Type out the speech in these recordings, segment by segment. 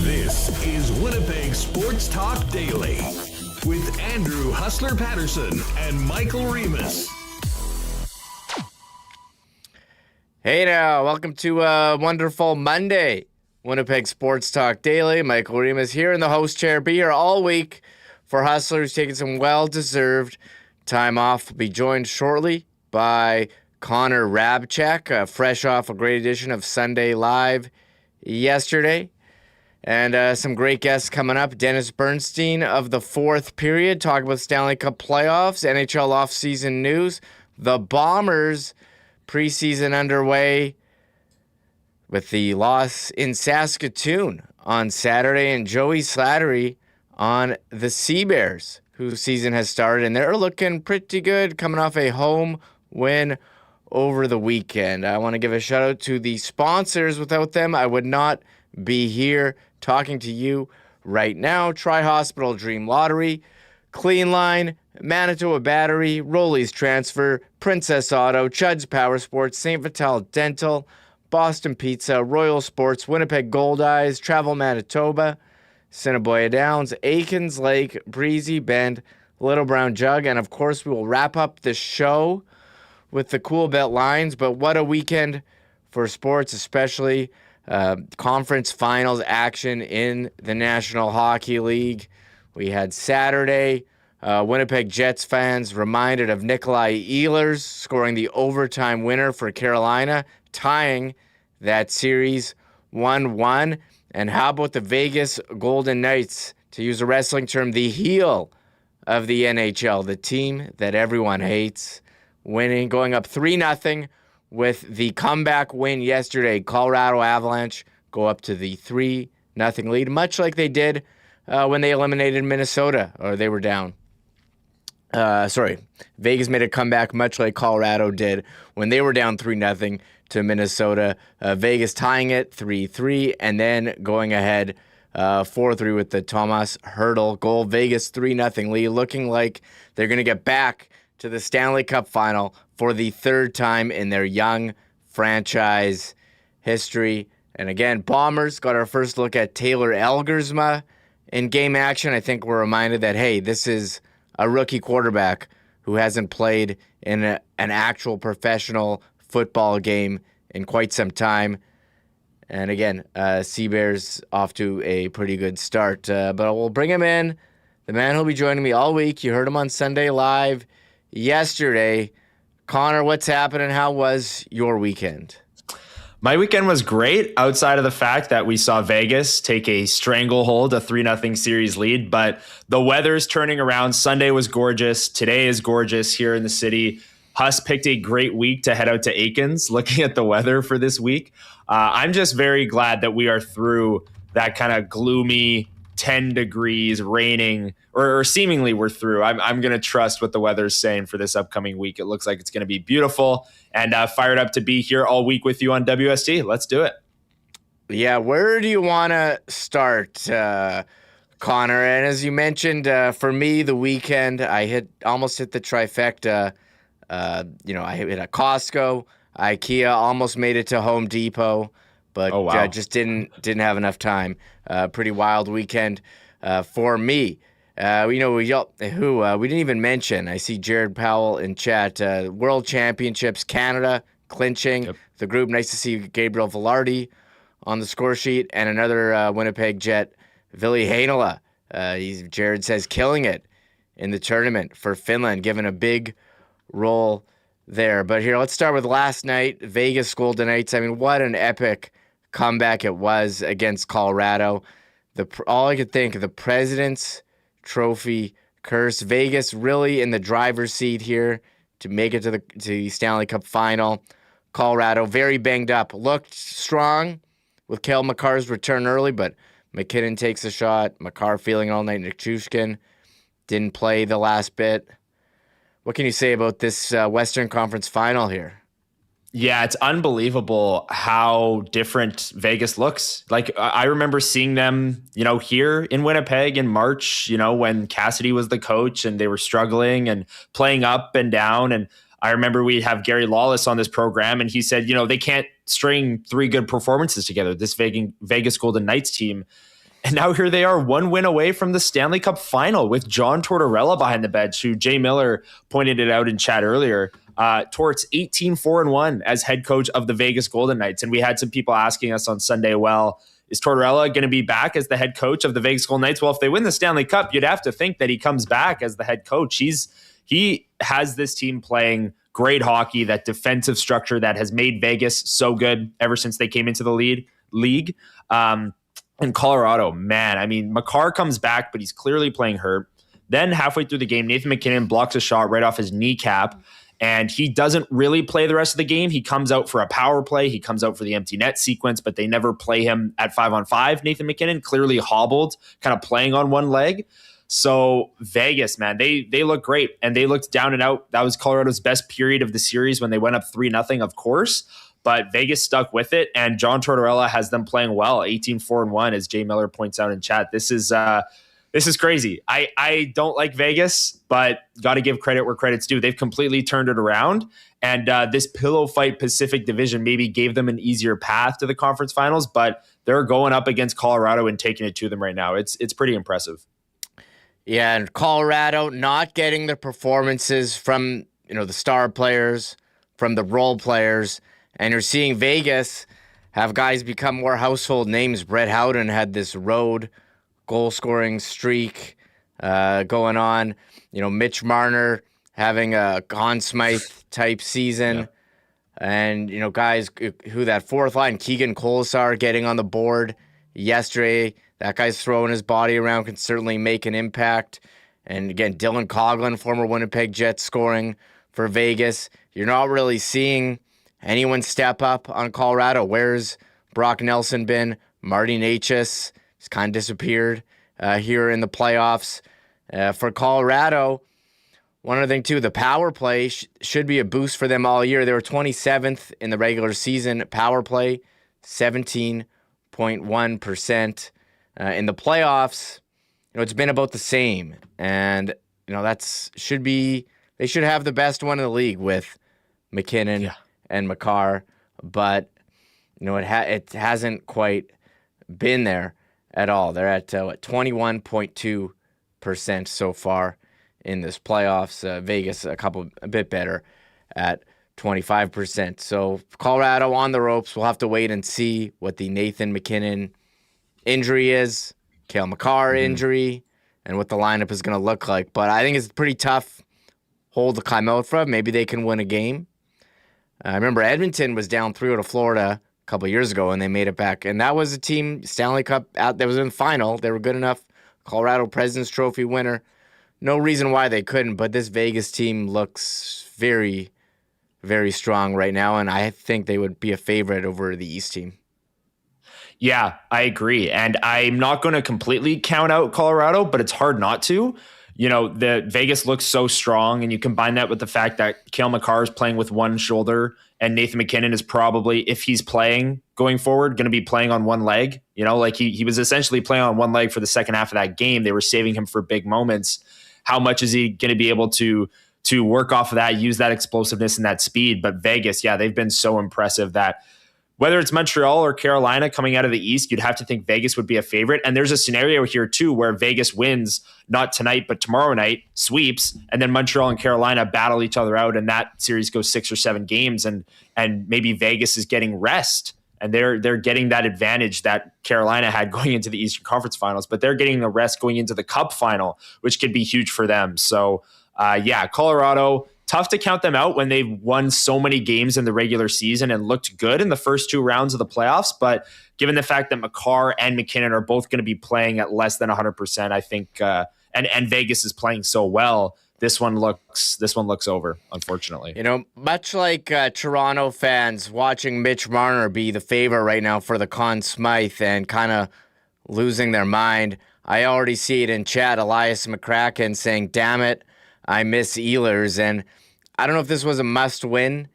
This is Winnipeg Sports Talk Daily with Andrew Hustler Patterson and Michael Remis. Hey now, welcome to a wonderful Monday. Winnipeg Sports Talk Daily. Michael Remis here in the host chair. Be here all week for Hustlers taking some well-deserved time off. We'll be joined shortly by Connor Hrabchak, fresh off a great edition of Sunday Live yesterday. And some great guests coming up. Dennis Bernstein of the fourth period, talking about Stanley Cup playoffs, NHL offseason news, the Bombers preseason underway with the loss in Saskatoon on Saturday, and Joey Slattery on the CEBL, whose season has started, and they're looking pretty good, coming off a home win over the weekend. I want to give a shout out to the sponsors. Without them, I would not be here talking to you right now. Tri-Hospital Dream Lottery, Clean Line, Manitoba Battery, Rollies Transfer, Princess Auto, Chud's Power Sports, St. Vital Dental, Boston Pizza, Royal Sports, Winnipeg Gold Eyes, Travel Manitoba, Cinnaboya Downs, Aikens Lake, Breezy Bend, Little Brown Jug, and of course we will wrap up the show with the Cool Bet lines. But what a weekend for sports, especially conference finals action in the National Hockey League. We had Saturday, Winnipeg Jets fans reminded of Nikolaj Ehlers scoring the overtime winner for Carolina, tying that series 1-1. And how about the Vegas Golden Knights, to use a wrestling term, the heel of the NHL, the team that everyone hates, winning, going up 3-0 with the comeback win yesterday. Colorado Avalanche go up to the 3-0 lead, much like they did when they eliminated Minnesota, or they were down. Vegas made a comeback much like Colorado did when they were down 3-0 to Minnesota. Vegas tying it 3-3 and then going ahead 4-3 with the Thomas Hertl goal. Vegas 3-0 lead, looking like they're going to get back to the Stanley Cup final for the third time in their young franchise history. And again, Bombers got our first look at Taylor Elgersma in game action. I think we're reminded that, hey, this is a rookie quarterback who hasn't played in an actual professional football game in quite some time. And again, CEBL's off to a pretty good start. But we'll bring him in, the man who'll be joining me all week. You heard him on Sunday Live yesterday. Connor, what's happening? How was your weekend? My weekend was great, outside of the fact that we saw Vegas take a stranglehold, a 3-0 series lead, but the weather's turning around. Sunday was gorgeous. Today is gorgeous here in the city. Huss picked a great week to head out to Aikens, looking at the weather for this week. I'm just very glad that we are through that kind of gloomy 10 degrees, raining, or seemingly we're through. I'm going to trust what the weather's saying for this upcoming week. It looks like it's going to be beautiful, and fired up to be here all week with you on WSD. Let's do it. Yeah, where do you want to start, Connor? And as you mentioned, for me, the weekend, I almost hit the trifecta. I hit a Costco, IKEA, almost made it to Home Depot, but just didn't have enough time. Pretty wild weekend for me. We didn't even mention. I see Jared Powell in chat. World Championships, Canada clinching the group. Nice to see Gabriel Velarde on the score sheet, and another Winnipeg Jet, Ville Heinola. Jared says killing it in the tournament for Finland, given a big role there. But here, let's start with last night, Vegas Golden Knights. I mean, what an epic comeback it was against Colorado. All I could think of, the President's Trophy curse. Vegas really in the driver's seat here to make it to the Stanley Cup final. Colorado very banged up. Looked strong with Cale Makar's return early, but McKinnon takes a shot. Makar feeling all night. Nichushkin didn't play the last bit. What can you say about this Western Conference final here? Yeah, it's unbelievable how different Vegas looks. Like, I remember seeing them, here in Winnipeg in March, when Cassidy was the coach and they were struggling and playing up and down. And I remember we'd have Gary Lawless on this program, and he said, they can't string 3 good performances together, this Vegas Golden Knights team. And now here they are, 1 win away from the Stanley Cup final with John Tortorella behind the bench, who Jay Miller pointed it out in chat earlier. Torts 18-4-1 as head coach of the Vegas Golden Knights. And we had some people asking us on Sunday, well, is Tortorella going to be back as the head coach of the Vegas Golden Knights? Well, if they win the Stanley Cup, you'd have to think that he comes back as the head coach. He has this team playing great hockey, that defensive structure that has made Vegas so good ever since they came into the league. In Colorado, man, I mean, Makar comes back, but he's clearly playing hurt. Then halfway through the game, Nathan McKinnon blocks a shot right off his kneecap, and he doesn't really play the rest of the game. He comes out for a power play. He comes out for the empty net sequence, but they never play him at 5-on-5. Nathan McKinnon clearly hobbled, kind of playing on one leg. So Vegas, man, they look great, and they looked down and out. That was Colorado's best period of the series when they went up 3-0, of course. But Vegas stuck with it, and John Tortorella has them playing well, 18-4-1, as Jay Miller points out in chat. This is crazy. I don't like Vegas, but got to give credit where credit's due. They've completely turned it around, and this pillow fight Pacific Division maybe gave them an easier path to the conference finals, but they're going up against Colorado and taking it to them right now. It's pretty impressive. Yeah, and Colorado not getting the performances from the star players, from the role players. And you're seeing Vegas have guys become more household names. Brett Howden had this road goal-scoring streak going on. Mitch Marner having a Conn Smythe-type season. Yeah. And, guys who that fourth line, Keegan Kolesar getting on the board yesterday. That guy's throwing his body around, can certainly make an impact. And, again, Dylan Coghlan, former Winnipeg Jets, scoring for Vegas. You're not really seeing anyone step up on Colorado. Where's Brock Nelson been? Marty Necas has kind of disappeared here in the playoffs. For Colorado, one other thing, too, the power play should be a boost for them all year. They were 27th in the regular season power play, 17.1%. In the playoffs, it's been about the same. And, they should have the best one in the league with McKinnon and Makar, but it hasn't quite been there at all. They're at 21.2% so far in this playoffs. Vegas a bit better at 25%. So Colorado on the ropes. We'll have to wait and see what the Nathan McKinnon injury is, Cale Makar injury, and what the lineup is going to look like. But I think it's a pretty tough hold to climb out from. Maybe they can win a game. I remember Edmonton was down 3-0 to Florida a couple of years ago, and they made it back. And that was a team, Stanley Cup, out that was in the final. They were good enough. Colorado President's Trophy winner. No reason why they couldn't, but this Vegas team looks very, very strong right now, and I think they would be a favorite over the East team. Yeah, I agree. And I'm not going to completely count out Colorado, but it's hard not to. The Vegas looks so strong, and you combine that with the fact that Cale Makar is playing with one shoulder, and Nathan McKinnon is probably, if he's playing going forward, going to be playing on one leg. He was essentially playing on one leg for the second half of that game. They were saving him for big moments. How much is he going to be able to work off of that, use that explosiveness and that speed? But Vegas, they've been so impressive that whether it's Montreal or Carolina coming out of the East, you'd have to think Vegas would be a favorite. And there's a scenario here, too, where Vegas wins, not tonight, but tomorrow night, sweeps, and then Montreal and Carolina battle each other out, and that series goes 6 or 7 games, and maybe Vegas is getting rest, and they're getting that advantage that Carolina had going into the Eastern Conference Finals, but they're getting the rest going into the Cup final, which could be huge for them. So, Colorado, tough to count them out when they've won so many games in the regular season and looked good in the first 2 rounds of the playoffs. But given the fact that Makar and McKinnon are both going to be playing at less than 100%, I think and Vegas is playing so well. This one looks over, unfortunately. Much like Toronto fans watching Mitch Marner be the favorite right now for the Conn Smythe and kind of losing their mind, I already see it in chat. Elias McCracken saying, "Damn it, I miss Ehlers." And I don't know if this was a must-win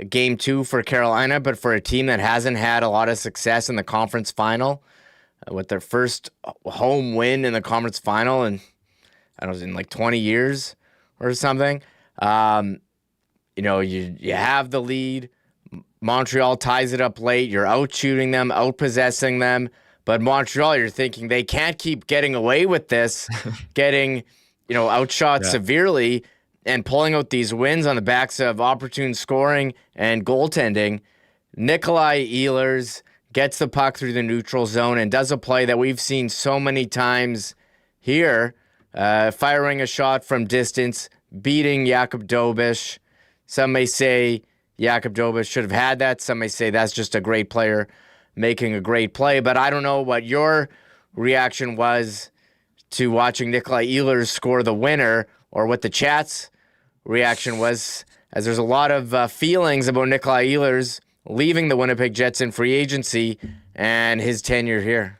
game 2 for Carolina, but for a team that hasn't had a lot of success in the conference final, with their first home win in the conference final, and I don't know, in like 20 years or something. You have the lead. Montreal ties it up late. You're out-shooting them, out-possessing them. But Montreal, you're thinking they can't keep getting away with this, getting, outshot severely and pulling out these wins on the backs of opportune scoring and goaltending. Nikolaj Ehlers gets the puck through the neutral zone and does a play that we've seen so many times here, firing a shot from distance, beating Jakub Dobeš. Some may say Jakub Dobeš should have had that. Some may say that's just a great player making a great play. But I don't know what your reaction was to watching Nikolaj Ehlers score the winner, or what the chat's reaction was, as there's a lot of feelings about Nikolaj Ehlers leaving the Winnipeg Jets in free agency and his tenure here.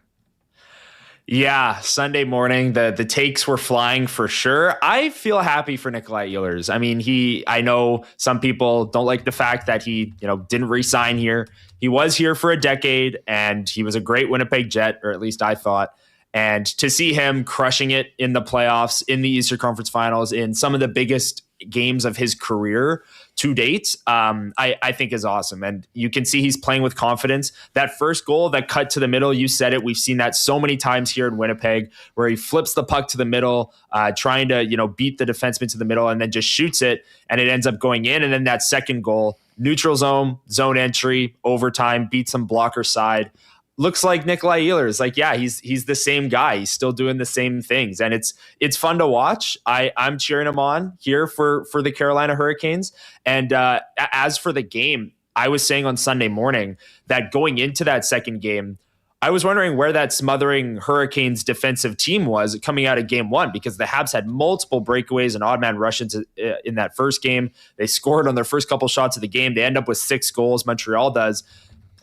Yeah, Sunday morning, the takes were flying for sure. I feel happy for Nikolaj Ehlers. I mean, I know some people don't like the fact that he, didn't re-sign here. He was here for a decade, and he was a great Winnipeg Jet, or at least I thought. And to see him crushing it in the playoffs, in the Eastern Conference Finals, in some of the biggest games of his career to date, I think is awesome. And you can see he's playing with confidence. That first goal that cut to the middle, you said it, we've seen that so many times here in Winnipeg, where he flips the puck to the middle, trying to, beat the defenseman to the middle, and then just shoots it, and it ends up going in. And then that second goal, neutral zone entry, overtime, beats some blocker side. Looks like Nikolaj Ehlers. Like, yeah, he's the same guy. He's still doing the same things, and it's fun to watch. I'm cheering him on here for the Carolina Hurricanes. And as for the game, I was saying on Sunday morning that going into that second game, I was wondering where that smothering Hurricanes defensive team was coming out of game 1, because the Habs had multiple breakaways and odd man rushes in that first game. They scored on their first couple shots of the game. They end up with 6 goals. Montreal does.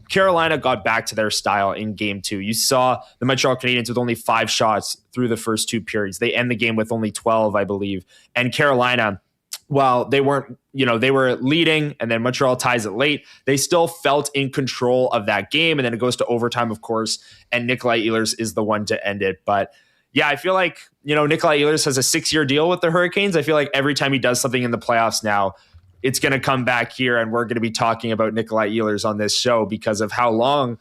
Carolina got back to their style in game 2. You saw the Montreal Canadiens with only 5 shots through the first 2 periods. They end the game with only 12, I believe. And Carolina, while they weren't, they were leading and then Montreal ties it late, they still felt in control of that game. And then it goes to overtime, of course, and Nikolaj Ehlers is the one to end it. But yeah, I feel like, Nikolaj Ehlers has a 6-year deal with the Hurricanes. I feel like every time he does something in the playoffs now, it's going to come back here, and we're going to be talking about Nikolaj Ehlers on this show because of how long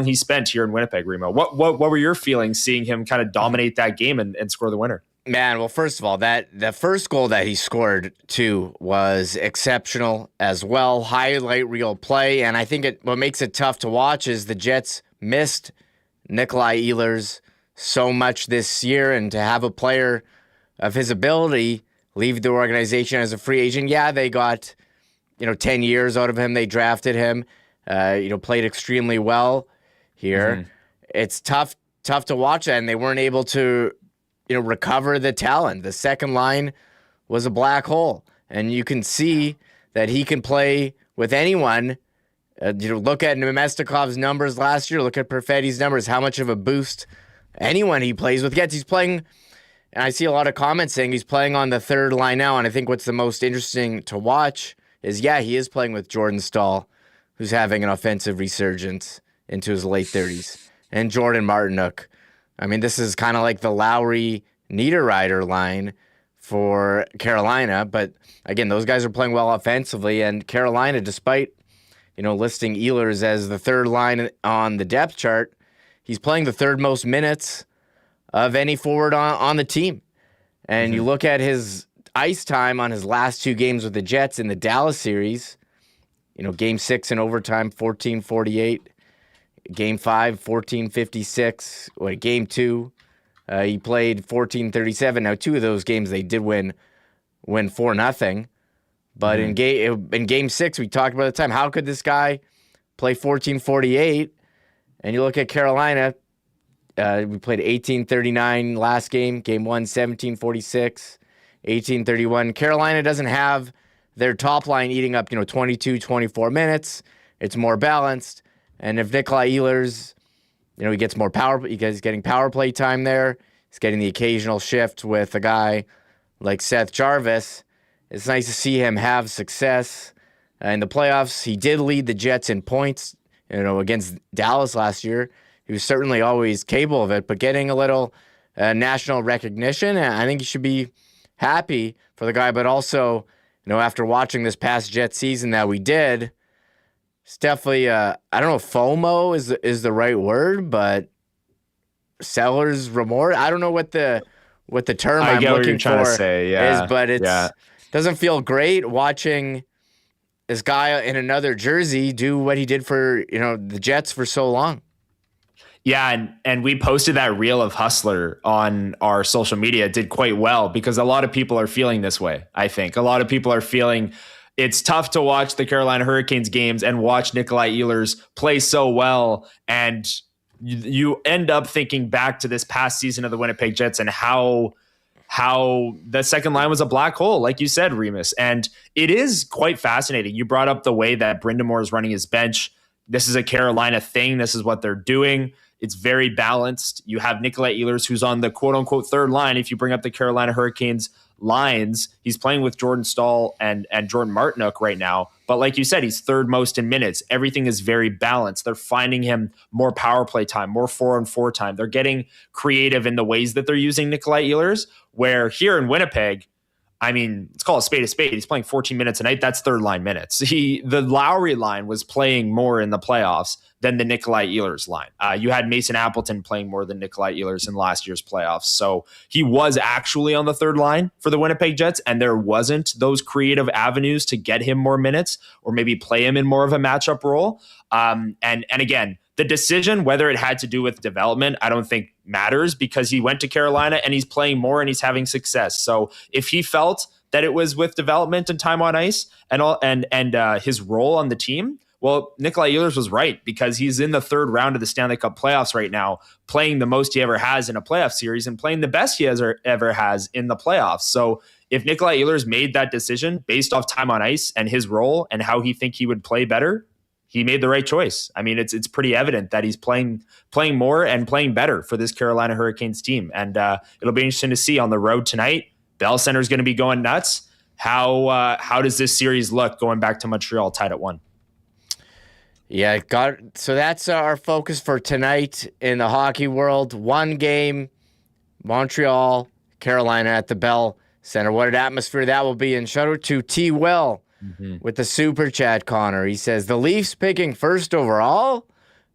he spent here in Winnipeg, Remo. What were your feelings seeing him kind of dominate that game and score the winner? Man, well, first of all, the first goal that he scored too was exceptional as well. Highlight reel play, and I think what makes it tough to watch is the Jets missed Nikolaj Ehlers so much this year, and to have a player of his ability leave the organization as a free agent. Yeah, they got, 10 years out of him. They drafted him, played extremely well here. Mm-hmm. It's tough to watch that, and they weren't able to, recover the talent. The second line was a black hole, and you can see that he can play with anyone. Look at Nemestikov's numbers last year. Look at Perfetti's numbers, how much of a boost anyone he plays with gets. He's playing. And I see a lot of comments saying he's playing on the third line now. And I think what's the most interesting to watch is, he is playing with Jordan Staal, who's having an offensive resurgence into his late 30s. And Jordan Martinook. I mean, this is kind of like the Lowry-Niederreiter line for Carolina. But again, those guys are playing well offensively. And Carolina, despite, listing Ehlers as the third line on the depth chart, he's playing the third most minutes of any forward on the team. And you look at his ice time on his last 2 games with the Jets in the Dallas series, game 6 in overtime, 14:48. Game 5, 14:56. Game 2, he played 14:37. Now, 2 of those games they did win 4-0. But in game 6, we talked about the time, how could this guy play 14:48? And you look at Carolina, We played 18:39 last game. Game 1, 17:46, 18:31. Carolina doesn't have their top line eating up, 22, 24 minutes. It's more balanced. And if Nikolaj Ehlers, he gets more power, he's getting power play time there. He's getting the occasional shift with a guy like Seth Jarvis. It's nice to see him have success in the playoffs. He did lead the Jets in points, against Dallas last year. He was certainly always capable of it, but getting a little national recognition, I think you should be happy for the guy. But also, after watching this past Jet season that we did, it's definitely, I don't know if FOMO is the right word, but seller's remorse. I don't know what the term I'm looking for is, but it doesn't feel great watching this guy in another jersey do what he did for, the Jets for so long. Yeah, and we posted that reel of Hustler on our social media. It did quite well because a lot of people are feeling this way, I think. A lot of people are feeling it's tough to watch the Carolina Hurricanes games and watch Nikolaj Ehlers play so well. And you end up thinking back to this past season of the Winnipeg Jets and how the second line was a black hole, like you said, Remis. And it is quite fascinating. You brought up the way that Brind'Amour is running his bench. This is a Carolina thing. This is what they're doing. It's very balanced. You have Nikolaj Ehlers, who's on the quote-unquote third line. If you bring up the Carolina Hurricanes lines, he's playing with Jordan Staal and Jordan Martinook right now. But like you said, he's third most in minutes. Everything is very balanced. They're finding him more power play time, more 4-on-4 time. They're getting creative in the ways that they're using Nikolaj Ehlers, where here in Winnipeg, I mean, let's call a spade a spade. He's playing 14 minutes a night. That's third line minutes. The Lowry line was playing more in the playoffs than the Nikolaj Ehlers line. You had Mason Appleton playing more than Nikolaj Ehlers in last year's playoffs. So he was actually on the third line for the Winnipeg Jets, and there wasn't those creative avenues to get him more minutes or maybe play him in more of a matchup role. And again, the decision, whether it had to do with development, I don't think matters because he went to Carolina and he's playing more and he's having success. So if he felt that it was with development and time on ice and his role on the team, well, Nikolaj Ehlers was right because he's in the third round of the Stanley Cup playoffs right now, playing the most he ever has in a playoff series and playing the best he ever has in the playoffs. So if Nikolaj Ehlers made that decision based off time on ice and his role and how he think he would play better, he made the right choice. I mean, it's pretty evident that he's playing more and playing better for this Carolina Hurricanes team. And it'll be interesting to see on the road tonight. Bell Center is going to be going nuts. How does this series look going back to Montreal tied at 1? Yeah, so that's our focus for tonight in the hockey world. One game, Montreal, Carolina at the Bell Center. What an atmosphere that will be. And shout out to T. Will with the super chat, Connor. He says, the Leafs picking first overall?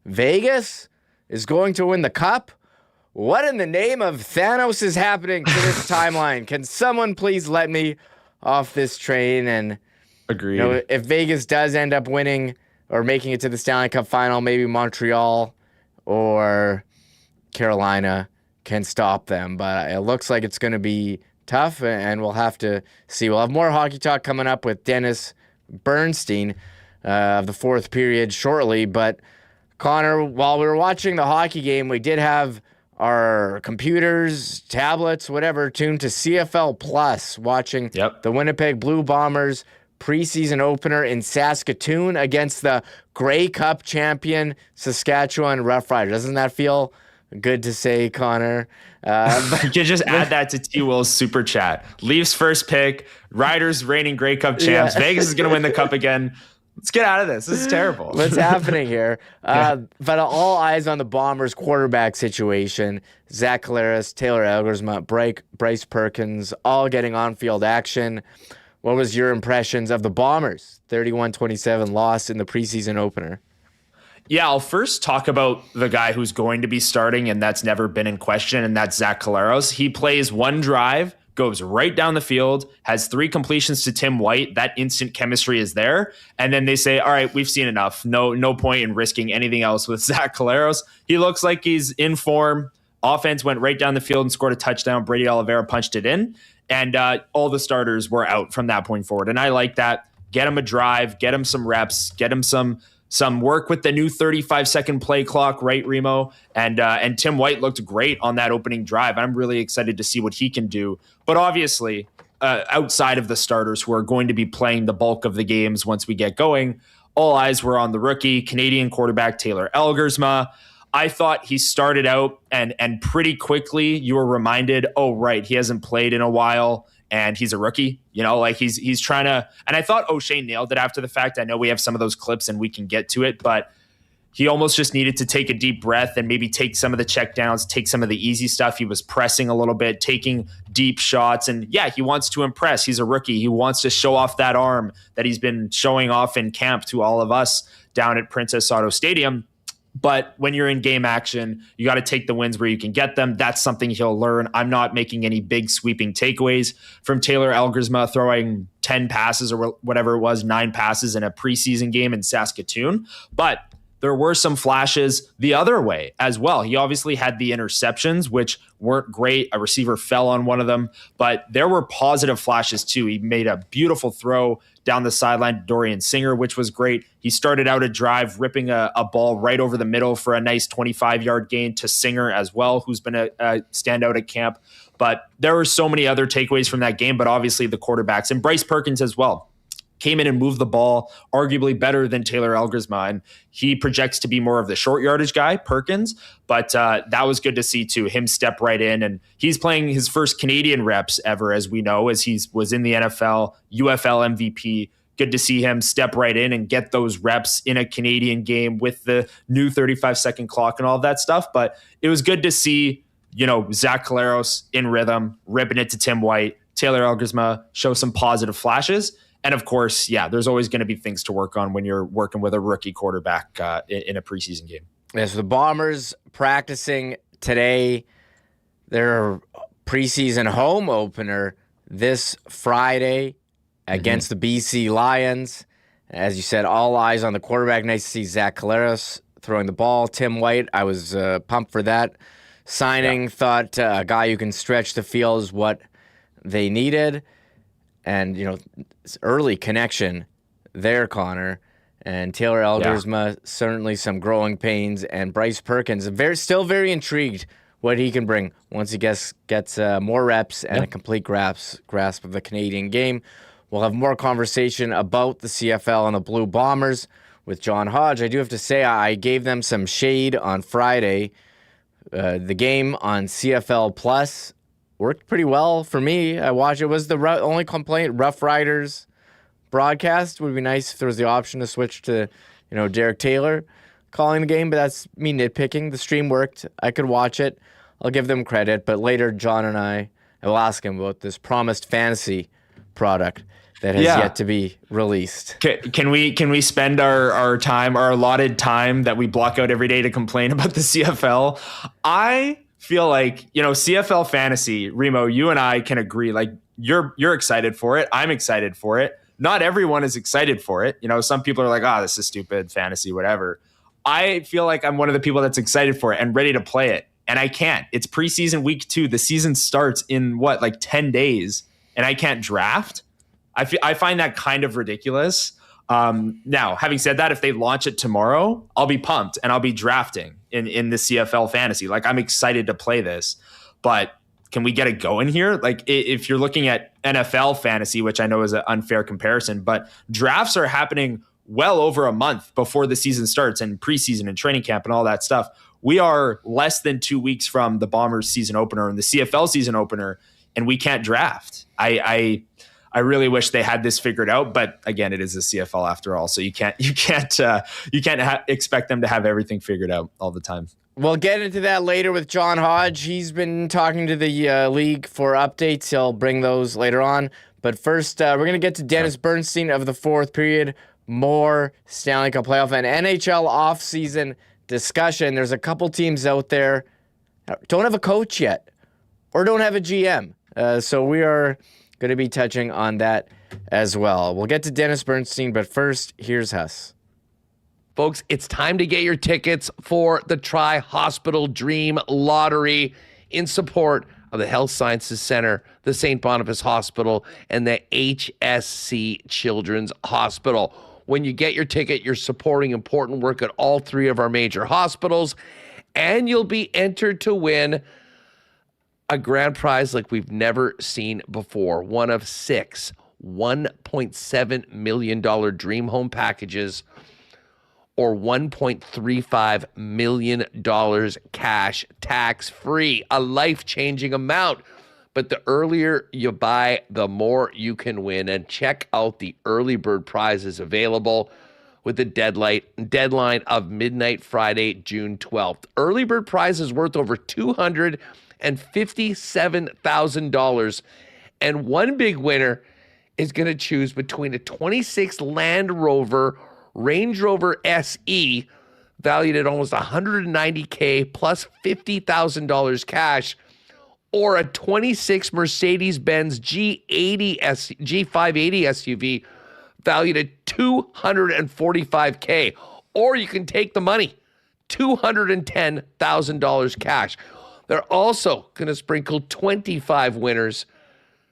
Vegas is going to win the cup? What in the name of Thanos is happening to this timeline? Can someone please let me off this train? And agreed. If Vegas does end up winning or making it to the Stanley Cup final, maybe Montreal or Carolina can stop them. But it looks like it's going to be tough, and we'll have to see. We'll have more hockey talk coming up with Dennis Bernstein of the fourth period shortly. But, Connor, while we were watching the hockey game, we did have our computers, tablets, whatever, tuned to CFL Plus, watching the Winnipeg Blue Bombers preseason opener in Saskatoon against the Grey Cup champion Saskatchewan Roughriders. Doesn't that feel good to say, Connor? You can just add that to T. Will's super chat. Leafs first pick, Riders reigning Grey Cup champs. Yeah. Vegas is going to win the cup again. Let's get out of this. This is terrible. What's happening here? But all eyes on the Bombers quarterback situation. Zach Collaros, Taylor Elgersma, Bryce Perkins, all getting on-field action. What was your impressions of the Bombers' 31-27 loss in the preseason opener? Yeah, I'll first talk about the guy who's going to be starting, and that's never been in question, and that's Zach Collaros. He plays one drive, goes right down the field, has 3 completions to Tim White. That instant chemistry is there. And then they say, all right, we've seen enough. No point in risking anything else with Zach Collaros. He looks like he's in form. Offense went right down the field and scored a touchdown. Brady Oliveira punched it in. And all the starters were out from that point forward. And I like that. Get him a drive, get him some reps, get him some some work with the new 35-second play clock, right, Remo? And Tim White looked great on that opening drive. I'm really excited to see what he can do. But obviously, outside of the starters who are going to be playing the bulk of the games once we get going, all eyes were on the rookie Canadian quarterback Taylor Ehlers. I thought he started out and pretty quickly you were reminded, oh, right, he hasn't played in a while and he's a rookie. You know, like he's trying to, and I thought O'Shea nailed it after the fact. I know we have some of those clips and we can get to it, but he almost just needed to take a deep breath and maybe take some of the checkdowns, take some of the easy stuff. He was pressing a little bit, taking deep shots. And yeah, he wants to impress. He's a rookie. He wants to show off that arm that he's been showing off in camp to all of us down at Princess Auto Stadium. But when you're in game action, you got to take the wins where you can get them. That's something he'll learn. I'm not making any big sweeping takeaways from Taylor Ehlers throwing 10 passes or whatever it was, 9 passes in a preseason game in Saskatoon. But there were some flashes the other way as well. He obviously had the interceptions, which weren't great. A receiver fell on one of them, but there were positive flashes too. He made a beautiful throw down the sideline to Dorian Singer, which was great. He started out a drive ripping a ball right over the middle for a nice 25-yard gain to Singer as well, who's been a standout at camp. But there were so many other takeaways from that game, but obviously the quarterbacks and Bryce Perkins as well came in and moved the ball arguably better than Taylor Ehlers. And he projects to be more of the short yardage guy, Perkins, but that was good to see too, him step right in. And he's playing his first Canadian reps ever, as we know, as he was in the NFL, UFL MVP. Good to see him step right in and get those reps in a Canadian game with the new 35-second clock and all that stuff. But it was good to see, you know, Zach Collaros in rhythm, ripping it to Tim White, Taylor Ehlers show some positive flashes. And of course, yeah, there's always going to be things to work on when you're working with a rookie quarterback in a preseason game. Yeah, so the Bombers practicing today, their preseason home opener this Friday against the BC Lions. As you said, all eyes on the quarterback. Nice to see Zach Collaros throwing the ball. Tim White, I was pumped for that signing. Yeah. Thought a guy who can stretch the field is what they needed. And, you know, early connection there, Connor. And Taylor Ehlers, certainly some growing pains. And Bryce Perkins, still very intrigued what he can bring once he gets more reps and a complete grasp of the Canadian game. We'll have more conversation about the CFL and the Blue Bombers with John Hodge. I do have to say I gave them some shade on Friday. The game on CFL Plus worked pretty well for me. I watched it. Was the only complaint Rough Riders broadcast. Would be nice if there was the option to switch to, you know, Derek Taylor calling the game, but that's me nitpicking. The stream worked. I could watch it. I'll give them credit, but later John and I will ask him about this promised fantasy product that has yet to be released. Can we spend our time, our allotted time that we block out every day to complain about the CFL? I feel like, you know, CFL fantasy, Remo, you and I can agree, like you're excited for it. I'm excited for it. Not everyone is excited for it. You know, some people are like, this is stupid fantasy, whatever. I feel like I'm one of the people that's excited for it and ready to play it. And I can't. It's preseason week 2. The season starts in 10 days and I can't draft. I find that kind of ridiculous. Now, having said that, if they launch it tomorrow, I'll be pumped and I'll be drafting in the CFL fantasy. Like, I'm excited to play this, but can we get it going here? Like, if you're looking at NFL fantasy, which I know is an unfair comparison, but drafts are happening well over a month before the season starts and preseason and training camp and all that stuff. We are less than 2 weeks from the Bombers season opener and the CFL season opener, and we can't draft. I really wish they had this figured out, but again, it is the CFL after all, so you can't expect them to have everything figured out all the time. We'll get into that later with John Hodge. He's been talking to the league for updates. He'll bring those later on. But first, we're going to get to Dennis Bernstein of the Fourth Period. More Stanley Cup playoff and NHL offseason discussion. There's a couple teams out there that don't have a coach yet or don't have a GM. So we are going to be touching on that as well. We'll get to Dennis Bernstein, but first, here's Huss. Folks, it's time to get your tickets for the Tri-Hospital Dream Lottery in support of the Health Sciences Center, the St. Boniface Hospital, and the HSC Children's Hospital. When you get your ticket, you're supporting important work at all 3 of our major hospitals, and you'll be entered to win a grand prize like we've never seen before. One of 6 $1.7 million dream home packages, or $1.35 million cash, tax-free, a life-changing amount. But the earlier you buy, the more you can win. And check out the early bird prizes available with the deadline of midnight Friday, June 12th. Early bird prizes worth over $257,000. And one big winner is going to choose between a 26 Land Rover Range Rover SE, valued at almost $190K plus $50,000 cash, or a 26 Mercedes-Benz G580 SUV, valued at $245K. Or you can take the money, $210,000 cash. They're also going to sprinkle 25 winners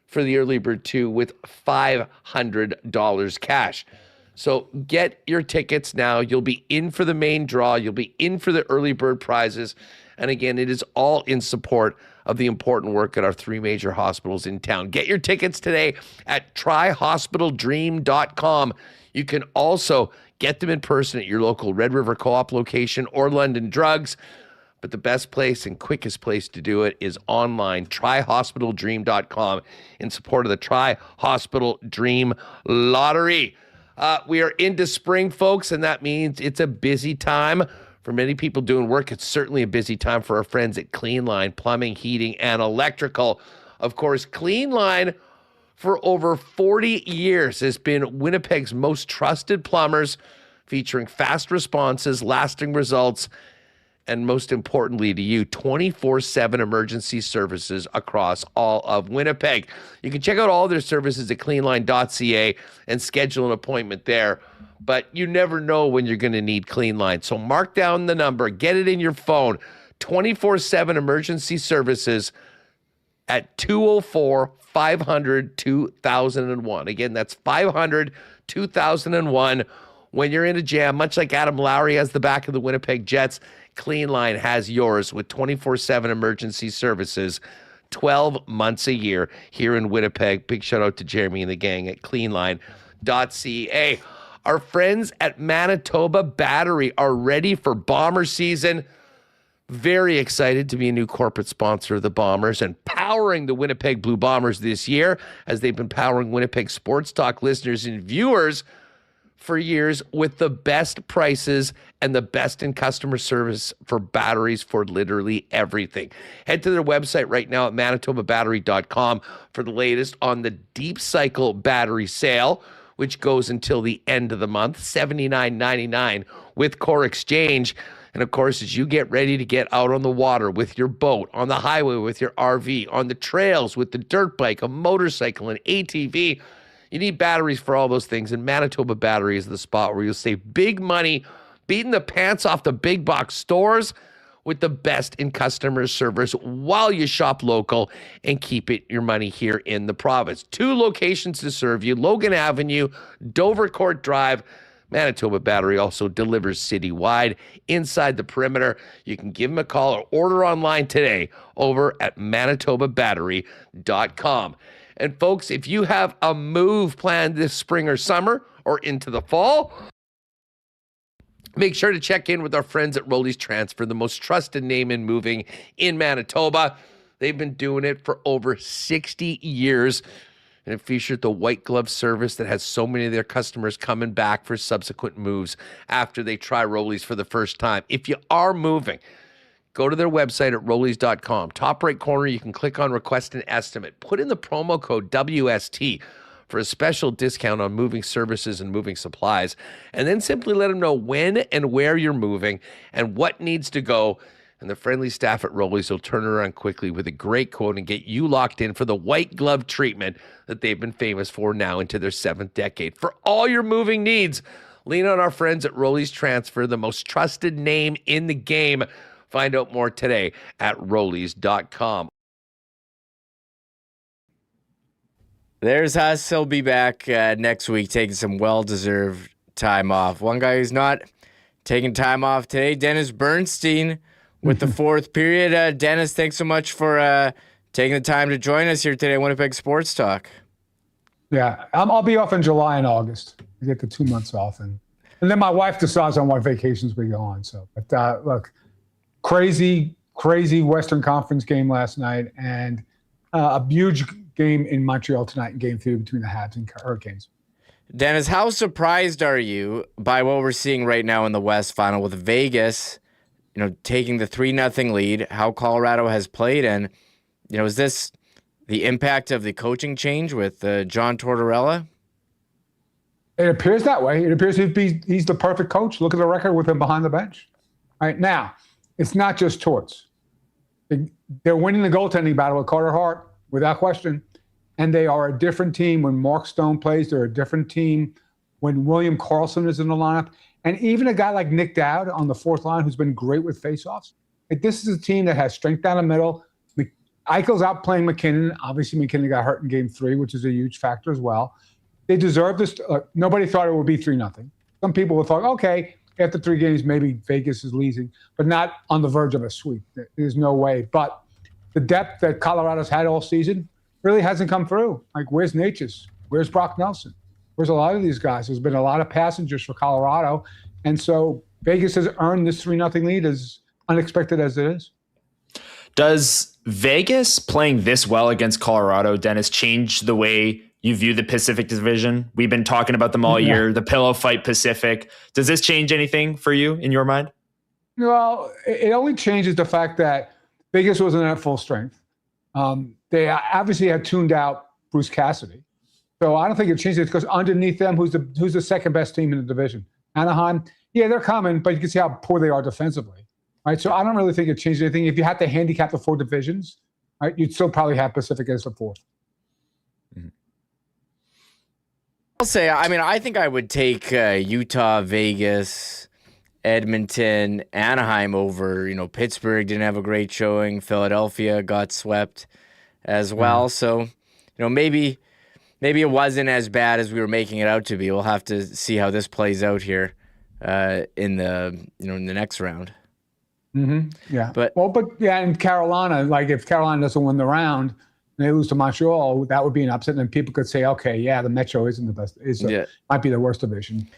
for the early bird 2 with $500 cash. So get your tickets now. You'll be in for the main draw. You'll be in for the early bird prizes. And again, it is all in support of the important work at our 3 major hospitals in town. Get your tickets today at tryhospitaldream.com. You can also get them in person at your local Red River Co-op location or London Drugs. But the best place and quickest place to do it is online, tryhospitaldream.com, in support of the Try Hospital Dream Lottery. We are into spring, folks, and that means it's a busy time for many people doing work. It's certainly a busy time for our friends at Cleanline Plumbing, Heating, and Electrical. Of course, Cleanline, for over 40 years, has been Winnipeg's most trusted plumbers, featuring fast responses, lasting results, and most importantly to you, 24/7 emergency services across all of Winnipeg. You can check out all their services at cleanline.ca and schedule an appointment there. But you never know when you're going to need Cleanline. So mark down the number, get it in your phone. 24/7 emergency services at 204-500-2001. Again, that's 500-2001. When you're in a jam, much like Adam Lowry has the back of the Winnipeg Jets, Cleanline has yours with 24/7 emergency services, 12 months a year here in Winnipeg. Big shout out to Jeremy and the gang at cleanline.ca. Our friends at Manitoba Battery are ready for Bomber season. Very excited to be a new corporate sponsor of the Bombers and powering the Winnipeg Blue Bombers this year, as they've been powering Winnipeg Sports Talk listeners and viewers for years with the best prices and the best in customer service for batteries for literally everything. Head to their website right now at manitobabattery.com for the latest on the Deep Cycle battery sale, which goes until the end of the month, $79.99 with core exchange. And of course, as you get ready to get out on the water with your boat, on the highway with your RV, on the trails with the dirt bike, a motorcycle, an ATV, you need batteries for all those things, and Manitoba Battery is the spot where you'll save big money, beating the pants off the big box stores with the best in customer service while you shop local and keep your money here in the province. 2 locations to serve you, Logan Avenue, Dovercourt Drive. Manitoba Battery also delivers citywide inside the perimeter. You can give them a call or order online today over at manitobabattery.com. And folks, if you have a move planned this spring or summer or into the fall, make sure to check in with our friends at Rolly's Transfer, the most trusted name in moving in Manitoba. They've been doing it for over 60 years. And it featured the white glove service that has so many of their customers coming back for subsequent moves after they try Rolly's for the first time. If you are moving, go to their website at rollies.com. Top right corner, you can click on Request an Estimate. Put in the promo code WST for a special discount on moving services and moving supplies. And then simply let them know when and where you're moving and what needs to go. And the friendly staff at Rollies will turn it around quickly with a great quote and get you locked in for the white glove treatment that they've been famous for now into their 7th decade. For all your moving needs, lean on our friends at Rollies Transfer, the most trusted name in the game. Find out more today at rollies.com. There's us. He'll be back next week taking some well-deserved time off. One guy who's not taking time off today, Dennis Bernstein, with the fourth period. Dennis, thanks so much for taking the time to join us here today at Winnipeg Sports Talk. Yeah, I'll be off in July and August. I get the 2 months off, and then my wife decides on what vacations we go on. So, but look, crazy Western Conference game last night, and a huge game in Montreal tonight in Game 3 between the Habs and Hurricanes. Dennis, how surprised are you by what we're seeing right now in the West Final with Vegas, taking the 3-0 lead, how Colorado has played, and, is this the impact of the coaching change with John Tortorella? It appears that way. It appears he's the perfect coach. Look at the record with him behind the bench. All right, now, it's not just Torts. They're winning the goaltending battle with Carter Hart, without question. And they are a different team when Mark Stone plays. They're a different team when William Karlsson is in the lineup. And even a guy like Nick Dowd on the fourth line, who's been great with faceoffs. This is a team that has strength down the middle. Eichel's out playing McKinnon. Obviously, McKinnon got hurt in Game 3, which is a huge factor as well. They deserve this. Nobody thought it would be 3-0. Some people thought, okay, after 3 games, maybe Vegas is losing, but not on the verge of a sweep. There's no way. But the depth that Colorado's had all season really hasn't come through. Like, where's Natchez? Where's Brock Nelson? Where's a lot of these guys? There's been a lot of passengers for Colorado. And so Vegas has earned this 3-0 lead, as unexpected as it is. Does Vegas playing this well against Colorado, Dennis, change the way you view the Pacific Division? We've been talking about them all year, the Pillow Fight Pacific. Does this change anything for you in your mind? Well, it only changes the fact that Vegas wasn't at full strength. They obviously had tuned out Bruce Cassidy. So I don't think it changes because underneath them, who's the second best team in the division? Anaheim. Yeah, they're coming, but you can see how poor they are defensively. Right, so I don't really think it changes anything. If you had to handicap the 4 divisions, right, you'd still probably have Pacific as the 4th. I'll say, I think I would take Utah, Vegas, Edmonton, Anaheim over. Pittsburgh didn't have a great showing. Philadelphia got swept as well. So, maybe it wasn't as bad as we were making it out to be. We'll have to see how this plays out here in the next round. Mm-hmm. Yeah. But in Carolina, like if Carolina doesn't win the round and they lose to Montreal, that would be an upset. And people could say, okay, yeah, the Metro isn't the best. Might be the worst division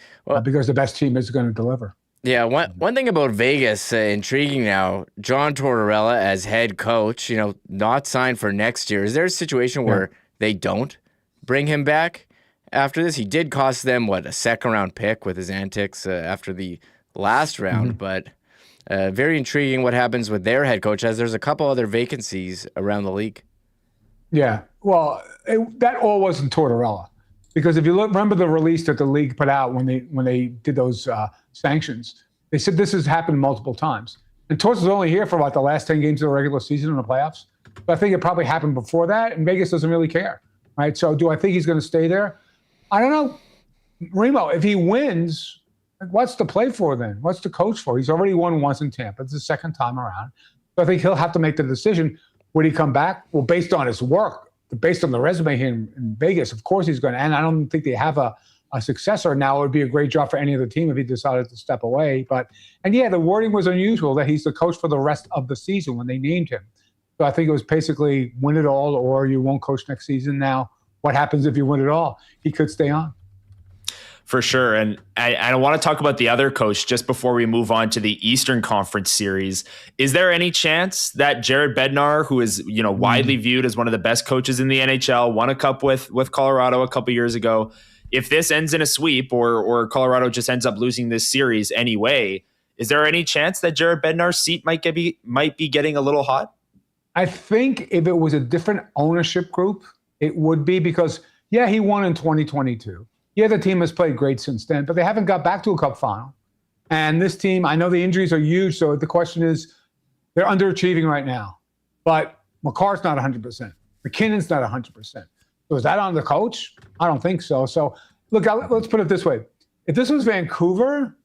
because the best team is going to deliver. Yeah. One thing about Vegas, intriguing now, John Tortorella as head coach, not signed for next year. Is there a situation where they don't bring him back after this? He did cost them, a second-round pick with his antics after the last round, but... very intriguing what happens with their head coach, as there's a couple other vacancies around the league. Yeah, well, that all wasn't Tortorella, because if you remember the release that the league put out when they did those sanctions, they said this has happened multiple times. And Torts was only here for about the last 10 games of the regular season in the playoffs. But I think it probably happened before that, and Vegas doesn't really care, right? So do I think he's going to stay there? I don't know. Remo, if he wins, what's the play for then? What's the coach for? He's already won once in Tampa. It's the second time around. So I think he'll have to make the decision. Would he come back? Well, based on his work, based on the resume here in Vegas, of course he's going to. And I don't think they have a successor now. It would be a great job for any other team if he decided to step away. The wording was unusual that he's the coach for the rest of the season when they named him. So I think it was basically win it all or you won't coach next season. Now, what happens if you win it all? He could stay on. For sure. And I want to talk about the other coach just before we move on to the Eastern Conference Series. Is there any chance that Jared Bednar, who is widely viewed as one of the best coaches in the NHL, won a cup with Colorado a couple years ago, if this ends in a sweep or Colorado just ends up losing this series anyway, is there any chance that Jared Bednar's seat might be getting a little hot? I think if it was a different ownership group, it would be because, he won in 2022. Yeah, the team has played great since then, but they haven't got back to a cup final. And this team, I know the injuries are huge, so the question is, they're underachieving right now. But McCarr's not 100%. McKinnon's not 100%. So is that on the coach? I don't think so. So, look, let's put it this way. If this was Vancouver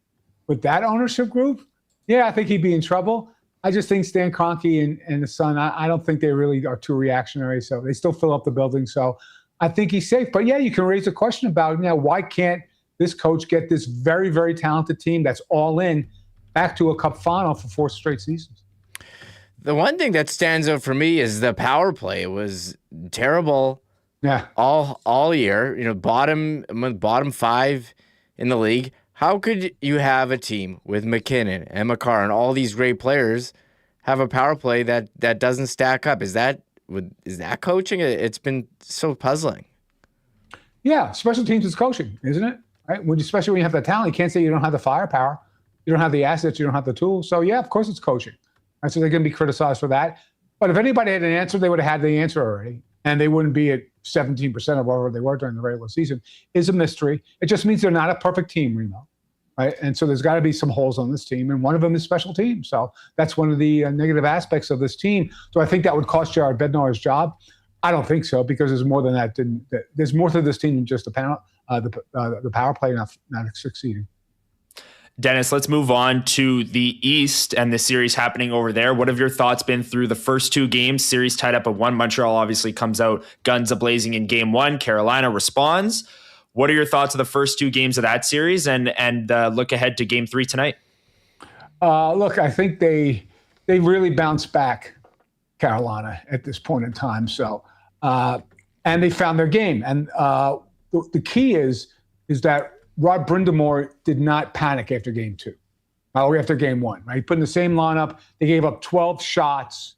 with that ownership group, I think he'd be in trouble. I just think Stan Kroenke and the son, I don't think they really are too reactionary, so they still fill up the building. So I think he's safe. But, you can raise a question about, why can't this coach get this very, very talented team that's all in back to a cup final for 4 straight seasons. The one thing that stands out for me is the power play. It was terrible. Yeah. All year, bottom 5 in the league. How could you have a team with McKinnon and Makar and all these great players have a power play that doesn't stack up? Is that coaching? It's been so puzzling. Yeah, special teams is coaching, isn't it? Right? Especially when you have the talent, you can't say you don't have the firepower, you don't have the assets, you don't have the tools. So yeah, of course it's coaching. Right? So they're going to be criticized for that. But if anybody had an answer, they would have had the answer already, and they wouldn't be at 17% of whatever they were during the regular season. Is a mystery. It just means they're not a perfect team, Remo. Right? And so there's got to be some holes on this team, and one of them is special teams. So that's one of the negative aspects of this team. So I think that would cost Jared Bednar's job. I don't think so, because there's more than that. There's more to this team than just the power play not succeeding. Dennis, let's move on to the East and the series happening over there. What have your thoughts been through the first 2 games? Series tied up at 1. Montreal obviously comes out guns a-blazing in game 1. Carolina responds. What are your thoughts of the first 2 games of that series and look ahead to game 3 tonight? Look, I think they really bounced back, Carolina, at this point in time. So, and they found their game. And the key is that Rod Brind'Amour did not panic after game 2, or after game 1. Right? He put in the same lineup. They gave up 12 shots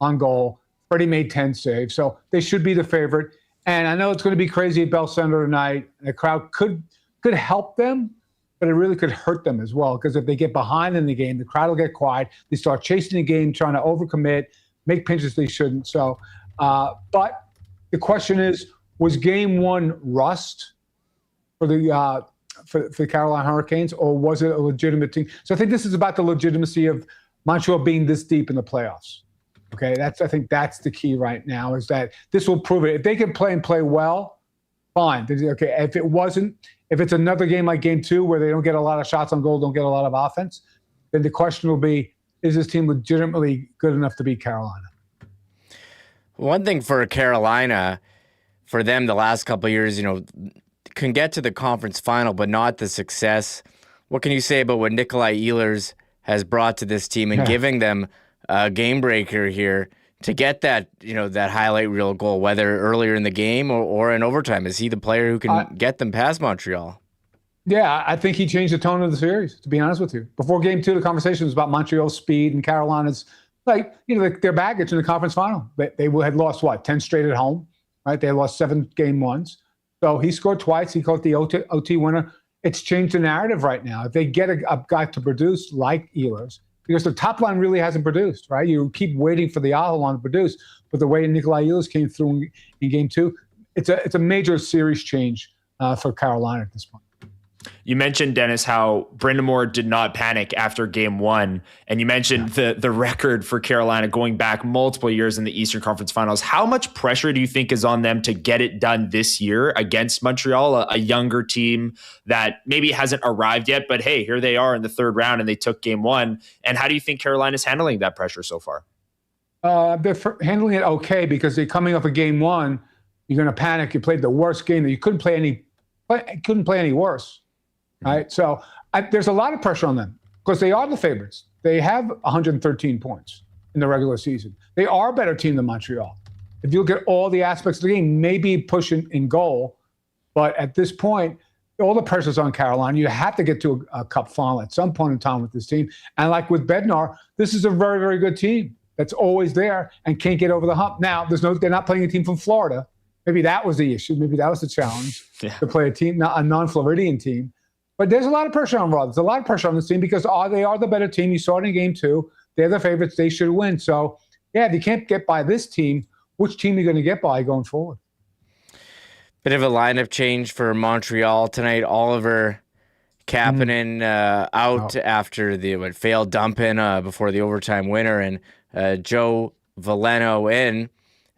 on goal. Freddie made 10 saves. So they should be the favorite. And I know it's going to be crazy at Bell Center tonight. The crowd could help them, but it really could hurt them as well. Because if they get behind in the game, the crowd will get quiet. They start chasing the game, trying to overcommit, make pinches they shouldn't. So, but the question is, was game 1 rust for the Carolina Hurricanes, or was it a legitimate team? So I think this is about the legitimacy of Montreal being this deep in the playoffs. Okay, I think that's the key right now, is that this will prove it. If they can play well, fine. Okay, if it's another game like game 2 where they don't get a lot of shots on goal, don't get a lot of offense, then the question will be, is this team legitimately good enough to beat Carolina? One thing for Carolina, for them the last couple of years, can get to the conference final, but not the success. What can you say about what Nikolaj Ehlers has brought to this team and giving them a game breaker here to get that, that highlight reel goal, whether earlier in the game or in overtime? Is he the player who can get them past Montreal? Yeah, I think he changed the tone of the series, to be honest with you. Before game 2, the conversation was about Montreal's speed and Carolina's, their baggage in the conference final. They had lost, 10 straight at home, right? They had lost 7 game 1s. So he scored twice. He caught the OT winner. It's changed the narrative right now. If they get a guy to produce like Ehlers, because the top line really hasn't produced, right? You keep waiting for the other line to produce, but the way Nikolaj Ehlers came through in game 2, it's a major series change for Carolina at this point. You mentioned, Dennis, how Brind'Amour did not panic after game 1. And you mentioned the record for Carolina going back multiple years in the Eastern Conference Finals. How much pressure do you think is on them to get it done this year against Montreal, a younger team that maybe hasn't arrived yet, but hey, here they are in the 3rd round and they took game 1. And how do you think Carolina's handling that pressure so far? They're handling it okay, because they're coming off a game 1. You're going to panic. You played the worst game that you couldn't play any worse. Right, so there's a lot of pressure on them because they are the favorites. They have 113 points in the regular season. They are a better team than Montreal. If you look at all the aspects of the game, maybe pushing in goal, but at this point, all the pressure's on Carolina. You have to get to a cup final at some point in time with this team. And like with Bednar, this is a very, very good team that's always there and can't get over the hump. Now, they're not playing a team from Florida. Maybe that was the issue. Maybe that was the challenge to play a team, not a non-Floridian team. But there's a lot of pressure on Rod. There's a lot of pressure on this team because they are the better team. You saw it in game 2. They're the favorites. They should win. So, yeah, if you can't get by this team, which team are you going to get by going forward? Bit of a lineup change for Montreal tonight. Oliver Kapanen out after the failed dump in before the overtime winner, and Joe Veleno in.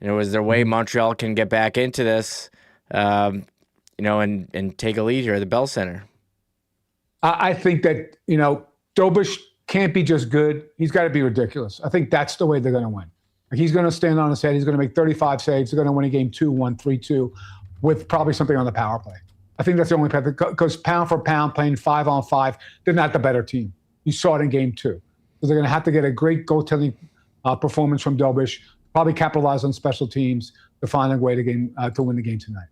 And it was their way Montreal can get back into this, and take a lead here at the Bell Center. I think that, Dobish can't be just good. He's got to be ridiculous. I think that's the way they're going to win. He's going to stand on his head. He's going to make 35 saves. They're going to win a game 2-1, 3-2 with probably something on the power play. I think that's the only path. Because pound for pound, playing 5-on-5, they're not the better team. You saw it in game 2. So they're going to have to get a great goaltending performance from Dobish, probably capitalize on special teams to find a way to win the game tonight.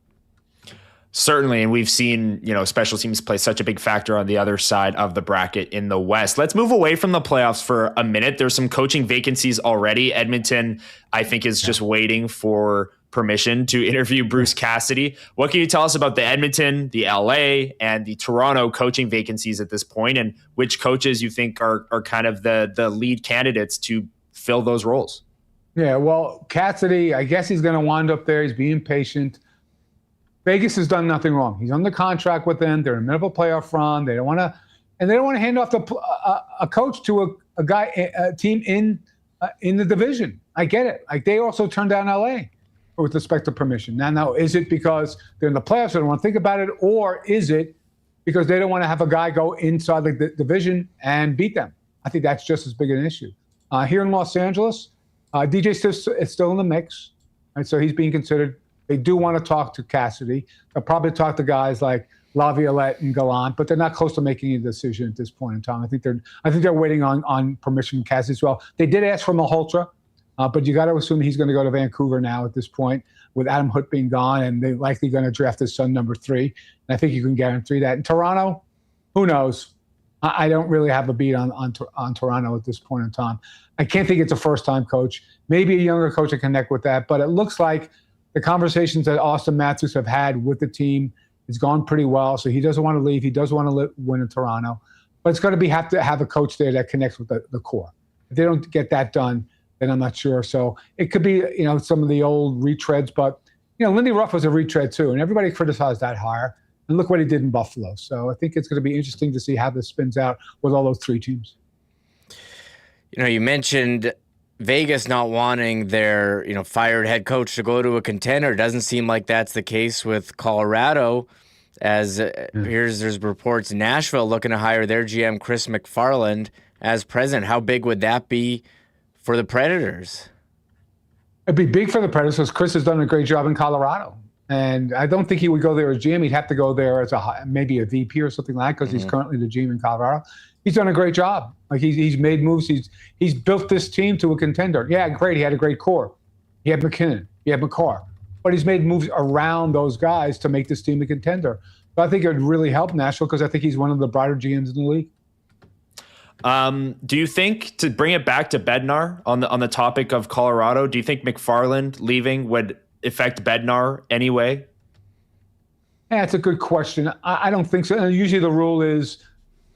Certainly, and we've seen, special teams play such a big factor on the other side of the bracket in the West. Let's move away from the playoffs for a minute. There's some coaching vacancies already. Edmonton, I think, is just waiting for permission to interview Bruce Cassidy. What can you tell us about the Edmonton, the LA, and the Toronto coaching vacancies at this point, and which coaches you think are kind of the lead candidates to fill those roles? Yeah, well, Cassidy, I guess he's going to wind up there. He's being patient. Vegas has done nothing wrong. He's under contract with them. They're in the middle of a playoff run. They don't want to hand off a coach to a team in the division. I get it. Like, they also turned down LA with respect to permission. Now, is it because they're in the playoffs, they don't want to think about it, or is it because they don't want to have a guy go inside the division and beat them? I think that's just as big an issue. Here in Los Angeles, DJ is still in the mix, and so he's being considered. They do want to talk to Cassidy. They'll probably talk to guys like Laviolette and Gallant, but they're not close to making a decision at this point in time. I think they're waiting on permission from Cassidy as well. They did ask for Malhotra, but you got to assume he's going to go to Vancouver now at this point, with Adam Hood being gone, and they're likely going to draft his son number 3. And I think you can guarantee that. In Toronto, who knows? I don't really have a beat on Toronto at this point in time. I can't think it's a first-time coach. Maybe a younger coach can connect with that, but it looks like the conversations that Austin Matthews have had with the team has gone pretty well. So he doesn't want to leave. He does want to win in Toronto. But it's going to have to have a coach there that connects with the core. If they don't get that done, then I'm not sure. So it could be, some of the old retreads. But, Lindy Ruff was a retread too, and everybody criticized that hire. And look what he did in Buffalo. So I think it's going to be interesting to see how this spins out with all those 3 teams. You mentioned Vegas not wanting their, fired head coach to go to a contender. Doesn't seem like that's the case with Colorado, as there's reports Nashville looking to hire their GM Chris McFarland as president. How big would that be for the Predators? It'd be big for the Predators because Chris has done a great job in Colorado. And I don't think he would go there as GM. He'd have to go there as maybe a VP or something like that, because he's currently the GM in Colorado. He's done a great job. Like, he's made moves. He's built this team to a contender. Yeah, great. He had a great core. He had McKinnon. He had McCarr. But he's made moves around those guys to make this team a contender. So I think it would really help Nashville, because I think he's one of the brighter GMs in the league. Do you think, to bring it back to Bednar on the topic of Colorado, do you think McFarland leaving would affect Bednar anyway? Yeah, that's a good question. I don't think so. Usually the rule is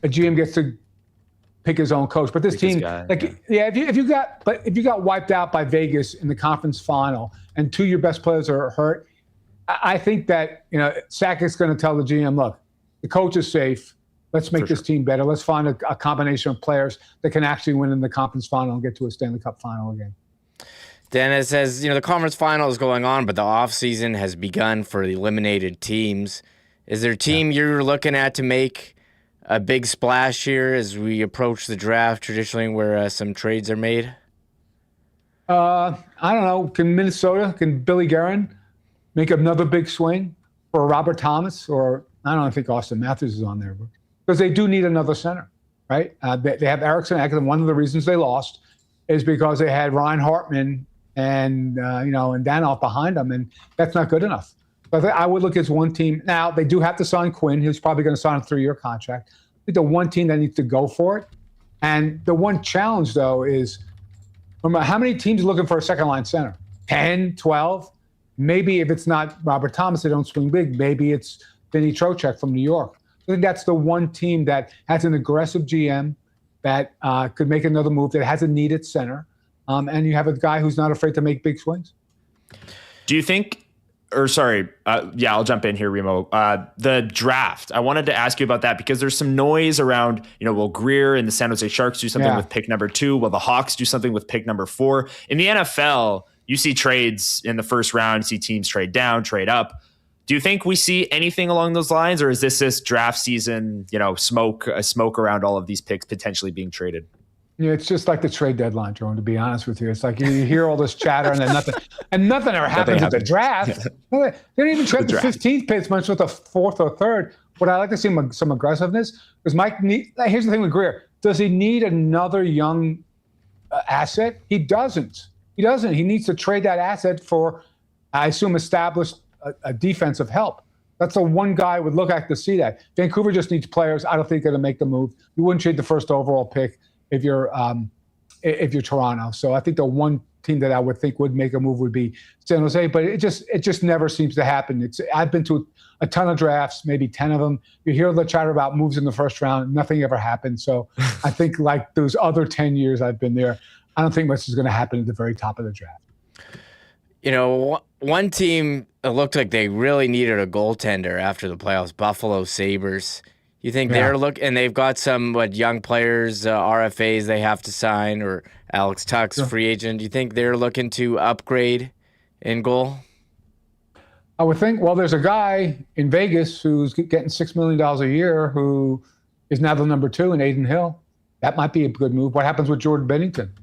a GM gets to pick his own coach. But this team, if you got wiped out by Vegas in the conference final and 2 of your best players are hurt, I think that Sakic's going to tell the GM, look, the coach is safe. Let's make this team better. Let's find a combination of players that can actually win in the conference final and get to a Stanley Cup final again. Dennis says, the conference final is going on, but the offseason has begun for the eliminated teams. Is there a team you're looking at to make a big splash here as we approach the draft, traditionally where some trades are made? I don't know. Can Billy Guerin make another big swing for Robert Thomas? Or I don't think Austin Matthews is on there, because they do need another center, right? They have Eriksson Ek, and one of the reasons they lost is because they had Ryan Hartman and Danoff behind them, and that's not good enough. But I would look at one team. Now, they do have to sign Quinn. He's probably going to sign a 3-year contract. I think the one team that needs to go for it. And the one challenge, though, is how many teams are looking for a second-line center? 10, 12? Maybe if it's not Robert Thomas, they don't swing big. Maybe it's Vinny Trocheck from New York. I think that's the one team that has an aggressive GM that could make another move, that has a needed center. And you have a guy who's not afraid to make big swings. Do you think, I'll jump in here, Remo. The draft, I wanted to ask you about that, because there's some noise around, will Greer and the San Jose Sharks do something with pick number 2? Will the Hawks do something with pick number 4? In the NFL, you see trades in the first round, you see teams trade down, trade up. Do you think we see anything along those lines, or is this draft season, smoke around all of these picks potentially being traded? It's just like the trade deadline, Jordan, to be honest with you. It's like you hear all this chatter and then nothing ever happens at the draft. They don't even trade the 15th pick much with the 4th or 3rd. Would I like to see some aggressiveness? Because here's the thing with Greer. Does he need another young asset? He doesn't. He needs to trade that asset for, I assume, established a defensive help. That's the one guy I would look at to see that. Vancouver just needs players. I don't think they're going to make the move. You wouldn't trade the first overall pick if you're Toronto. So I think the one team that I would think would make a move would be San Jose, but it just never seems to happen. I've been to a ton of drafts, maybe 10 of them. You hear the chatter about moves in the first round, nothing ever happened. So I think like those other 10 years I've been there, I don't think much is going to happen at the very top of the draft. One team, it looked like they really needed a goaltender after the playoffs, Buffalo Sabres. You think and they've got some young players, RFAs they have to sign, or Alex Tuck's free agent. Do you think they're looking to upgrade in goal? I would think, there's a guy in Vegas who's getting $6 million a year who is now the number 2 in Aiden Hill. That might be a good move. What happens with Jordan Bennington?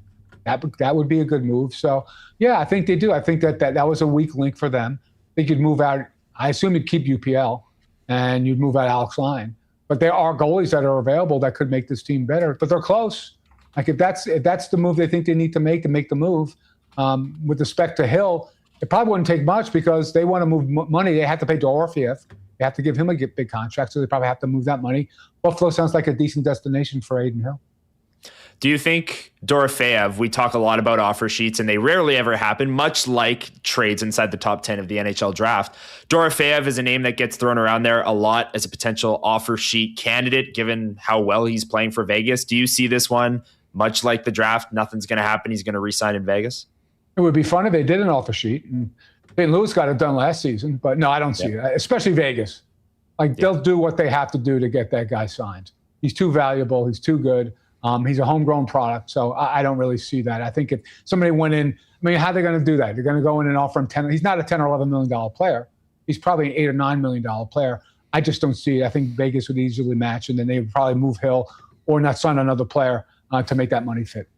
That would be a good move. So, yeah, I think they do. I think that was a weak link for them. I think you'd move out. I assume you'd keep UPL and you'd move out Alex Lyon. But there are goalies that are available that could make this team better. But they're close. Like if that's the move they think they need to make the move. With respect to Hill, it probably wouldn't take much because they want to move money. They have to pay Dorofeyev. They have to give him a big contract, so they probably have to move that money. Buffalo sounds like a decent destination for Aiden Hill. Do you think Dorofeyev, we talk a lot about offer sheets and they rarely ever happen, much like trades inside the top 10 of the NHL draft. Dorofeyev is a name that gets thrown around there a lot as a potential offer sheet candidate, given how well he's playing for Vegas. Do you see this one, much like the draft, nothing's going to happen, he's going to re-sign in Vegas? It would be fun if they did an offer sheet. And St. Louis got it done last season, but no, I don't see it, especially Vegas. They'll do what they have to do to get that guy signed. He's too valuable. He's too good. He's a homegrown product, so I don't really see that. I think if somebody went in, how are they going to do that? They're going to go in and offer him 10. He's not a $10 or $11 million player. He's probably an $8 or $9 million player. I just don't see it. I think Vegas would easily match, and then they would probably move Hill or not sign another player to make that money fit.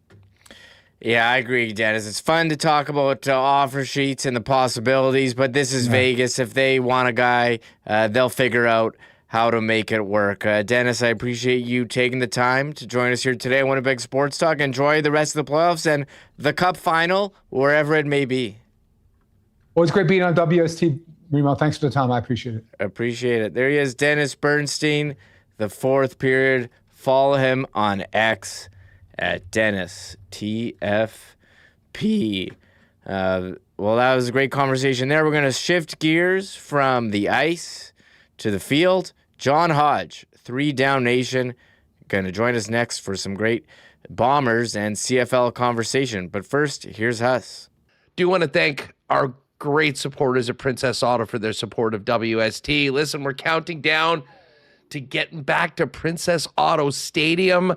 Yeah, I agree, Dennis. It's fun to talk about offer sheets and the possibilities, but this is Vegas. If they want a guy, they'll figure out how to make it work. Dennis, I appreciate you taking the time to join us here today on Winnipeg Sports Talk. Enjoy the rest of the playoffs and the Cup final, wherever it may be. Well, it's great being on WST, Remo. Thanks for the time. I appreciate it. Appreciate it. There he is, Dennis Bernstein, the fourth period. Follow him on X at Dennis TFP. Well, that was a great conversation there. We're going to shift gears from the ice to the field. John Hodge, 3 Down Nation, going to join us next for some great Bombers and CFL conversation. But first, here's Huss. Do want to thank our great supporters at Princess Auto for their support of WST. Listen, we're counting down to getting back to Princess Auto Stadium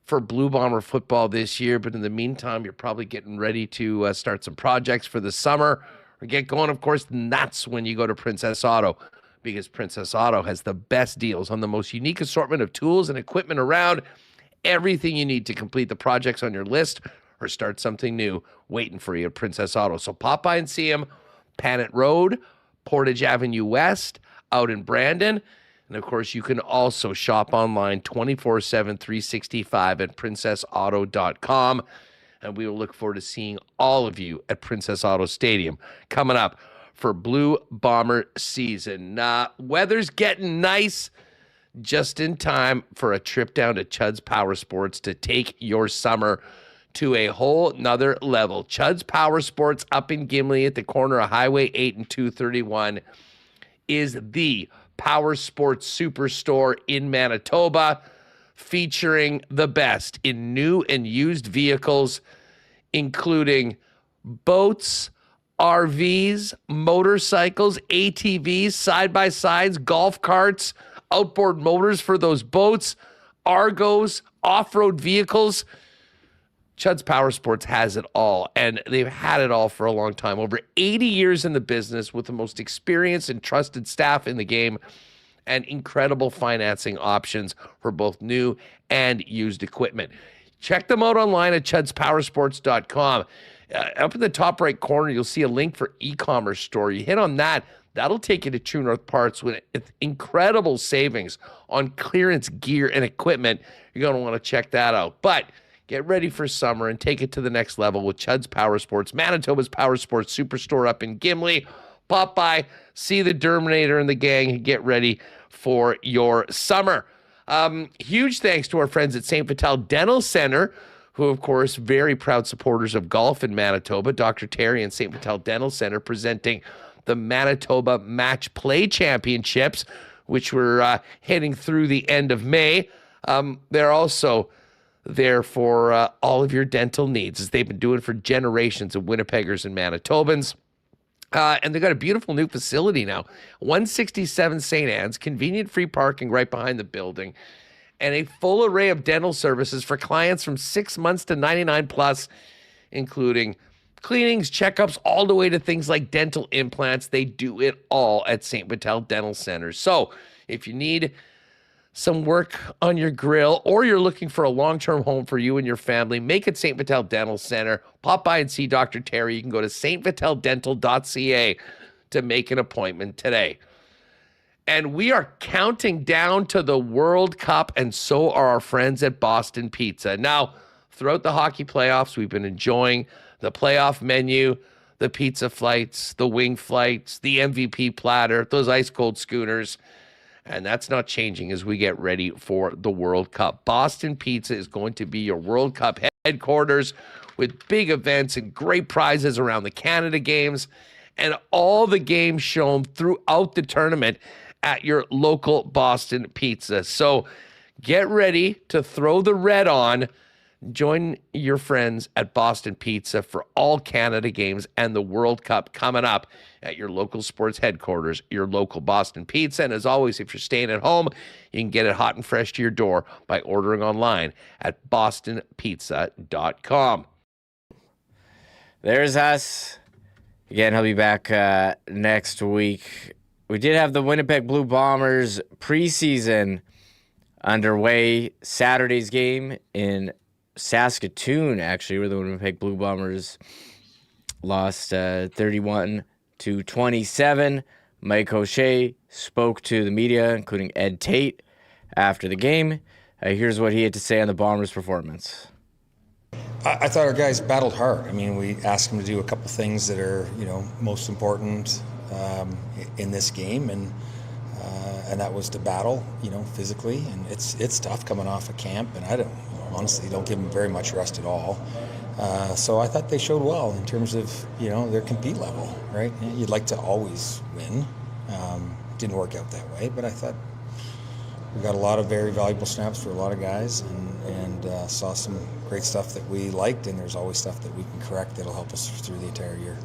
for Blue Bomber football this year. But in the meantime, you're probably getting ready to start some projects for the summer or get going, of course, and that's when you go to Princess Auto, because Princess Auto has the best deals on the most unique assortment of tools and equipment around. Everything you need to complete the projects on your list or start something new waiting for you at Princess Auto. So pop by and see them. Panet Road, Portage Avenue West, out in Brandon. And of course, you can also shop online 24/7, 365 at princessauto.com. And we will look forward to seeing all of you at Princess Auto Stadium coming up for Blue Bomber season. Weather's getting nice, just in time for a trip down to Chud's Power Sports to take your summer to a whole nother level. Chud's Power Sports up in Gimli at the corner of Highway 8 and 231 is the power sports superstore in Manitoba, featuring the best in new and used vehicles, including boats, RVs, motorcycles, ATVs, side-by-sides, golf carts, outboard motors for those boats, Argos, off-road vehicles. Chud's Power Sports has it all, and they've had it all for a long time. Over 80 years in the business with the most experienced and trusted staff in the game and incredible financing options for both new and used equipment. check them out online at chudspowersports.com. Up in the top right corner, you'll see a link for e-commerce store. You hit on that. That'll take you to True North Parts with incredible savings on clearance gear and equipment. You're going to want to check that out. But get ready for summer and take it to the next level with Chud's Power Sports, Manitoba's Power Sports Superstore up in Gimli. Pop by, see the Derminator and the gang, and get ready for your summer. Huge thanks to our friends at St. Vital Dental Center, who, of course, very proud supporters of golf in Manitoba. Dr. Terry and St. Vital Dental Center presenting the Manitoba Match Play Championships, which were heading through the end of May. They're also there for all of your dental needs, as they've been doing for generations of Winnipeggers and Manitobans. And they've got a beautiful new facility now, 167 St. Anne's, convenient free parking right behind the building, and a full array of dental services for clients from 6 months to 99 plus, including cleanings, checkups, all the way to things like dental implants. They do it all at St. Vital Dental Center. So if you need some work on your grill or you're looking for a long-term home for you and your family, make it St. Vital Dental Center. Pop by and see Dr. Terry. You can go to stvitaldental.ca to make an appointment today. And we are counting down to the World Cup, and so are our friends at Boston Pizza. Now, throughout the hockey playoffs, we've been enjoying the playoff menu, the pizza flights, the wing flights, the MVP platter, those ice-cold schooners. And that's not changing as we get ready for the World Cup. Boston Pizza is going to be your World Cup headquarters with big events and great prizes around the Canada games and all the games shown throughout the tournament at your local Boston Pizza. So get ready to throw the red on. Join your friends at Boston Pizza for all Canada games and the World Cup coming up at your local sports headquarters, your local Boston Pizza. And as always, if you're staying at home, you can get it hot and fresh to your door by ordering online at bostonpizza.com. There's us. Again, he'll be back next week. We did have the Winnipeg Blue Bombers preseason underway. Saturday's game in Saskatoon, actually, where the Winnipeg Blue Bombers lost 31-27. Mike O'Shea spoke to the media, including Ed Tate, after the game. Here's what he had to say on the Bombers' performance. I thought our guys battled hard. I mean, we asked them to do a couple things that are, most important in this game, and that was to battle, physically. And it's tough coming off a camp, and I honestly don't give them very much rest at all. So I thought they showed well in terms of, their compete level, right? You'd like to always win. Didn't work out that way, but I thought we got a lot of very valuable snaps for a lot of guys, and saw some great stuff that we liked, and there's always stuff that we can correct that'll help us through the entire year.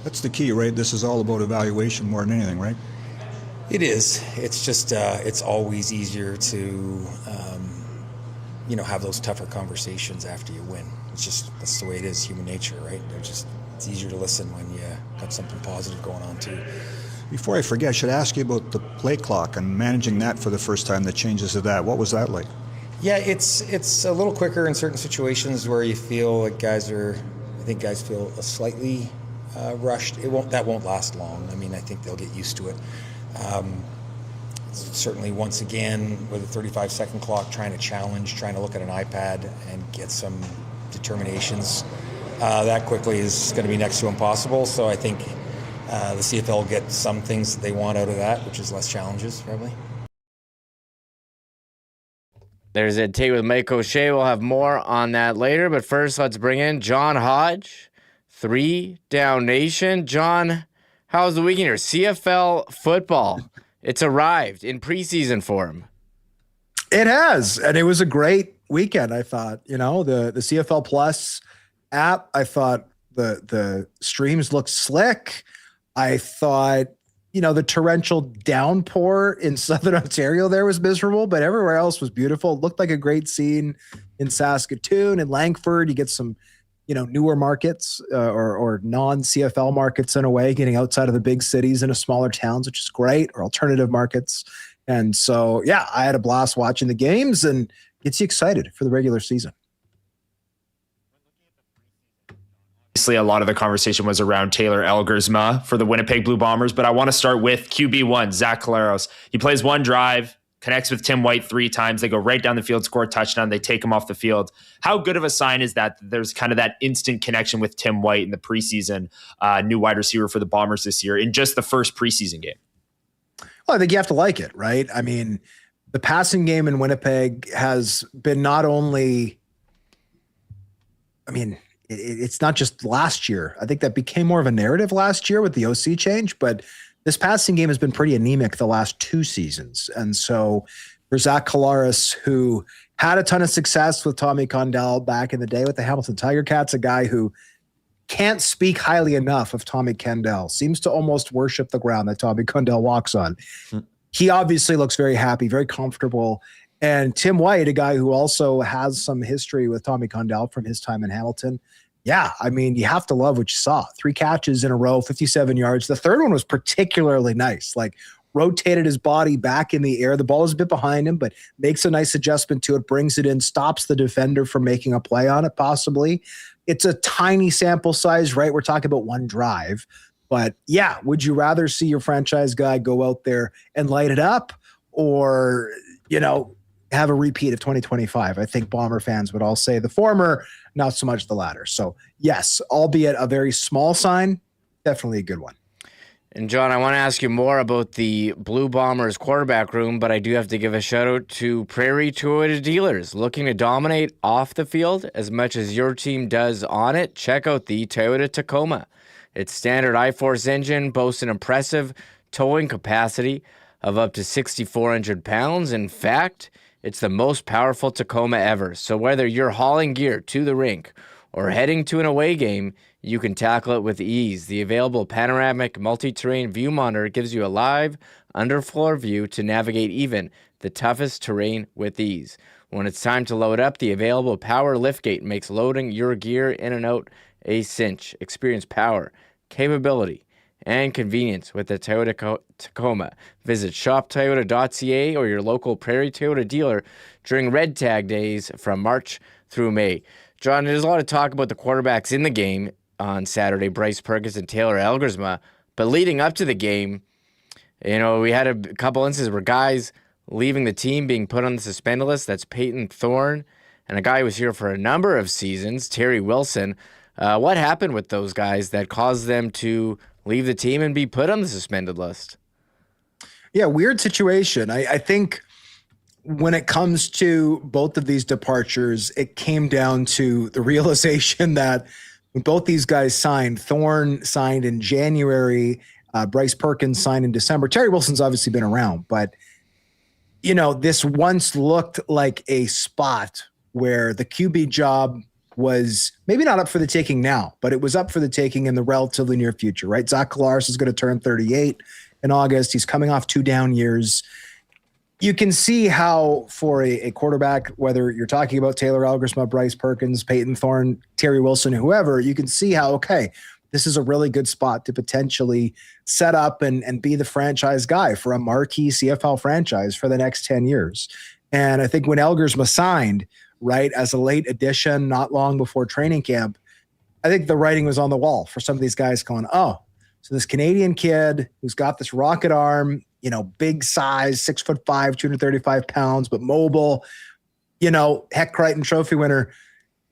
That's the key, right? This is all about evaluation more than anything, right? It is. It's just, it's always easier to, have those tougher conversations after you win. That's the way it is, human nature, right? It's easier to listen when you got something positive going on too. Before I forget, I should ask you about the play clock and managing that for the first time, the changes of that. What was that like? Yeah, it's a little quicker in certain situations where you feel like guys feel slightly rushed. That won't last long. I mean, I think they'll get used to it. Certainly, once again, with a 35-second clock, trying to look at an iPad and get some determinations that quickly is going to be next to impossible. So I think the CFL will get some things that they want out of that, which is less challenges, probably. There's Ed Tate with Mike O'Shea. We'll have more on that later. But first, let's bring in John Hodge, 3 Down Nation. John, how's the weekend here? CFL football. It's arrived in preseason form. It has, and it was a great weekend, I thought. The CFL Plus app, I thought the streams looked slick. I thought, the torrential downpour in Southern Ontario there was miserable, but everywhere else was beautiful. It looked like a great scene in Saskatoon and Langford. You get some, newer markets or non-CFL markets in a way, getting outside of the big cities into smaller towns, which is great, or alternative markets. And so, yeah, I had a blast watching the games, and gets you excited for the regular season. Obviously, a lot of the conversation was around Taylor Elgersma for the Winnipeg Blue Bombers, but I want to start with QB1, Zach Collaros. He plays one drive, connects with Tim White 3 times. They go right down the field, score a touchdown. They take him off the field. How good of a sign is that there's kind of that instant connection with Tim White in the preseason, new wide receiver for the Bombers this year in just the first preseason game? Well, I think you have to like it, right? I mean, the passing game in Winnipeg has been not only, it's not just last year. I think that became more of a narrative last year with the OC change, but this passing game has been pretty anemic the last 2 seasons. And so for Zach Collaros, who had a ton of success with Tommy Condell back in the day with the Hamilton Tiger Cats, a guy who can't speak highly enough of Tommy Condell, seems to almost worship the ground that Tommy Condell walks on. He obviously looks very happy, very comfortable. And Tim White, a guy who also has some history with Tommy Condell from his time in Hamilton. Yeah, I mean, you have to love what you saw. 3 catches in a row, 57 yards. The third one was particularly nice, like rotated his body back in the air. The ball is a bit behind him, but makes a nice adjustment to it, brings it in, stops the defender from making a play on it possibly. It's a tiny sample size, right? We're talking about one drive. But yeah, would you rather see your franchise guy go out there and light it up or, have a repeat of 2025? I think Bomber fans would all say the former, not so much the latter. So yes, albeit a very small sign, definitely a good one. And John, I want to ask you more about the Blue Bombers quarterback room, but I do have to give a shout out to Prairie Toyota dealers looking to dominate off the field as much as your team does on it. Check out the Toyota Tacoma. Its standard I-Force engine boasts an impressive towing capacity of up to 6,400 pounds. In fact, it's the most powerful Tacoma ever. So whether you're hauling gear to the rink or heading to an away game, you can tackle it with ease. The available panoramic multi-terrain view monitor gives you a live underfloor view to navigate even the toughest terrain with ease. When it's time to load up, the available power liftgate makes loading your gear in and out a cinch. Experience power, capability, and convenience with the Toyota Tacoma. Visit shoptoyota.ca or your local Prairie Toyota dealer during Red Tag days from March through May. John, there's a lot of talk about the quarterbacks in the game on Saturday, Bryce Perkins and Taylor Elgersma, but leading up to the game, we had a couple instances where guys leaving the team being put on the suspended list. That's Peyton Thorne and a guy who was here for a number of seasons, Terry Wilson. What happened with those guys that caused them to leave the team and be put on the suspended list? Yeah, weird situation. I think when it comes to both of these departures, it came down to the realization that when both these guys signed, Thorne signed in January, Bryce Perkins signed in December. Terry Wilson's obviously been around, but this once looked like a spot where the QB job was maybe not up for the taking now, but it was up for the taking in the relatively near future, right? Zach Collaros is going to turn 38 in August. He's coming off 2 down years. You can see how for a quarterback, whether you're talking about Taylor Elgersma, Bryce Perkins, Peyton Thorne, Terry Wilson, whoever, you can see how, okay, this is a really good spot to potentially set up and be the franchise guy for a marquee CFL franchise for the next 10 years. And I think when Elgersma signed, right, as a late addition, not long before training camp, I think the writing was on the wall for some of these guys going, oh, so this Canadian kid who's got this rocket arm, big size, 6'5", 235 pounds, but mobile, Heck Crichton Trophy winner,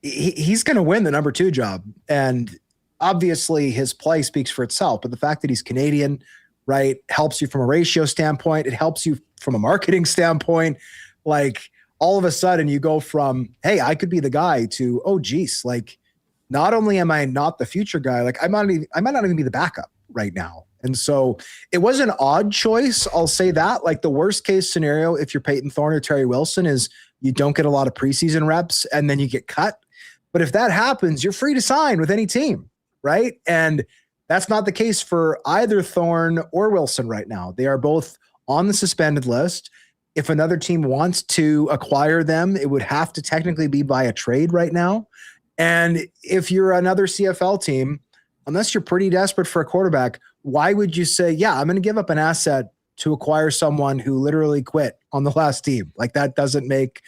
he's going to win the number 2 job. And obviously his play speaks for itself, but the fact that he's Canadian, right, helps you from a ratio standpoint. It helps you from a marketing standpoint. Like, all of a sudden you go from, hey, I could be the guy to, oh, geez, like, not only am I not the future guy, like I might not even be the backup right now. And so it was an odd choice. I'll say that. Like, the worst case scenario, if you're Peyton Thorne or Terry Wilson, is you don't get a lot of preseason reps and then you get cut. But if that happens, you're free to sign with any team, right? And that's not the case for either Thorne or Wilson right now. They are both on the suspended list. If another team wants to acquire them, it would have to technically be by a trade right now. And if you're another CFL team, unless you're pretty desperate for a quarterback, why would you say, yeah, I'm going to give up an asset to acquire someone who literally quit on the last team? Like, that doesn't make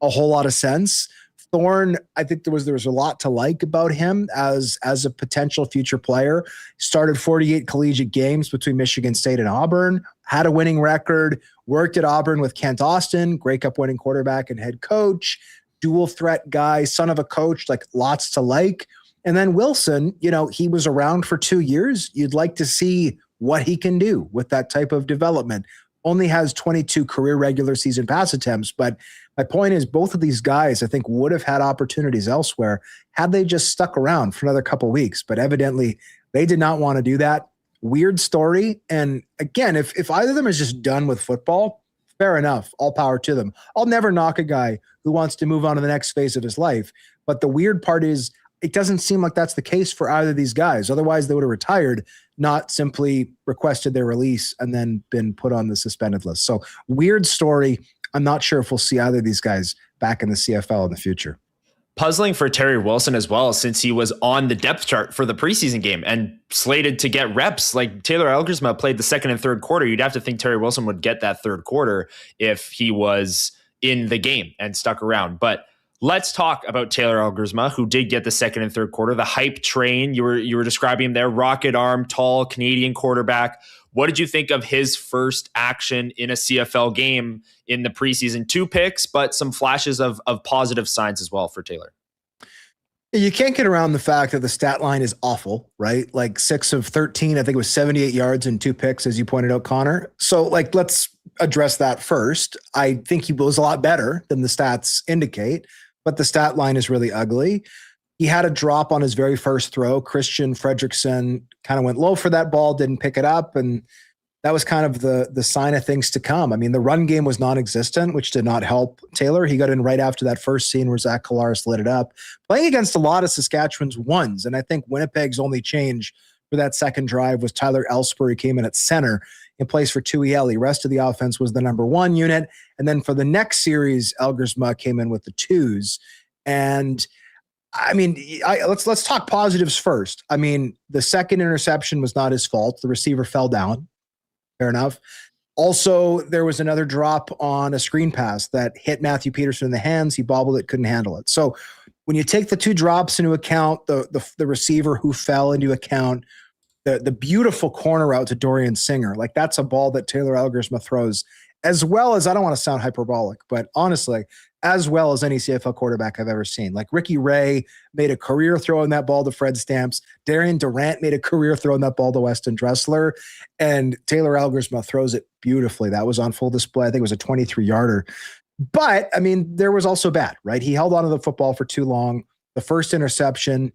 a whole lot of sense. Thorne, I think there was a lot to like about him as a potential future player. Started 48 collegiate games between Michigan State and Auburn, had a winning record, worked at Auburn with Kent Austin, Grey Cup winning quarterback and head coach, dual threat guy, son of a coach, like lots to like. And then Wilson, he was around for 2 years. You'd like to see what he can do with that type of development. Only has 22 career regular season pass attempts, but my point is both of these guys, I think, would have had opportunities elsewhere had they just stuck around for another couple of weeks. But evidently, they did not want to do that. Weird story. And again, if either of them is just done with football, fair enough. All power to them. I'll never knock a guy who wants to move on to the next phase of his life. But the weird part is it doesn't seem like that's the case for either of these guys. Otherwise, they would have retired, not simply requested their release and then been put on the suspended list. So weird story. I'm not sure if we'll see either of these guys back in the CFL in the future. Puzzling for Terry Wilson as well, since he was on the depth chart for the preseason game and slated to get reps. Like Taylor Elgersma played the second and third quarter. You'd have to think Terry Wilson would get that third quarter if he was in the game and stuck around. But let's talk about Taylor Elgersma, who did get the second and third quarter. The hype train, you were describing him there, rocket arm, tall Canadian quarterback. What did you think of his first action in a CFL game in the preseason? 2 picks, but some flashes of positive signs as well for Taylor. You can't get around the fact that the stat line is awful, right? Like 6 of 13, I think it was 78 yards and 2 picks, as you pointed out, Connor. So let's address that first. I think he was a lot better than the stats indicate, but the stat line is really ugly. He had a drop on his very first throw. Christian Fredrickson kind of went low for that ball, didn't pick it up, and that was kind of the sign of things to come. I mean, the run game was non-existent, which did not help Taylor. He got in right after that first scene where Zach Collaros lit it up. Playing against a lot of Saskatchewan's ones, and I think Winnipeg's only change for that second drive was Tyler Elsper. He came in at center in place for Tui Eli. Rest of the offense was the number 1 unit. And then for the next series, Elgersma came in with the 2s. And I mean, let's talk positives first. I mean, the second interception was not his fault. The receiver fell down. Fair enough. Also, there was another drop on a screen pass that hit Matthew Peterson in the hands. He bobbled it, couldn't handle it. So when you take the 2 drops into account, the receiver who fell into account, the beautiful corner out to Dorian Singer, like that's a ball that Taylor Elgersma throws, as well as, I don't want to sound hyperbolic, but honestly, as well as any CFL quarterback I've ever seen. Like Ricky Ray made a career throw in that ball to Fred Stamps. Darian Durant made a career throw in that ball to Weston Dressler. And Taylor Elgersma throws it beautifully. That was on full display. I think it was a 23-yarder. But, I mean, there was also bad, right? He held onto the football for too long. The first interception,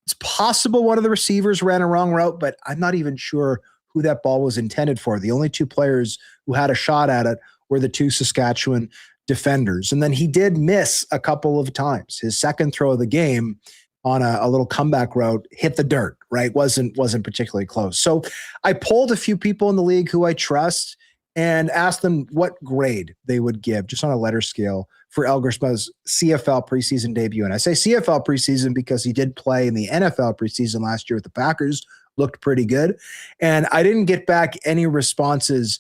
it's possible one of the receivers ran a wrong route, but I'm not even sure who that ball was intended for. The only 2 players who had a shot at it were the 2 Saskatchewan defenders. And then he did miss a couple of times. His second throw of the game on a little comeback route hit the dirt, right? Wasn't particularly close. So I polled a few people in the league who I trust and asked them what grade they would give, just on a letter scale, for Elgersma's CFL preseason debut. And I say CFL preseason because he did play in the NFL preseason last year with the Packers, looked pretty good. And I didn't get back any responses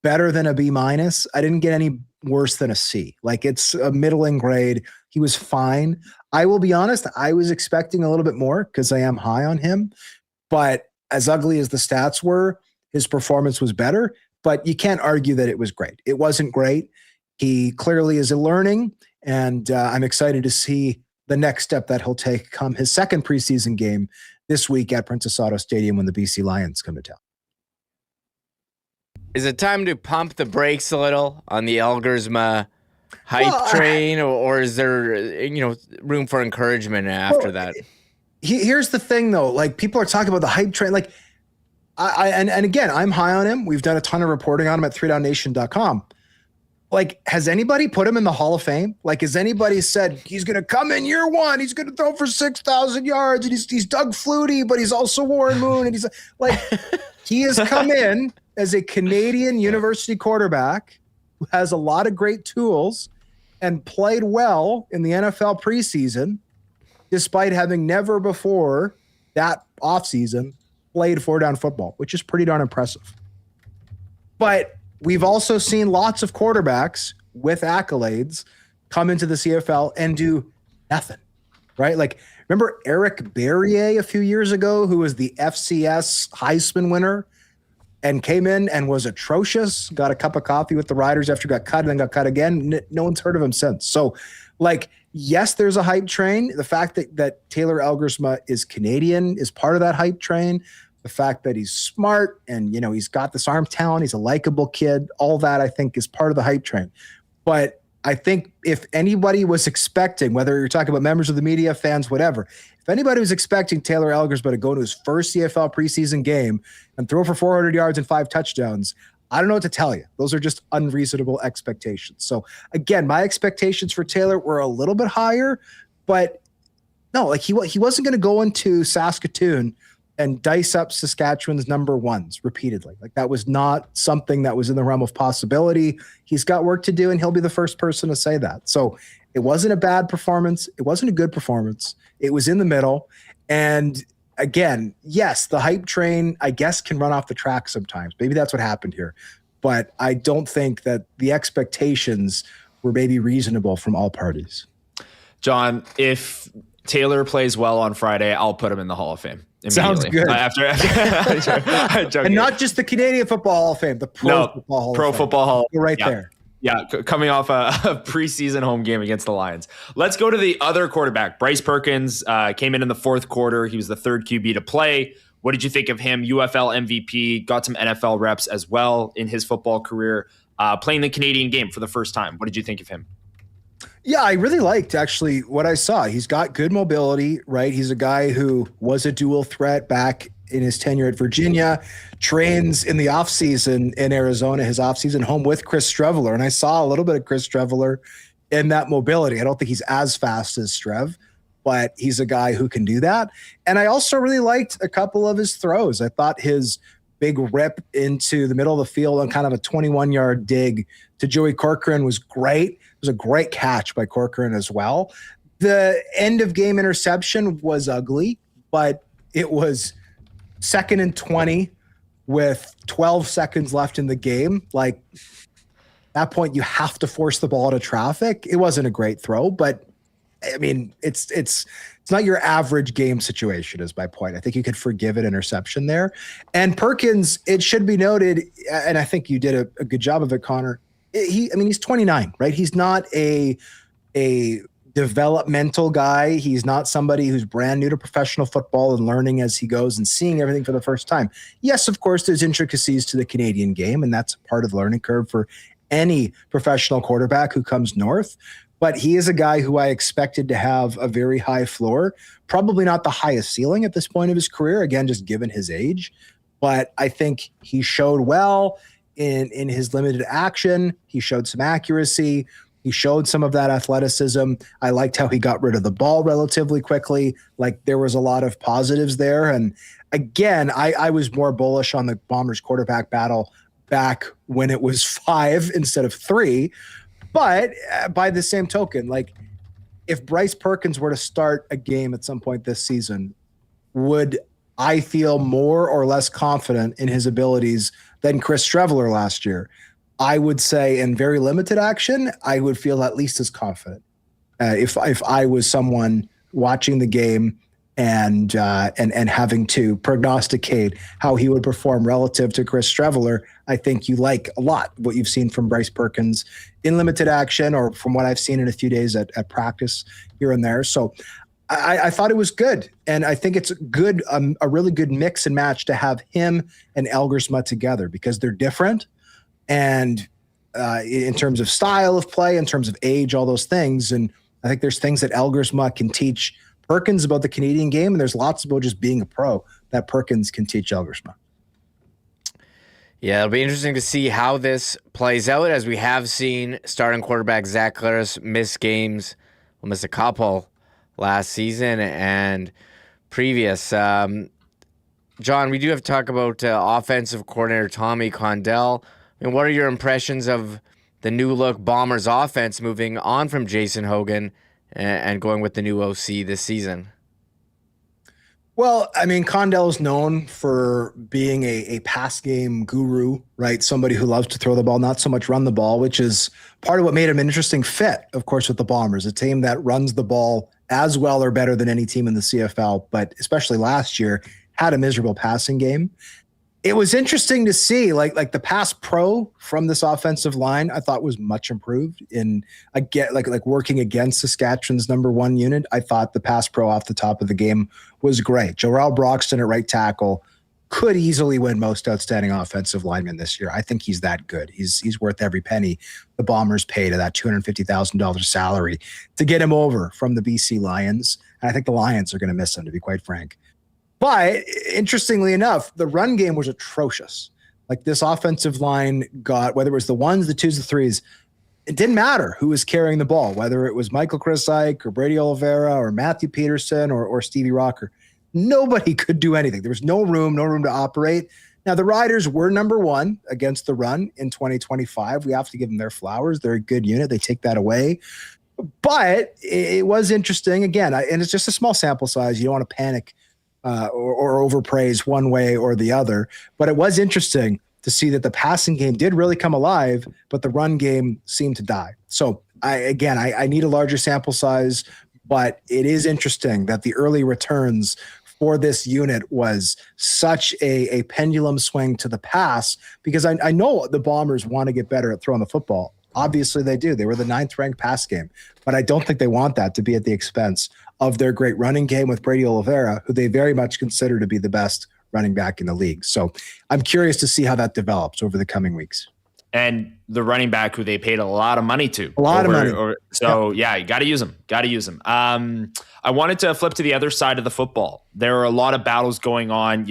better than a B-. I didn't get any worse than a C. Like, it's a middling grade. He was fine. I will be honest, I was expecting a little bit more because I am high on him. But as ugly as the stats were, his performance was better. But you can't argue that it was great. It wasn't great. He clearly is learning, and I'm excited to see the next step that he'll take come his second preseason game this week at Princess Auto Stadium when the BC Lions come to town. Is it time to pump the brakes a little on the Elgersma hype train, or is there room for encouragement after that? Here's the thing, though. Like, people are talking about the hype train. Like, and again, I'm high on him. We've done a ton of reporting on him at 3downnation.com. Like, has anybody put him in the Hall of Fame? Like, has anybody said he's going to come in year 1, he's going to throw for 6,000 yards, and he's Doug Flutie, but he's also Warren Moon, and he's like, he has come in as a Canadian university quarterback who has a lot of great tools and played well in the NFL preseason, despite having never before that offseason played 4-down football, which is pretty darn impressive. But we've also seen lots of quarterbacks with accolades come into the CFL and do Nothing, right? Like, remember Eric Berrier a few years ago, who was the FCS Heisman winner and came in and was atrocious, got a cup of coffee with the Riders after got cut and then got cut again. No one's heard of him since. So, like, yes, there's a hype train. The fact that Taylor Elgersma is Canadian is part of that hype train. The fact that he's smart and, he's got this arm talent, he's a likable kid, all that I think is part of the hype train. But I think if anybody was expecting, whether you're talking about members of the media, fans, whatever, if anybody was expecting Taylor Elgersma to go to his first CFL preseason game and throw for 400 yards and 5 touchdowns, I don't know what to tell you. Those are just unreasonable expectations. So again, my expectations for Taylor were a little bit higher, but no, like he wasn't going to go into Saskatoon and dice up Saskatchewan's number ones repeatedly. Like, that was not something that was in the realm of possibility. He's got work to do, and he'll be the first person to say that. So it wasn't a bad performance. It wasn't a good performance. It was in the middle. And again, yes, the hype train, I guess, can run off the track sometimes. Maybe that's what happened here. But I don't think that the expectations were maybe reasonable from all parties. John, if Taylor plays well on Friday, I'll put him in the Hall of Fame. Sounds good. After and not just the Canadian Football Hall of Fame, the Football Hall of Fame. Football Hall. You're right there. Yeah, coming off a preseason home game against the Lions. Let's go to the other quarterback. Bryce Perkins came in the fourth quarter. He was the third QB to play. What did you think of him? UFL MVP, got some NFL reps as well in his football career, playing the Canadian game for the first time. What did you think of him? Yeah, I really liked actually what I saw. He's got good mobility, right? He's a guy who was a dual threat back in his tenure at Virginia, trains in the offseason in Arizona, his offseason home with Chris Streveler. And I saw a little bit of Chris Streveler in that mobility. I don't think he's as fast as Strev, but he's a guy who can do that. And I also really liked a couple of his throws. I thought his big rip into the middle of the field on kind of a 21-yard dig to Joey Corcoran was great. It was a great catch by Corcoran as well. The end of game interception was ugly, but it was 2nd and 20 with 12 seconds left in the game. Like, at that point, you have to force the ball out of traffic. It wasn't a great throw, but I mean, it's not your average game situation is my point. I think you could forgive an interception there. And Perkins, it should be noted, and I think you did a good job of it, Connor. He's 29, right? He's not a developmental guy. He's not somebody who's brand new to professional football and learning as he goes and seeing everything for the first time. Yes, of course, there's intricacies to the Canadian game, and that's part of the learning curve for any professional quarterback who comes north. But he is a guy who I expected to have a very high floor, probably not the highest ceiling at this point of his career, again, just given his age. But I think he showed well in his limited action. He showed some accuracy. He showed some of that athleticism. I liked how he got rid of the ball relatively quickly. Like, there was a lot of positives there. And again, I was more bullish on the Bombers quarterback battle back when it was 5 instead of 3. But by the same token, like, if Bryce Perkins were to start a game at some point this season, would I feel more or less confident in his abilities than Chris Streveler last year? I would say in very limited action, I would feel at least as confident if I was someone watching the game and having to prognosticate how he would perform relative to Chris Streveler. I think you like a lot what you've seen from Bryce Perkins in limited action, or from what I've seen in a few days at practice here and there. So I thought it was good. And I think it's good, a really good mix and match to have him and Elgersma together, because they're different. And in terms of style of play, in terms of age, all those things. And I think there's things that Elgersma can teach Perkins about the Canadian game, and there's lots about just being a pro that Perkins can teach Elgersma. Yeah, it'll be interesting to see how this plays out, as we have seen starting quarterback Zach Claris miss games. We'll miss a couple last season and previous. John, we do have to talk about offensive coordinator Tommy Condell. I mean, what are your impressions of the new look Bombers offense moving on from Jason Hogan and going with the new OC this season? Well, I mean, Condell's known for being a pass game guru, right? Somebody who loves to throw the ball, not so much run the ball, which is part of what made him an interesting fit, of course, with the Bombers, a team that runs the ball as well or better than any team in the CFL, but especially last year had a miserable passing game. It was interesting to see, like the pass pro from this offensive line, I thought was much improved in like working against Saskatchewan's number one unit. I thought the pass pro off the top of the game was great. Jarrell Broxton at right tackle could easily win most outstanding offensive lineman this year. I think he's that good. He's worth every penny the Bombers paid of that $250,000 salary to get him over from the BC Lions. And I think the Lions are going to miss him, to be quite frank. But interestingly enough, the run game was atrocious. Like this offensive line got, whether it was the ones, the twos, the threes, it didn't matter who was carrying the ball, whether it was Michael Krisaik or Brady Oliveira or Matthew Peterson or Stevie Rocker. Nobody could do anything. There was no room to operate. Now, the Riders were number one against the run in 2025. We have to give them their flowers. They're a good unit. They take that away. But it was interesting. Again, and it's just a small sample size. You don't want to panic or overpraise one way or the other. But it was interesting to see that the passing game did really come alive, but the run game seemed to die. So I need a larger sample size, but it is interesting that the early returns for this unit was such a pendulum swing to the pass, because I know the Bombers want to get better at throwing the football. Obviously they do. They were the 9th ranked pass game, but I don't think they want that to be at the expense of their great running game with Brady Oliveira, who they very much consider to be the best running back in the league. So I'm curious to see how that develops over the coming weeks. And the running back who they paid a lot of money to. A lot of money. You got to use them. I wanted to flip to the other side of the football. There are a lot of battles going on,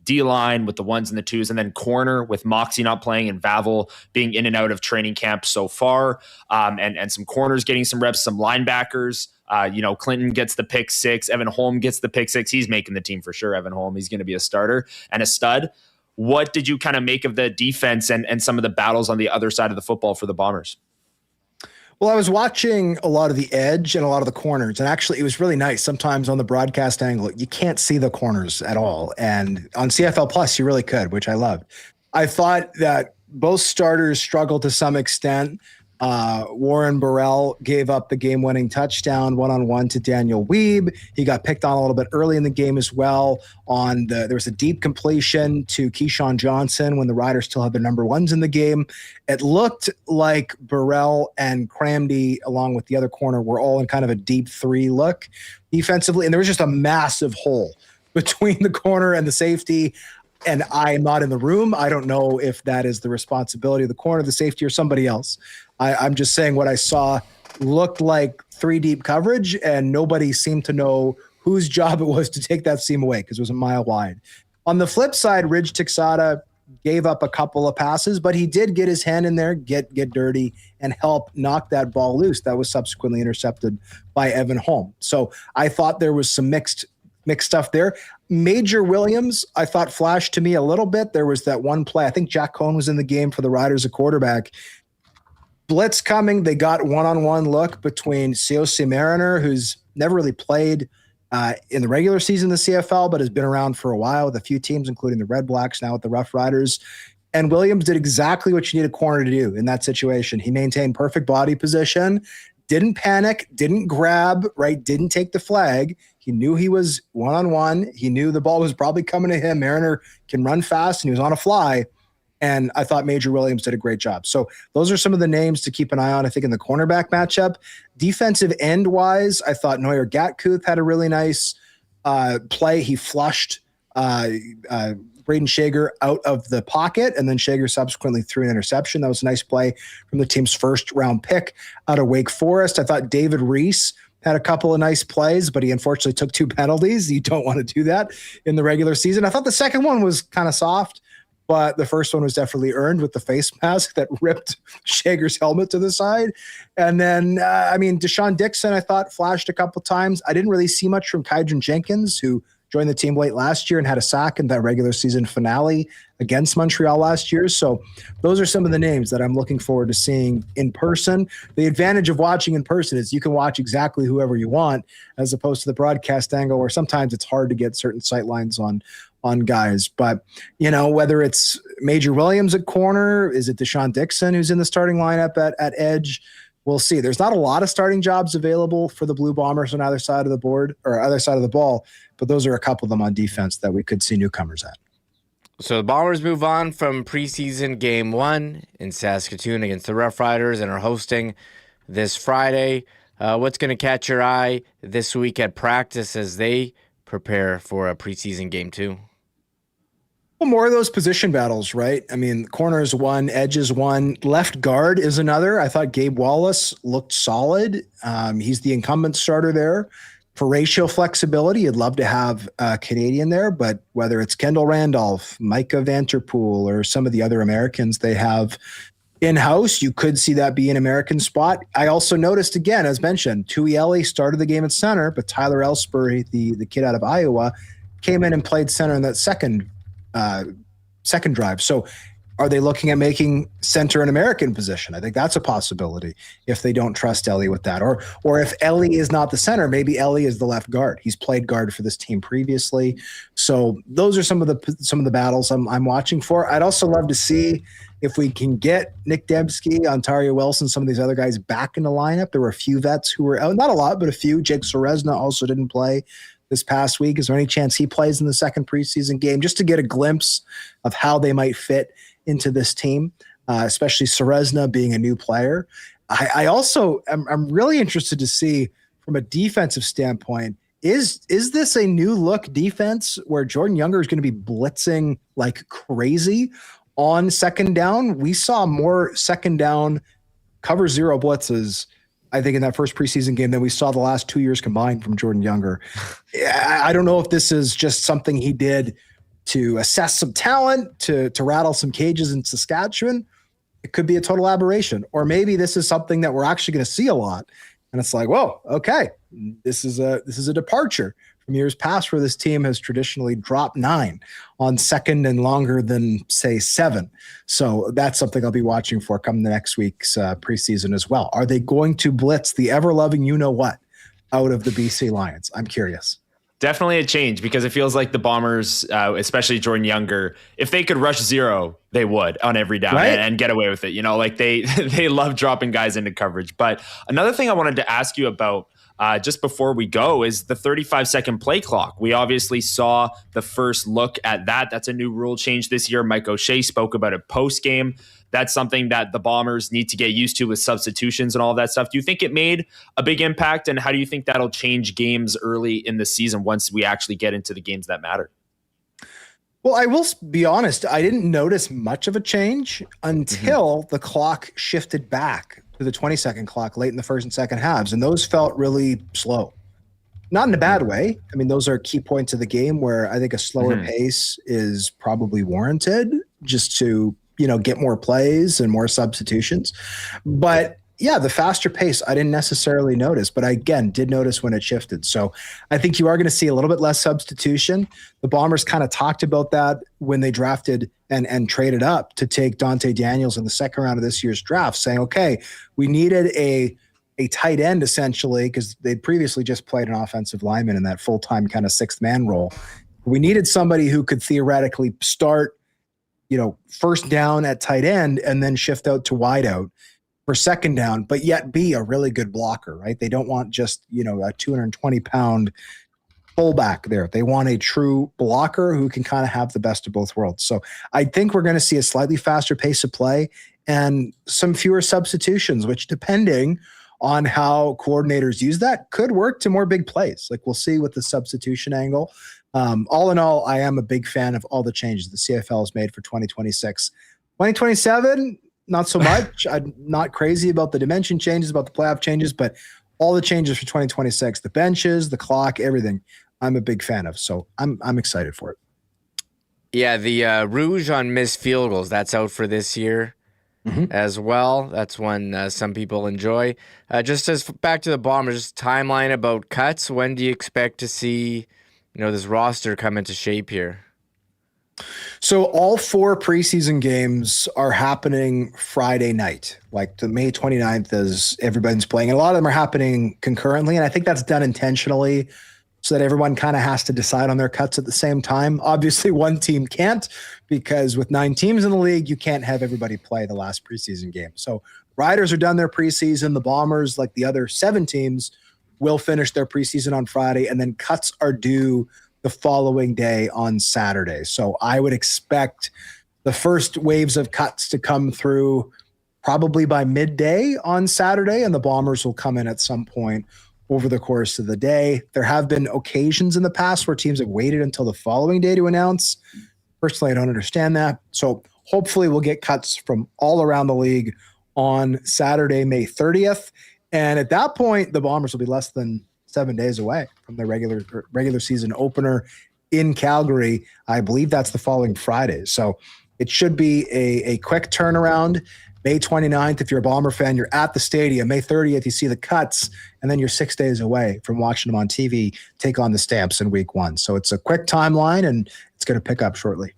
D-line with the ones and the twos, and then corner with Moxie not playing and Vavel being in and out of training camp so far, and some corners getting some reps, some linebackers. Clinton gets the pick 6. Evan Holm gets the pick 6. He's making the team for sure, Evan Holm. He's going to be a starter and a stud. What did you kind of make of the defense and some of the battles on the other side of the football for the Bombers? Well, I was watching a lot of the edge and a lot of the corners, and actually it was really nice. Sometimes on the broadcast angle, you can't see the corners at all. And on CFL Plus, you really could, which I loved. I thought that both starters struggled to some extent. Warren Burrell gave up the game-winning touchdown one-on-one to Daniel Weeb. He got picked on a little bit early in the game as well. There was a deep completion to Keyshawn Johnson when the Riders still had their number ones in the game. It looked like Burrell and Cramdy, along with the other corner, were all in kind of a deep 3 look defensively, and there was just a massive hole between the corner and the safety. And I am not in the room. I don't know if that is the responsibility of the corner, the safety, or somebody else. I'm just saying what I saw looked like 3 deep coverage, and nobody seemed to know whose job it was to take that seam away because it was a mile wide. On the flip side, Ridge Tixada gave up a couple of passes, but he did get his hand in there, get dirty, and help knock that ball loose. That was subsequently intercepted by Evan Holm. So I thought there was some mixed stuff there. Major Williams, I thought, flashed to me a little bit. There was that one play. I think Jack Cohn was in the game for the Riders, a quarterback. Blitz coming. They got one-on-one look between Siosi Mariner, who's never really played in the regular season of the CFL, but has been around for a while with a few teams, including the Red Blacks, now with the Rough Riders. And Williams did exactly what you need a corner to do in that situation. He maintained perfect body position, didn't panic, didn't grab, right? Didn't take the flag. He knew he was one-on-one. He knew the ball was probably coming to him. Mariner can run fast, and he was on a fly. And I thought Major Williams did a great job. So those are some of the names to keep an eye on, I think, in the cornerback matchup. Defensive end-wise, I thought Neuer Gatkuth had a really nice play. He flushed Braden Shager out of the pocket, and then Shager subsequently threw an interception. That was a nice play from the team's first-round pick out of Wake Forest. I thought David Reese had a couple of nice plays, but he unfortunately took 2 penalties. You don't want to do that in the regular season. I thought the second one was kind of soft, but the first one was definitely earned with the face mask that ripped Shager's helmet to the side. And then, Deshaun Dixon, I thought, flashed a couple times. I didn't really see much from Kydron Jenkins, who joined the team late last year and had a sack in that regular season finale against Montreal last year. So those are some of the names that I'm looking forward to seeing in person. The advantage of watching in person is you can watch exactly whoever you want, as opposed to the broadcast angle where sometimes it's hard to get certain sight lines on guys. But, whether it's Major Williams at corner, is it Deshaun Dixon who's in the starting lineup at edge? We'll see. There's not a lot of starting jobs available for the Blue Bombers on either side of the board or other side of the ball, but those are a couple of them on defense that we could see newcomers at. So the Bombers move on from preseason game 1 in Saskatoon against the Rough Riders and are hosting this Friday. What's going to catch your eye this week at practice as they prepare for a preseason game 2? Well, more of those position battles, right? I mean, corner is one, edge is one, left guard is another. I thought Gabe Wallace looked solid. He's the incumbent starter there. For ratio flexibility, you'd love to have a Canadian there, but whether it's Kendall Randolph, Micah Vanterpool, or some of the other Americans they have in-house, you could see that be an American spot. I also noticed, again, as mentioned, Tui Eli started the game at center, but Tyler Ellsbury, the kid out of Iowa, came in and played center in that second drive. So are they looking at making center an American position? I think that's a possibility if they don't trust Ellie with that. Or if Ellie is not the center, maybe Ellie is the left guard. He's played guard for this team previously. So those are some of the battles I'm watching for. I'd also love to see if we can get Nick Dembski, Ontario Wilson, some of these other guys back in the lineup. There were a few vets who were out, not a lot, but a few. Jake Serezna also didn't play this past week. Is there any chance he plays in the second preseason game just to get a glimpse of how they might fit into this team, especially Serezna being a new player? I also I'm really interested to see from a defensive standpoint, is this a new look defense where Jordan Younger is going to be blitzing like crazy on second down? We saw more second down cover zero blitzes, I think, in that first preseason game than we saw the last 2 years combined from Jordan Younger. I don't know if this is just something he did to assess some talent, to rattle some cages in Saskatchewan. It could be a total aberration. Or maybe this is something that we're actually going to see a lot. And it's like, whoa, okay, this is a departure from years past where this team has traditionally dropped 9 on second and longer than, say, 7. So that's something I'll be watching for come the next week's preseason as well. Are they going to blitz the ever-loving you-know-what out of the BC Lions? I'm curious. Definitely a change, because it feels like the Bombers, especially Jordan Younger, if they could rush zero, they would on every down, right? and get away with it. Like they love dropping guys into coverage. But another thing I wanted to ask you about just before we go is the 35-second play clock. We obviously saw the first look at that. That's a new rule change this year. Mike O'Shea spoke about it post-game. That's something that the Bombers need to get used to with substitutions and all of that stuff. Do you think it made a big impact, and how do you think that'll change games early in the season once we actually get into the games that matter? Well, I will be honest, I didn't notice much of a change until the clock shifted back to the 20-second clock late in the first and second halves, and those felt really slow. Not in a bad way. I mean, those are key points of the game where I think a slower pace is probably warranted just to get more plays and more substitutions. But yeah, the faster pace, I didn't necessarily notice, but I, again, did notice when it shifted. So I think you are going to see a little bit less substitution. The Bombers kind of talked about that when they drafted and traded up to take Dante Daniels in the second round of this year's draft, saying, okay, we needed a tight end essentially, because they'd previously just played an offensive lineman in that full-time kind of sixth man role. We needed somebody who could theoretically start first down at tight end and then shift out to wide out for second down, but yet be a really good blocker, right? They don't want just, a 220-pound fullback there. They want a true blocker who can kind of have the best of both worlds. So I think we're going to see a slightly faster pace of play and some fewer substitutions, which, depending on how coordinators use that, could work to more big plays. Like, we'll see with the substitution angle. All in all, I am a big fan of all the changes the CFL has made for 2026. 2027, not so much. I'm not crazy about the dimension changes, about the playoff changes, but all the changes for 2026, the benches, the clock, everything, I'm a big fan of. So I'm excited for it. Yeah, the rouge on missed field goals, that's out for this year as well. That's one some people enjoy. Just as back to the Bombers, timeline about cuts, when do you expect to see this roster come into shape here? So all 4 preseason games are happening Friday night, like the May 29th as everybody's playing. And a lot of them are happening concurrently. And I think that's done intentionally so that everyone kind of has to decide on their cuts at the same time. Obviously, one team can't, because with 9 teams in the league, you can't have everybody play the last preseason game. So Riders are done their preseason. The Bombers, like the other 7 teams, will finish their preseason on Friday, and then cuts are due the following day on Saturday. So I would expect the first waves of cuts to come through probably by midday on Saturday, and the Bombers will come in at some point over the course of the day. There have been occasions in the past where teams have waited until the following day to announce. Personally, I don't understand that. So hopefully we'll get cuts from all around the league on Saturday, May 30th. And at that point, the Bombers will be less than 7 days away from their regular season opener in Calgary. I believe that's the following Friday. So it should be a quick turnaround. May 29th, if you're a Bomber fan, you're at the stadium. May 30th, you see the cuts, and then you're 6 days away from watching them on TV take on the Stamps in week 1. So it's a quick timeline, and it's going to pick up shortly.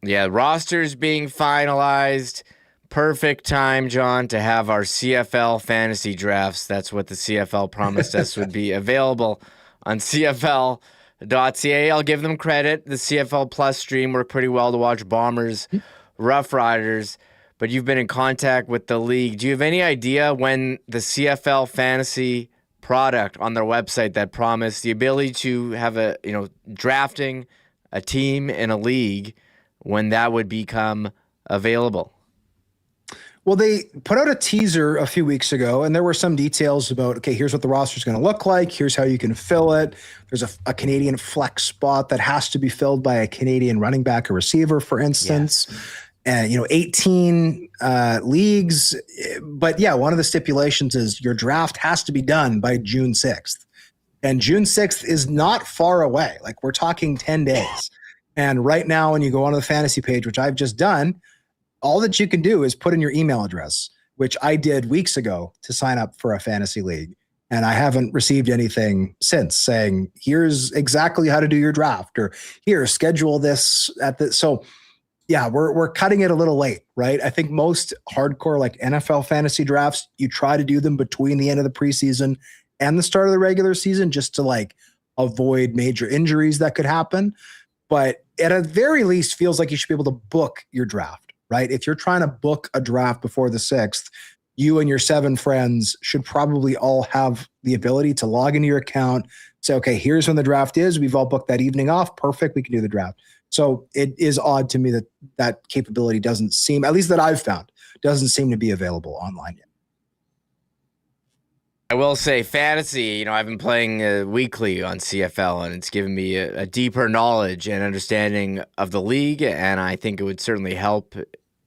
Yeah, rosters being finalized. Perfect time, John, to have our CFL fantasy drafts. That's what the CFL promised us would be available on CFL.ca. I'll give them credit. The CFL Plus stream worked pretty well to watch Bombers, Rough Riders, but you've been in contact with the league. Do you have any idea when the CFL fantasy product on their website that promised the ability to have drafting a team in a league, when that would become available? Well, they put out a teaser a few weeks ago, and there were some details about, okay, here's what the roster is going to look like. Here's how you can fill it. There's a Canadian flex spot that has to be filled by a Canadian running back or receiver, for instance. Yes. And, 18 leagues. But yeah, one of the stipulations is your draft has to be done by June 6th. And June 6th is not far away. Like, we're talking 10 days. And right now, when you go onto the fantasy page, which I've just done, all that you can do is put in your email address, which I did weeks ago to sign up for a fantasy league. And I haven't received anything since saying, here's exactly how to do your draft, or here, schedule this at the. So yeah, we're cutting it a little late, right? I think most hardcore like NFL fantasy drafts, you try to do them between the end of the preseason and the start of the regular season, just to like avoid major injuries that could happen. But at a very least, feels like you should be able to book your draft. Right? If you're trying to book a draft before the 6th, you and your 7 friends should probably all have the ability to log into your account, say, okay, here's when the draft is. We've all booked that evening off. Perfect. We can do the draft. So it is odd to me that that capability doesn't seem, at least that I've found, doesn't seem to be available online yet. I will say fantasy, I've been playing weekly on CFL, and it's given me a deeper knowledge and understanding of the league, and I think it would certainly help,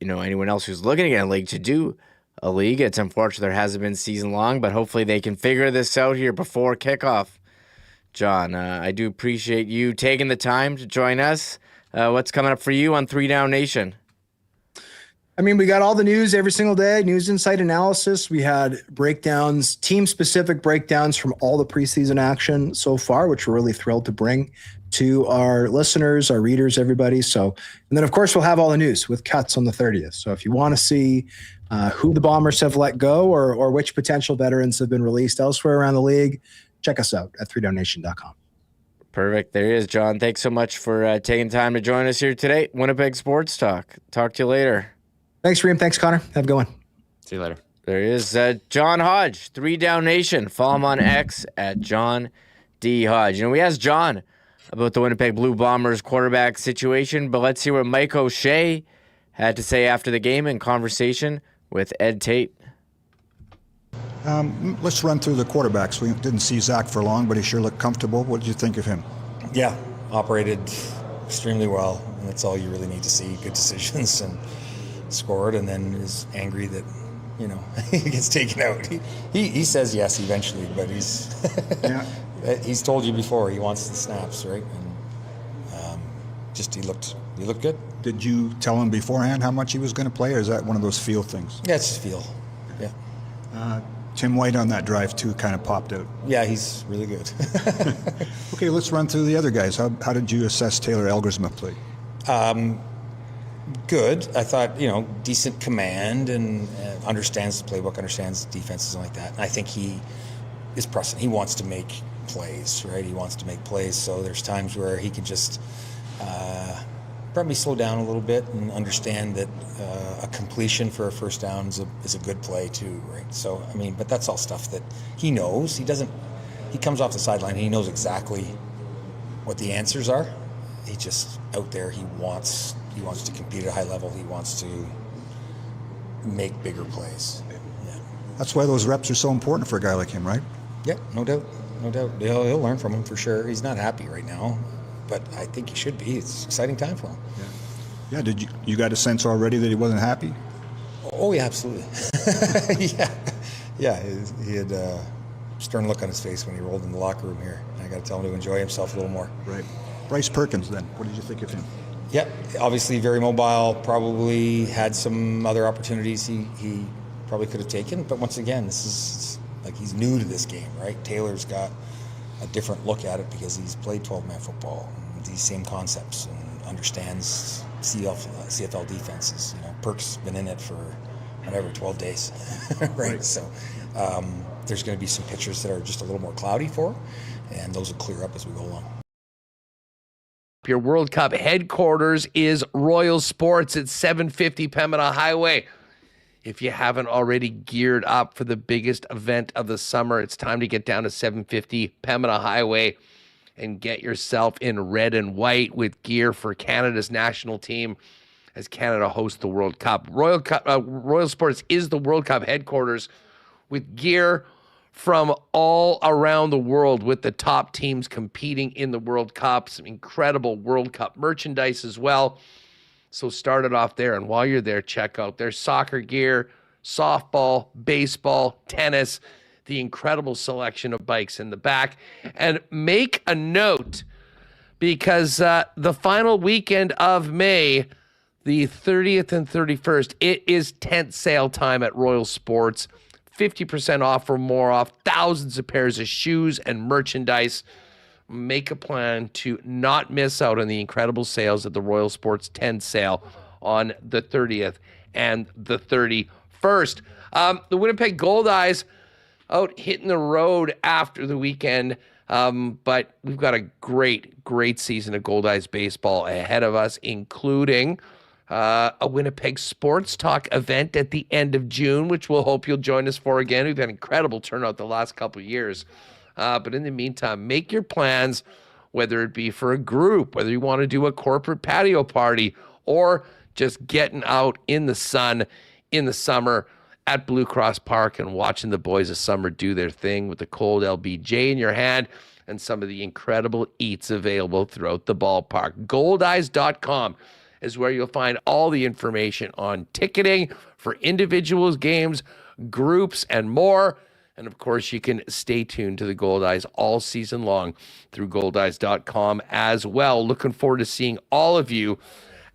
anyone else who's looking to get a league to do a league. It's unfortunate there hasn't been season long, but hopefully they can figure this out here before kickoff. John, I do appreciate you taking the time to join us. What's coming up for you on 3 Down Nation? I mean, we got all the news every single day, news, insight, analysis. We had breakdowns, team-specific breakdowns from all the preseason action so far, which we're really thrilled to bring to our listeners, our readers, everybody. So, and then, of course, we'll have all the news with cuts on the 30th. So if you want to see who the Bombers have let go, or which potential veterans have been released elsewhere around the league, check us out at 3downnation.com. Perfect. There he is, John. Thanks so much for taking time to join us here today. Winnipeg Sports Talk. Talk to you later. Thanks, Reem. Thanks, Connor. Have a good one. See you later. There he is, John Hodge, 3 Down Nation. Follow him on X at John D. Hodge. We asked John about the Winnipeg Blue Bombers quarterback situation, but let's see what Mike O'Shea had to say after the game in conversation with Ed Tate. Let's run through the quarterbacks. We didn't see Zach for long, but he sure looked comfortable. What did you think of him? Yeah, operated extremely well, and that's all you really need to see. Good decisions, and scored, and then is angry that he gets taken out. He says yes eventually, but he's told you before he wants the snaps, right? And he looked good. Did you tell him beforehand how much he was going to play, or is that one of those feel things? Yeah, it's just feel. Yeah. Tim White on that drive too kind of popped out. Yeah, he's really good. Okay, let's run through the other guys. How did you assess Taylor Elgersma play? Good. I thought, decent command and understands the playbook, understands defenses and like that. And I think he is pressing. He wants to make plays, right? He wants to make plays. So there's times where he can just probably slow down a little bit and understand that a completion for a first down is a good play too, right? So, but that's all stuff that he knows. He comes off the sideline and he knows exactly what the answers are. He just out there, he wants to compete at a high level. He wants to make bigger plays. Yeah. That's why those reps are so important for a guy like him, right? Yeah, no doubt. He'll learn from him for sure. He's not happy right now, but I think he should be. It's an exciting time for him. Yeah. Did you got a sense already that he wasn't happy? Oh yeah, absolutely. Yeah. He had a stern look on his face when he rolled in the locker room here. I got to tell him to enjoy himself a little more. Right. Bryce Perkins, then. What did you think of him? Yeah, obviously very mobile. Probably had some other opportunities he probably could have taken. But once again, this is like he's new to this game, right? Taylor's got a different look at it because he's played 12-man football, and these same concepts, and understands CFL defenses. Perk's been in it for 12 days, right? So there's going to be some pictures that are just a little more cloudy for him, and those will clear up as we go along. Your World Cup headquarters is Royal Sports at 750 Pembina Highway. If you haven't already geared up for the biggest event of the summer, it's time to get down to 750 Pembina Highway and get yourself in red and white with gear for Canada's national team as Canada hosts the World Cup. Royal Sports is the World Cup headquarters with gear from all around the world, with the top teams competing in the World Cup. Some incredible World Cup merchandise as well. So start it off there, and while you're there, check out their soccer gear, softball, baseball, tennis, the incredible selection of bikes in the back. And make a note, because the final weekend of May, the 30th and 31st, it is tent sale time at Royal Sports. 50% off or more off, thousands of pairs of shoes and merchandise. Make a plan to not miss out on the incredible sales at the Royal Sports tent sale on the 30th and the 31st. The Winnipeg Gold Eyes out hitting the road after the weekend, but we've got a great season of Gold Eyes baseball ahead of us, including a Winnipeg Sports Talk event at the end of June, which we'll hope you'll join us for again. We've had incredible turnout the last couple of years. But in the meantime, make your plans, whether it be for a group, whether you want to do a corporate patio party, or just getting out in the sun in the summer at Blue Cross Park and watching the boys of summer do their thing with the cold LBJ in your hand and some of the incredible eats available throughout the ballpark. Goldeyes.com is where you'll find all the information on ticketing for individuals, games, groups, and more. And of course, you can stay tuned to the Gold Eyes all season long through goldeyes.com as well. Looking forward to seeing all of you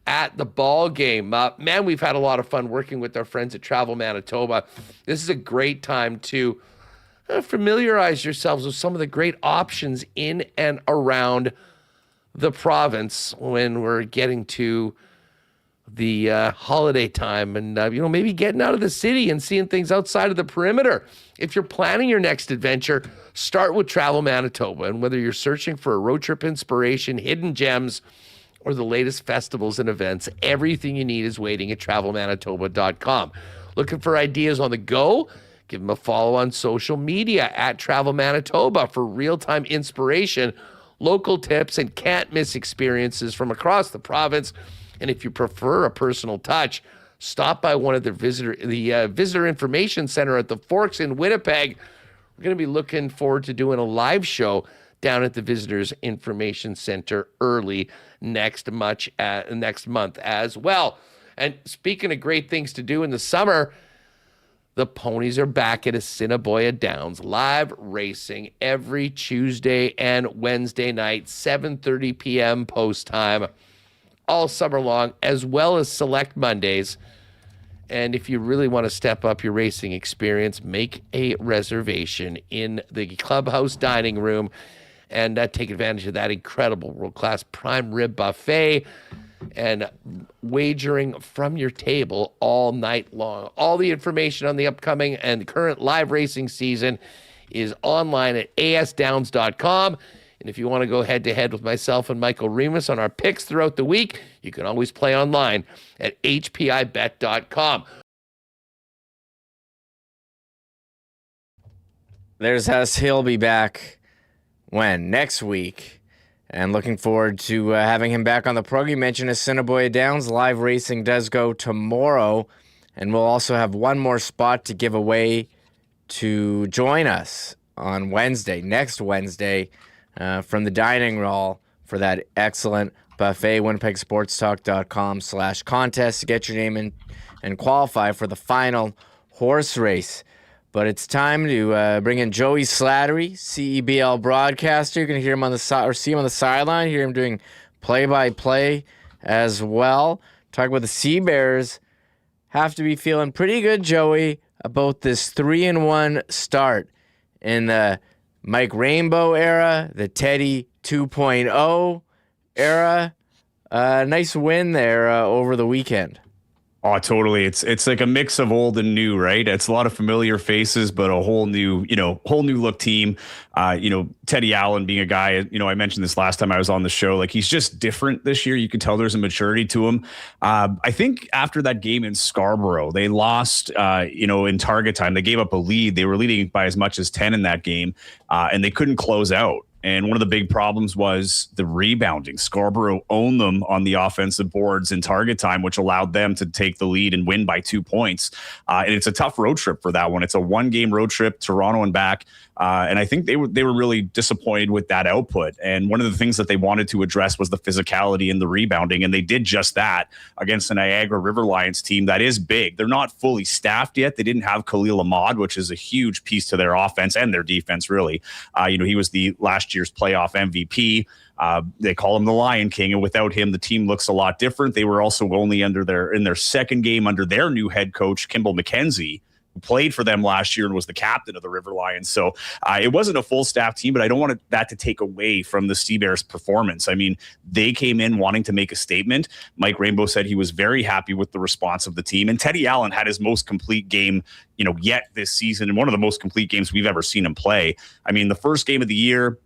at the ball game. Man, we've had a lot of fun working with our friends at Travel Manitoba. This is a great time to familiarize yourselves with some of the great options in and around the province when we're getting to the holiday time and, maybe getting out of the city and seeing things outside of the perimeter. If you're planning your next adventure, start with Travel Manitoba. And whether you're searching for a road trip inspiration, hidden gems, or the latest festivals and events, everything you need is waiting at travelmanitoba.com. Looking for ideas on the go? Give them a follow on social media at Travel Manitoba for real-time inspiration, local tips, and can't-miss experiences from across the province. And if you prefer a personal touch, stop by one of the visitor information center at the Forks in Winnipeg. We're going to be looking forward to doing a live show down at the Visitors Information Center early next month as well. And speaking of great things to do in the summer, the ponies are back at Assiniboia Downs, live racing every Tuesday and Wednesday night, 7:30 p.m. post time, all summer long, as well as select Mondays. And if you really want to step up your racing experience, make a reservation in the clubhouse dining room and take advantage of that incredible world-class prime rib buffet and wagering from your table all night long. All the information on the upcoming and current live racing season is online at asdowns.com. And if you want to go head-to-head with myself and Michael Remis on our picks throughout the week, you can always play online at hpibet.com. There's us. He'll be back next week. And looking forward to having him back on the program. You mentioned Assiniboia Downs. Live racing does go tomorrow. And we'll also have one more spot to give away to join us on next Wednesday, from the dining hall for that excellent buffet. winnipegsportstalk.com/contest to get your name in and qualify for the final horse race. But it's time to bring in Joey Slattery, CEBL broadcaster. You're going to hear him on the side, or see him on the sideline. Hear him doing play-by-play as well. Talk about the Sea Bears. Have to be feeling pretty good, Joey, about this 3-1 start in the Mike Rainbow era, the Teddy 2.0 era. Nice win there over the weekend. Oh, totally. It's like a mix of old and new, right? It's a lot of familiar faces, but a whole new look team. Teddy Allen being a guy, I mentioned this last time I was on the show, like he's just different this year. You can tell there's a maturity to him. I think after that game in Scarborough, they lost, in target time. They gave up a lead. They were leading by as much as 10 in that game, and they couldn't close out. And one of the big problems was the rebounding. Scarborough owned them on the offensive boards in target time, which allowed them to take the lead and win by 2 points. And it's a tough road trip for that one. It's a 1-game road trip, Toronto and back. And I think they were really disappointed with that output. And one of the things that they wanted to address was the physicality and the rebounding. And they did just that against the Niagara River Lions team that is big. They're not fully staffed yet. They didn't have Khalil Ahmad, which is a huge piece to their offense and their defense, really. He was the last year's playoff MVP. They call him the Lion King, and without him, the team looks a lot different. They were also only in their second game under their new head coach, Kimball McKenzie, who played for them last year and was the captain of the River Lions. So it wasn't a full staff team, but I don't want that to take away from the Sea Bears' performance. I mean, they came in wanting to make a statement. Mike Rainbow said he was very happy with the response of the team, and Teddy Allen had his most complete game yet this season, and one of the most complete games we've ever seen him play. I mean, the first game of the year,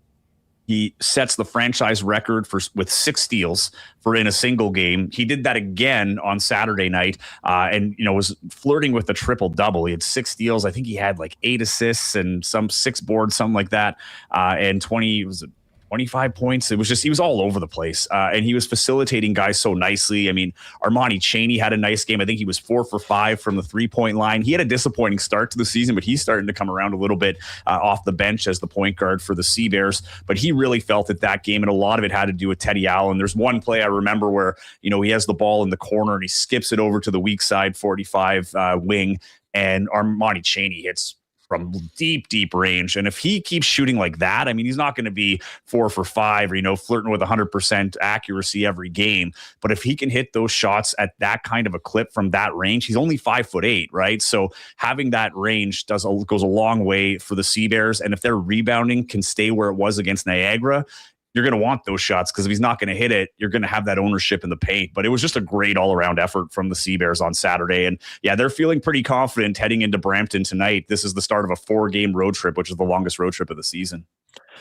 he sets the franchise record with 6 steals for in a single game. He did that again on Saturday night, and was flirting with a triple-double. He had 6 steals. I think he had like 8 assists and some 6 boards, something like that, and 25 points. He was all over the place. And he was facilitating guys so nicely. I mean, Armani Chaney had a nice game. I think he was 4 for 5 from the 3-point line. He had a disappointing start to the season, but he's starting to come around a little bit off the bench as the point guard for the Sea Bears. But he really felt it that game, and a lot of it had to do with Teddy Allen. There's one play I remember where, he has the ball in the corner and he skips it over to the weak side 45 wing, and Armani Chaney hits from deep range. And if he keeps shooting like that, I mean, he's not going to be 4 for 5 or, flirting with 100% accuracy every game. But if he can hit those shots at that kind of a clip from that range, he's only 5'8", right? So having that range goes a long way for the Sea Bears. And if their rebounding can stay where it was against Niagara, you're going to want those shots, because if he's not going to hit it, you're going to have that ownership in the paint. But it was just a great all-around effort from the Sea Bears on Saturday. And yeah, they're feeling pretty confident heading into Brampton tonight. This is the start of a 4-game road trip, which is the longest road trip of the season.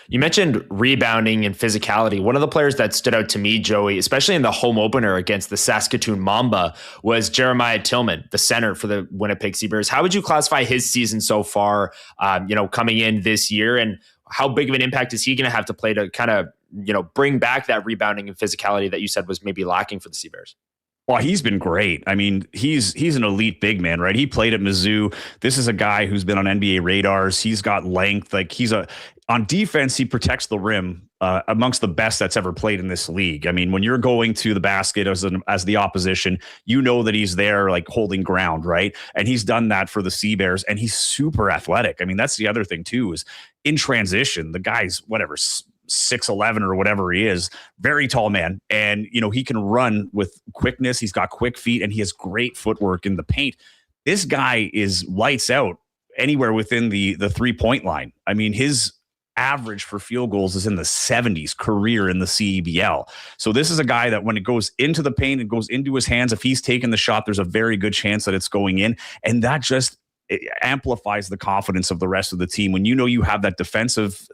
You mentioned rebounding and physicality. One of the players that stood out to me, Joey, especially in the home opener against the Saskatoon Mamba, was Jeremiah Tillman, the center for the Winnipeg Sea Bears. How would you classify his season so far, coming in this year? And how big of an impact is he going to have to play to kind of, bring back that rebounding and physicality that you said was maybe lacking for the Sea Bears? Well, he's been great. I mean, he's an elite big man, right? He played at Mizzou. This is a guy who's been on NBA radars. He's got length. Like on defense, he protects the rim amongst the best that's ever played in this league. I mean, when you're going to the basket as the opposition, that he's there like holding ground, right? And he's done that for the Sea Bears, and he's super athletic. I mean, that's the other thing too, is in transition, the guy's 6'8", 6'11" or whatever he is, very tall man. And, he can run with quickness. He's got quick feet and he has great footwork in the paint. This guy is lights out anywhere within the 3-point line. I mean, his average for field goals is in the 70s career in the CEBL. So this is a guy that when it goes into the paint and goes into his hands, if he's taking the shot, there's a very good chance that it's going in. And that just it amplifies the confidence of the rest of the team when you have that defensive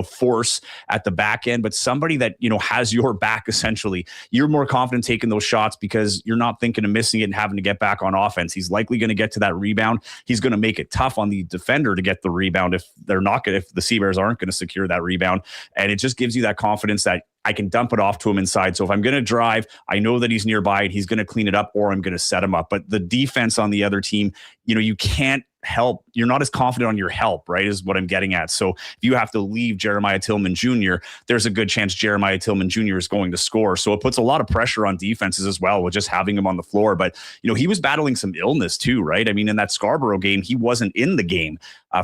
force at the back end, but somebody that has your back. Essentially, you're more confident taking those shots because you're not thinking of missing it and having to get back on offense. He's likely going to get to that rebound. He's going to make it tough on the defender to get the rebound if the Seabears aren't going to secure that rebound, and it just gives you that confidence that I can dump it off to him inside. So if I'm going to drive, I know that he's nearby and he's going to clean it up, or I'm going to set him up. But the defense on the other team, you can't help. You're not as confident on your help, right, is what I'm getting at. So if you have to leave Jeremiah Tillman Jr., there's a good chance Jeremiah Tillman Jr. is going to score. So it puts a lot of pressure on defenses as well with just having him on the floor. But, he was battling some illness too, right? I mean, in that Scarborough game, he wasn't in the game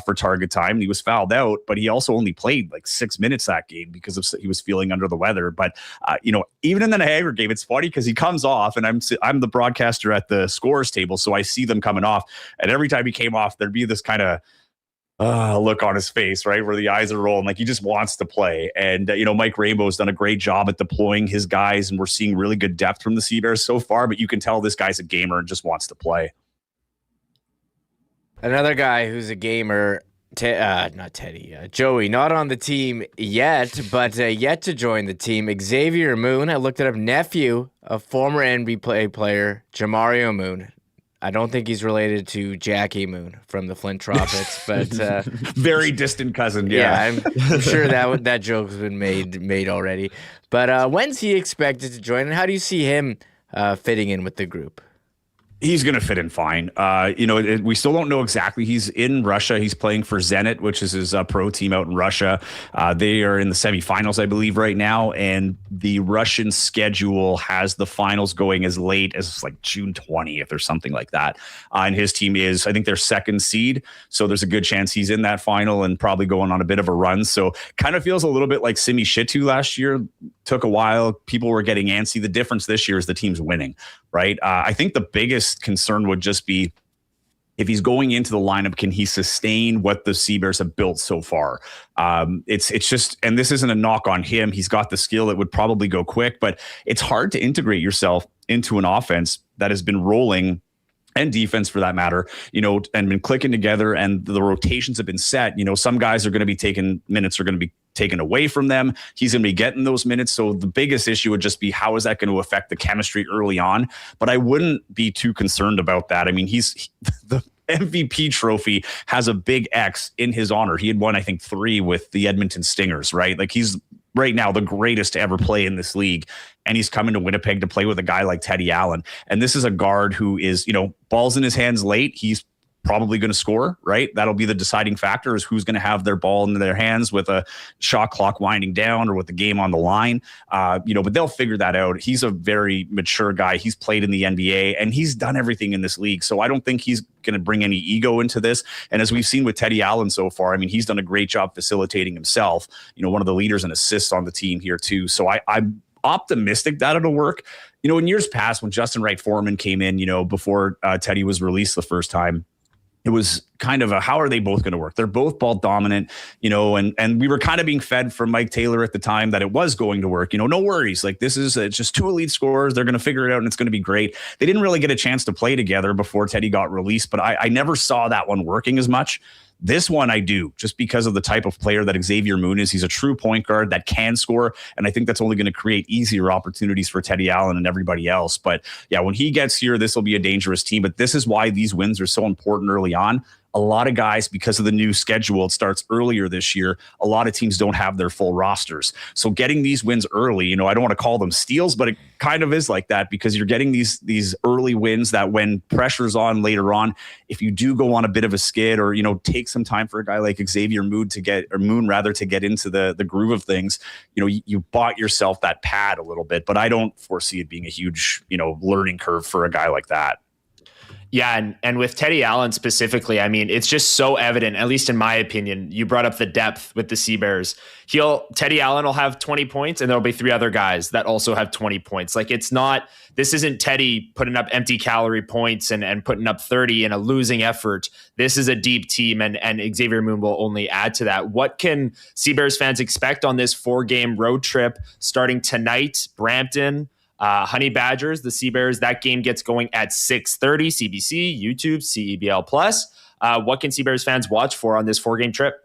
for target time. He was fouled out, but he also only played like 6 minutes that game because he was feeling under the weather. But, even in the Niagara game, it's funny because he comes off and I'm the broadcaster at the scores table. So I see them coming off, and every time he came off, there'd be this kind of look on his face, right, where the eyes are rolling, like he just wants to play. And Mike Rainbow's done a great job at deploying his guys, and we're seeing really good depth from the Seabears so far. But you can tell this guy's a gamer and just wants to play. Another guy who's a gamer, Joey, not on the team yet, but yet to join the team. Xavier Moon, I looked it up, nephew of former NBA player Jamario Moon. I don't think he's related to Jackie Moon from the Flint Tropics, but very distant cousin. Yeah, I'm sure that joke's been made already. But when's he expected to join, and how do you see him fitting in with the group? He's going to fit in fine. We still don't know exactly. He's in Russia. He's playing for Zenit, which is his pro team out in Russia. They are in the semifinals, I believe, right now. And the Russian schedule has the finals going as late as like June 20th or something like that. And his team is, I think, their second seed. So there's a good chance he's in that final and probably going on a bit of a run. So kind of feels a little bit like Simi Shitu last year. Took a while. People were getting antsy. The difference this year is the team's winning, right? I think the biggest concern would just be if he's going into the lineup, can he sustain what the Seabears have built so far? It's just, and this isn't a knock on him. He's got the skill. It would probably go quick, but it's hard to integrate yourself into an offense that has been rolling, and defense for that matter, and been clicking together, and the rotations have been set. Some guys are going to be taking minutes, are going to be taken away from them. He's going to be getting those minutes. So the biggest issue would just be how is that going to affect the chemistry early on? But I wouldn't be too concerned about that. I mean, the MVP trophy has a big X in his honor. He had won, I think, 3 with the Edmonton Stingers, right? Like he's right now the greatest to ever play in this league. And he's coming to Winnipeg to play with a guy like Teddy Allen. And this is a guard who is, balls in his hands late. He's probably going to score, right? That'll be the deciding factor, is who's going to have their ball in their hands with a shot clock winding down or with the game on the line. But they'll figure that out. He's a very mature guy. He's played in the NBA and he's done everything in this league. So I don't think he's going to bring any ego into this. And as we've seen with Teddy Allen so far, I mean, he's done a great job facilitating himself, one of the leaders and assists on the team here too. So I'm optimistic that it'll work. In years past when Justin Wright Foreman came in, before Teddy was released the first time, it was kind of how are they both going to work? They're both ball dominant, and we were kind of being fed from Mike Taylor at the time that it was going to work. No worries. Like it's just 2 elite scorers. They're going to figure it out and it's going to be great. They didn't really get a chance to play together before Teddy got released, but I never saw that one working as much. This one I do, just because of the type of player that Xavier Moon is. He's a true point guard that can score, and I think that's only going to create easier opportunities for Teddy Allen and everybody else. But yeah, when he gets here, this will be a dangerous team. But this is why these wins are so important early on. A lot of guys, because of the new schedule, it starts earlier this year. A lot of teams don't have their full rosters. So getting these wins early, I don't want to call them steals, but it kind of is like that, because you're getting these early wins that when pressure's on later on, if you do go on a bit of a skid or, take some time for a guy like Xavier Moon to get into the groove of things, you bought yourself that pad a little bit. But I don't foresee it being a huge, learning curve for a guy like that. Yeah, and with Teddy Allen specifically, I mean, it's just so evident, at least in my opinion. You brought up the depth with the Seabears. Teddy Allen will have 20 points, and there'll be 3 other guys that also have 20 points. Like, this isn't Teddy putting up empty calorie points and putting up 30 in a losing effort. This is a deep team, and Xavier Moon will only add to that. What can Seabears fans expect on this 4-game road trip starting tonight? Brampton, Honey Badgers, the Seabears, that game gets going at 6:30, CBC, YouTube, CEBL Plus. What can Seabears fans watch for on this 4-game trip?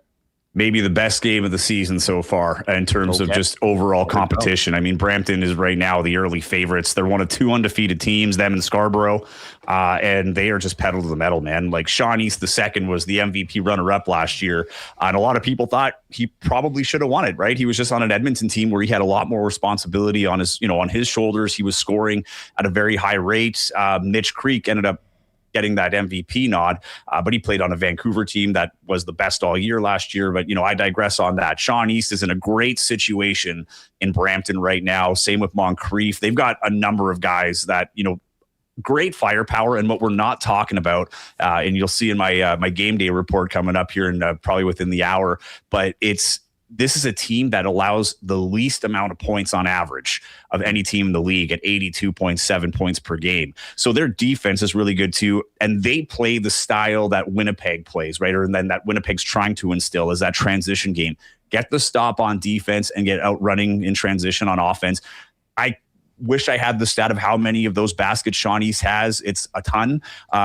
Maybe the best game of the season so far in terms of just overall competition. I mean, Brampton is right now the early favorites. They're one of 2 undefeated teams, them and Scarborough, and they are just pedal to the metal, man. Like, Sean East II was the MVP runner-up last year, and a lot of people thought he probably should have won it, right? He was just on an Edmonton team where he had a lot more responsibility on his shoulders. He was scoring at a very high rate. Mitch Creek ended up getting that MVP nod, but he played on a Vancouver team that was the best all year last year. But, I digress on that. Sean East is in a great situation in Brampton right now. Same with Moncrief. They've got a number of guys that, great firepower. And what we're not talking about, and you'll see in my game day report coming up here in probably within the hour, but this is a team that allows the least amount of points on average of any team in the league at 82.7 points per game. So their defense is really good too. And they play the style that Winnipeg plays, right? Or then that Winnipeg's trying to instill is that transition game. Get the stop on defense and get out running in transition on offense. I wish I had the stat of how many of those baskets Sean East has. It's a ton.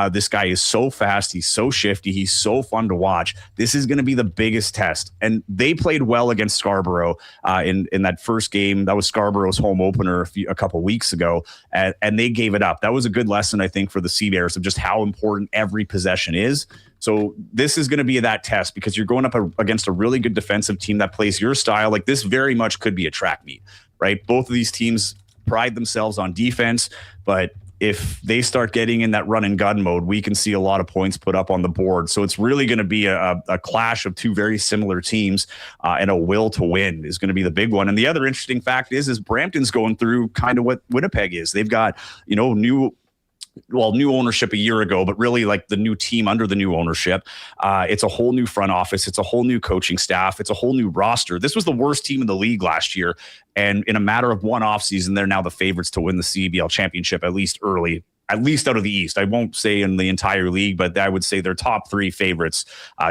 This guy is so fast. He's so shifty. He's so fun to watch. This is going to be the biggest test. And they played well against Scarborough in that first game. That was Scarborough's home opener a couple weeks ago, and they gave it up. That was a good lesson, I think, for the Seabears of just how important every possession is. So this is going to be that test because you're going up against a really good defensive team that plays your style. Like, this very much could be a track meet, right? Both of these teams pride themselves on defense, but if they start getting in that run and gun mode, we can see a lot of points put up on the board. So it's really going to be a clash of 2 very similar teams, and a will to win is going to be the big one. And the other interesting fact is Brampton's going through kind of what Winnipeg is. They've got, new ownership a year ago, but really like the new team under the new ownership. It's a whole new front office. It's a whole new coaching staff. It's a whole new roster. This was the worst team in the league last year. And in a matter of one offseason, they're now the favorites to win the CEBL championship, at least out of the East. I won't say in the entire league, but I would say they're top 3 favorites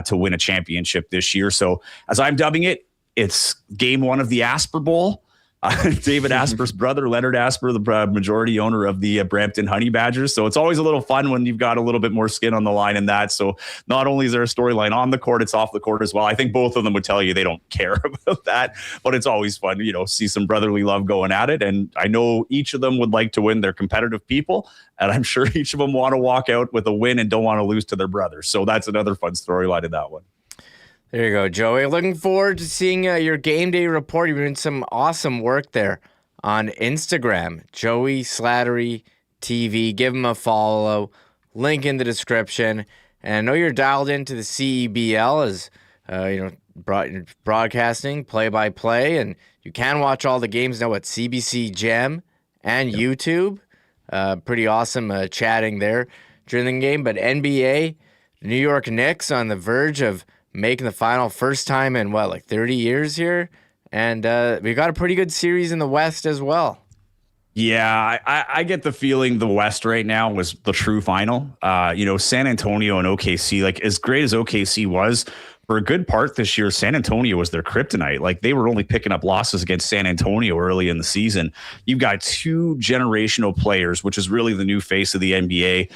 to win a championship this year. So as I'm dubbing it, it's game 1 of the Asper Bowl. David Asper's brother, Leonard Asper, the majority owner of the Brampton Honey Badgers. So it's always a little fun when you've got a little bit more skin on the line in that. So not only is there a storyline on the court, it's off the court as well. I think both of them would tell you they don't care about that, but it's always fun, see some brotherly love going at it. And I know each of them would like to win. They're competitive people, and I'm sure each of them want to walk out with a win and don't want to lose to their brothers. So that's another fun storyline in that one. There you go, Joey. Looking forward to seeing your game day report. You're doing some awesome work there on Instagram. Joey Slattery TV. Give him a follow. Link in the description. And I know you're dialed into the CEBL as broadcasting play-by-play, and you can watch all the games now at CBC Gem and YouTube. Pretty awesome chatting there during the game. But NBA, New York Knicks on the verge of making the final, first time in 30 years here, and we got a pretty good series in the West as well. Yeah, I get the feeling the West right now was the true final. San Antonio and OKC, like as great as OKC was, for a good part this year, San Antonio was their kryptonite. Like, they were only picking up losses against San Antonio early in the season. You've got 2 generational players, which is really the new face of the NBA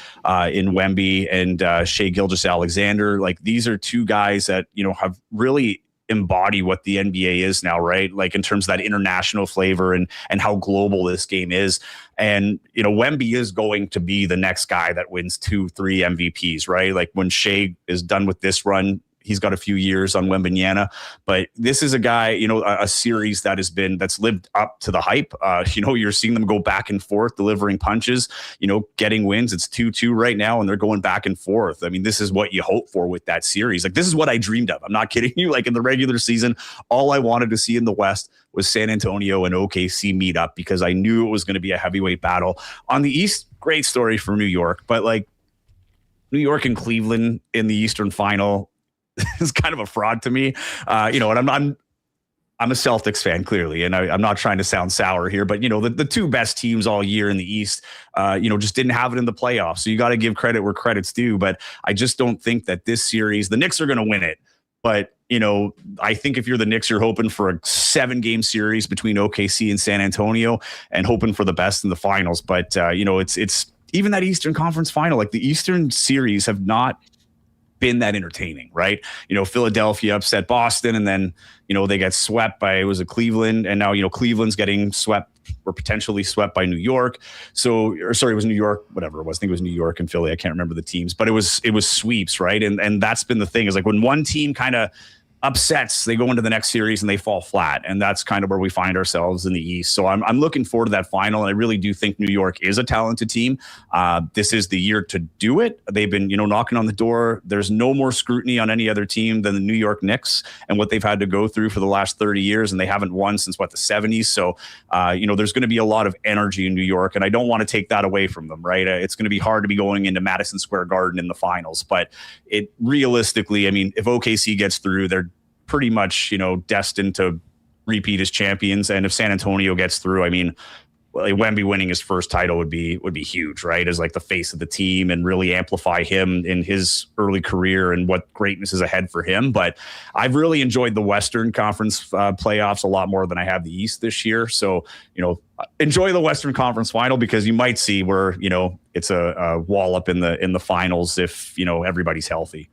in Wemby and Shai Gilgeous-Alexander. Like, these are 2 guys that, have really embody what the NBA is now, right? Like, in terms of that international flavor and how global this game is. And, Wemby is going to be the next guy that wins 2-3 MVPs, right? Like, when Shai is done with this run, he's got a few years on Wembanyama, but this is a guy, a series that's lived up to the hype. You're seeing them go back and forth, delivering punches, getting wins. It's 2-2 right now, and they're going back and forth. I mean, this is what you hope for with that series. Like, this is what I dreamed of. I'm not kidding you. Like, in the regular season, all I wanted to see in the West was San Antonio and OKC meet up because I knew it was going to be a heavyweight battle. On the East, great story for New York, but New York and Cleveland in the Eastern Final is kind of a fraud to me. And I'm a Celtics fan, clearly, and I'm not trying to sound sour here, but the two best teams all year in the East, just didn't have it in the playoffs. So you got to give credit where credit's due. But I just don't think that this series, the Knicks are going to win it. But I think if you're the Knicks, you're hoping for a 7-game series between OKC and San Antonio, and hoping for the best in the finals. But it's even that Eastern Conference Final, like the Eastern series, have not been that entertaining, right? Philadelphia upset Boston, and then they get swept by, was it Cleveland, and now Cleveland's getting swept or potentially swept by New York. It was New York, whatever it was. I think it was New York and Philly. I can't remember the teams, but it was sweeps, right? And that's been the thing, is like when one team kind of upsets, they go into the next series and they fall flat, and that's kind of where we find ourselves in the East. So I'm looking forward to that final, and I really do think New York is a talented team. This is the year to do it. They've been knocking on the door. There's no more scrutiny on any other team than the New York Knicks and what they've had to go through for the last 30 years, and they haven't won since the 70s. So there's going to be a lot of energy in New York, and I don't want to take that away from them, right? It's going to be hard to be going into Madison Square Garden in the finals, but it realistically, I mean, if OKC gets through, they're pretty much, destined to repeat as champions. And if San Antonio gets through, I mean, Wemby winning his first title would be huge, right? As like the face of the team, and really amplify him in his early career and what greatness is ahead for him. But I've really enjoyed the Western Conference playoffs a lot more than I have the East this year. So, enjoy the Western Conference final, because you might see where, it's a wallop in the finals if, everybody's healthy.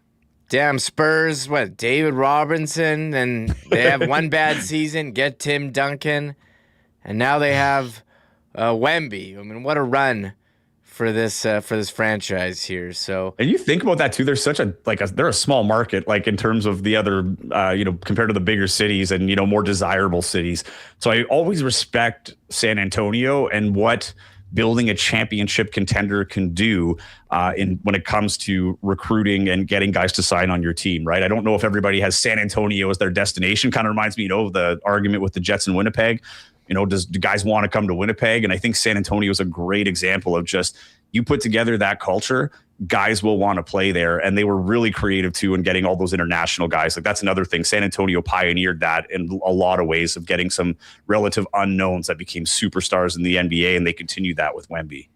Damn Spurs, David Robinson, and they have one bad season, get Tim Duncan, and now they have Wemby. I mean, what a run for this franchise here. So, and you think about that too. They're they're a small market, like in terms of the other, compared to the bigger cities and more desirable cities. So I always respect San Antonio and what building a championship contender can do when it comes to recruiting and getting guys to sign on your team, right? I don't know if everybody has San Antonio as their destination. Kind of reminds me, of the argument with the Jets in Winnipeg. Do guys want to come to Winnipeg? And I think San Antonio is a great example of just, you put together that culture, guys will want to play there. And they were really creative too in getting all those international guys. Like, that's another thing. San Antonio pioneered that in a lot of ways, of getting some relative unknowns that became superstars in the NBA, and they continued that with Wemby.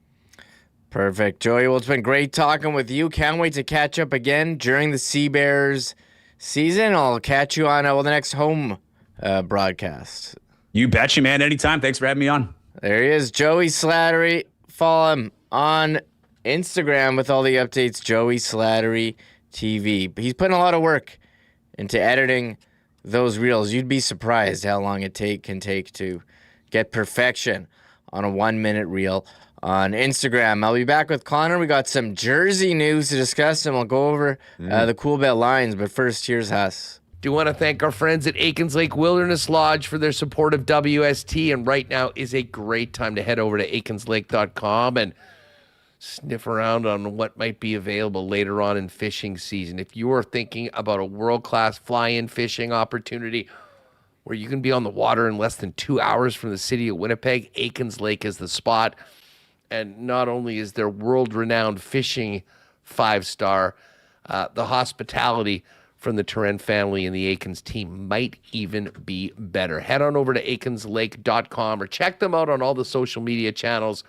Perfect. Joey, well, it's been great talking with you. Can't wait to catch up again during the Sea-Bears season. I'll catch you on the next home broadcast. You betcha, man. Anytime. Thanks for having me on. There he is, Joey Slattery. Follow him on Instagram with all the updates, Joey Slattery TV. He's putting a lot of work into editing those reels. You'd be surprised how long it can take to get perfection on a 1-minute reel on Instagram. I'll be back with Connor. We got some jersey news to discuss, and we'll go over the Cool Bet lines. But first, here's Huss. Do want to thank our friends at Aikens Lake Wilderness Lodge for their support of WST. And right now is a great time to head over to aikenslake.com and sniff around on what might be available later on in fishing season. If you are thinking about a world-class fly-in fishing opportunity where you can be on the water in less than 2 hours from the city of Winnipeg, Aikens Lake is the spot. And not only is their world-renowned fishing 5-star, the hospitality from the Turen family and the Aikens team might even be better. Head on over to aikenslake.com or check them out on all the social media channels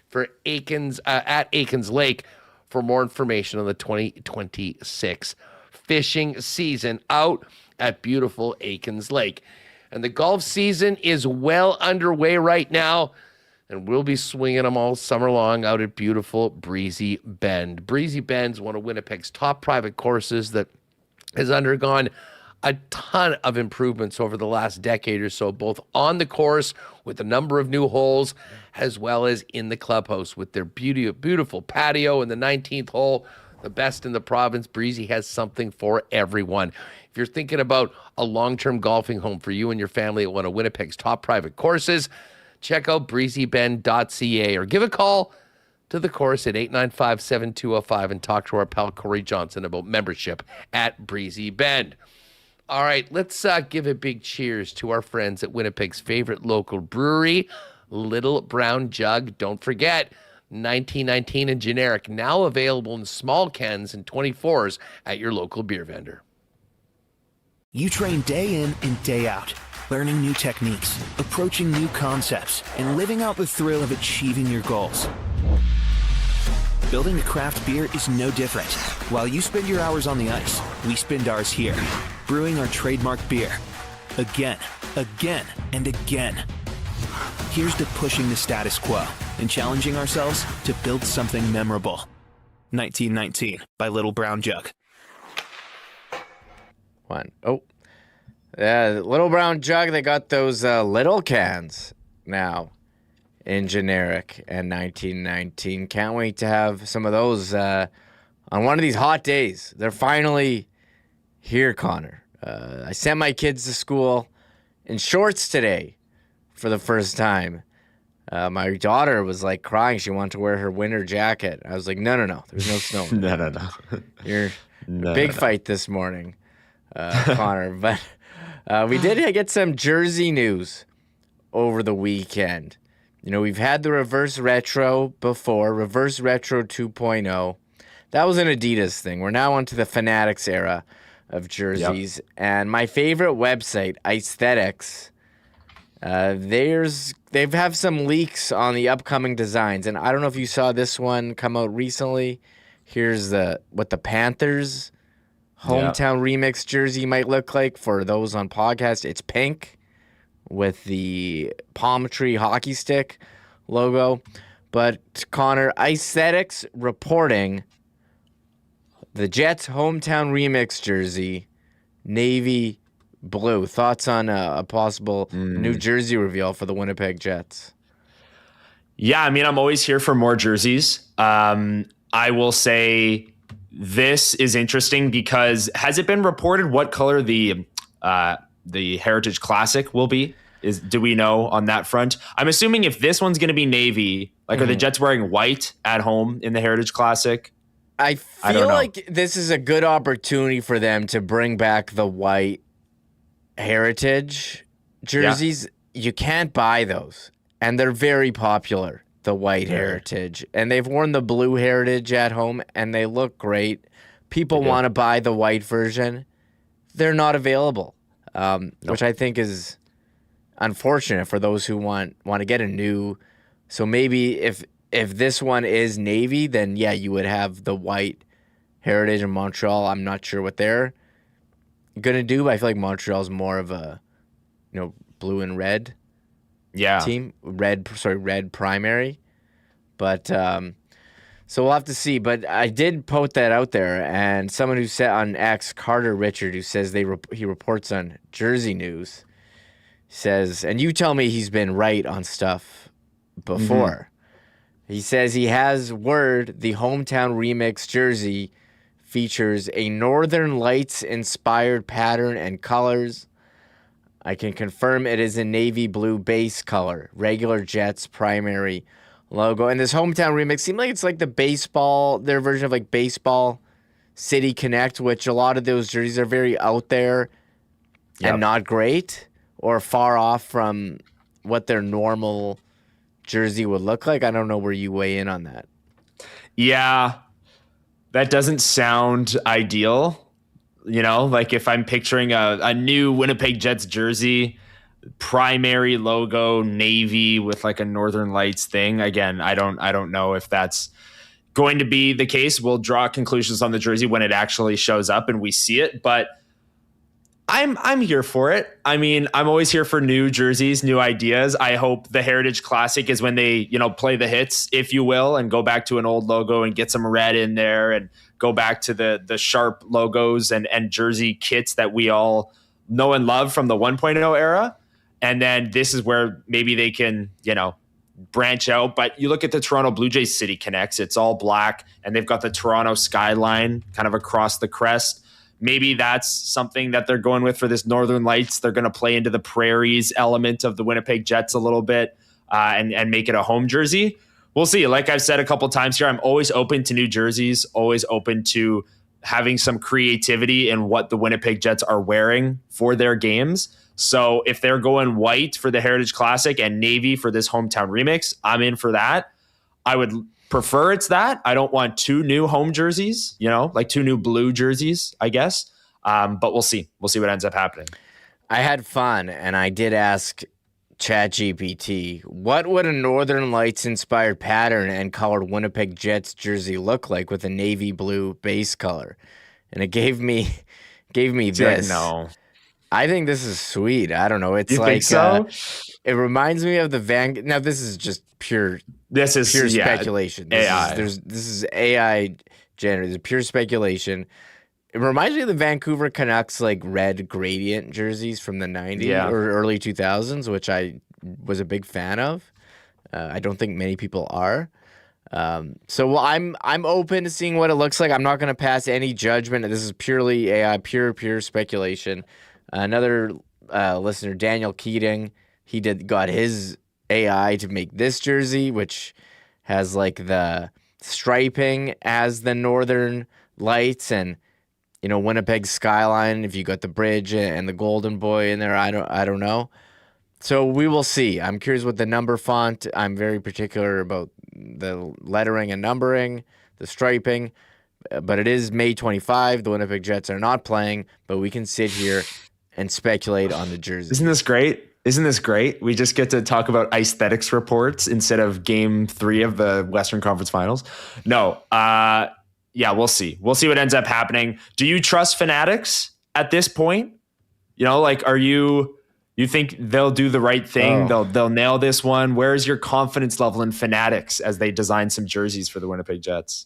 for Aikens at Aikens Lake for more information on the 2026 fishing season out at beautiful Aikens Lake. And the golf season is well underway right now, and we'll be swinging them all summer long out at beautiful Breezy Bend. Breezy Bend's one of Winnipeg's top private courses that has undergone a ton of improvements over the last decade or so, both on the course with a number of new holes, as well as in the clubhouse with their beautiful patio in the 19th hole, the best in the province. Breezy has something for everyone. If you're thinking about a long-term golfing home for you and your family at one of Winnipeg's top private courses, check out breezybend.ca or give a call to the course at 895-7205 and talk to our pal Corey Johnson about membership at Breezy Bend. All right, let's give a big cheers to our friends at Winnipeg's favorite local brewery, Little Brown Jug. Don't forget, 1919 in generic, now available in small cans and 24s at your local beer vendor. You train day in and day out, learning new techniques, approaching new concepts, and living out the thrill of achieving your goals. Building a craft beer is no different. While you spend your hours on the ice, we spend ours here, brewing our trademark beer. Again, again, and again. Here's to pushing the status quo and challenging ourselves to build something memorable. 1919 by Little Brown Jug. Yeah, Little Brown Jug, they got those little cans now in generic and 1919. Can't wait to have some of those on one of these hot days. They're finally here, Connor. I sent my kids to school in shorts today for the first time. My daughter was like crying. She wanted to wear her winter jacket. I was like, no. There's no snow. No. You're big fight this morning, Connor. But we did get some jersey news over the weekend. You know, we've had the reverse retro before, reverse retro 2.0. That was an Adidas thing. We're now onto the Fanatics era of jerseys. Yep. And my favorite website, Aesthetics, they have some leaks on the upcoming designs. And I don't know if you saw this one come out recently. Here's what the Panthers hometown remix jersey might look like for those on podcast. It's pink with the palm tree hockey stick logo. But Connor, Aesthetics reporting the Jets hometown remix jersey, navy blue. Thoughts on a possible New Jersey reveal for the Winnipeg Jets? Yeah, I mean, I'm always here for more jerseys. I will say this is interesting because has it been reported what color the Heritage Classic will be? Do we know on that front? I'm assuming if this one's going to be navy, like are the Jets wearing white at home in the Heritage Classic? I feel like this is a good opportunity for them to bring back the white Heritage jerseys. Yeah. You can't buy those, and they're very popular, the white Heritage. And they've worn the blue Heritage at home, and they look great. People want to buy the white version. They're not available, which I think is unfortunate for those who want to get a new. So maybe if this one is navy, then yeah, you would have the white Heritage in Montreal. I'm not sure what they're gonna do, but I feel like Montreal's more of a, blue and red team. Red primary. But so we'll have to see. But I did put that out there, and someone who said on X, Carter Richard, who says he reports on Jersey News, says, and you tell me he's been right on stuff before. He says he has word the hometown remix jersey features a Northern Lights-inspired pattern and colors. I can confirm it is a navy blue base color, regular Jets primary logo. And this hometown remix seems like it's like their version of like Baseball City Connect, which a lot of those jerseys are very out there and not great or far off from what their normal jersey would look like. I don't know where you weigh in on that. Yeah, that doesn't sound ideal. Like if I'm picturing a new Winnipeg Jets jersey, primary logo, navy with like a Northern Lights thing. Again, I don't know if that's going to be the case. We'll draw conclusions on the jersey when it actually shows up and we see it, but I'm here for it. I mean, I'm always here for new jerseys, new ideas. I hope the Heritage Classic is when they, play the hits, if you will, and go back to an old logo and get some red in there and go back to the sharp logos and jersey kits that we all know and love from the 1.0 era. And then this is where maybe they can, branch out. But you look at the Toronto Blue Jays City Connects, it's all black, and they've got the Toronto skyline kind of across the crest. Maybe that's something that they're going with for this Northern Lights. They're going to play into the prairies element of the Winnipeg Jets a little bit and make it a home jersey. We'll see. Like I've said a couple times here, I'm always open to new jerseys, always open to having some creativity in what the Winnipeg Jets are wearing for their games. So if they're going white for the Heritage Classic and navy for this hometown remix, I'm in for that. I would prefer it's that. I don't want 2 new home jerseys, like 2 new blue jerseys, I guess. But we'll see. We'll see what ends up happening. I had fun, and I did ask ChatGPT, what would a Northern Lights-inspired pattern and colored Winnipeg Jets jersey look like with a navy blue base color? And it gave me this. No. I think this is sweet. I don't know. It's you like think so? It reminds me of the Now, this is just pure speculation. AI. This is AI generated. Pure speculation. It reminds me of the Vancouver Canucks like red gradient jerseys from the 90s or early 2000s, which I was a big fan of. I don't think many people are. So I'm open to seeing what it looks like. I'm not going to pass any judgment. This is purely AI, pure speculation. Another listener, Daniel Keating, he got his AI to make this jersey, which has like the striping as the Northern Lights and Winnipeg skyline. If you got the bridge and the golden boy in there, I don't know. So we will see. I'm curious with the number font. I'm very particular about the lettering and numbering, the striping. But it is May 25. The Winnipeg Jets are not playing, but we can sit here and speculate on the jersey. Isn't this great? We just get to talk about aesthetics reports instead of game 3 of the Western Conference Finals. No. Yeah, we'll see. We'll see what ends up happening. Do you trust Fanatics at this point? Are you think they'll do the right thing? They'll nail this one. Where is your confidence level in Fanatics as they design some jerseys for the Winnipeg Jets?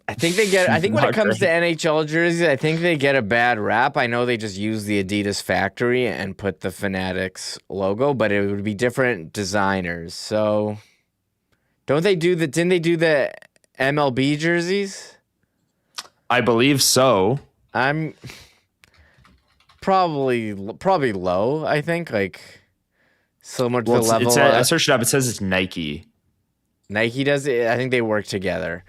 I think when it comes to NHL jerseys, I think they get a bad rap. I know they just use the Adidas factory and put the Fanatics logo, but it would be different designers. So didn't they do the MLB jerseys? I believe so. I'm probably low. I think similar to the level. I searched it up. It says it's Nike. Nike does it. I think they work together.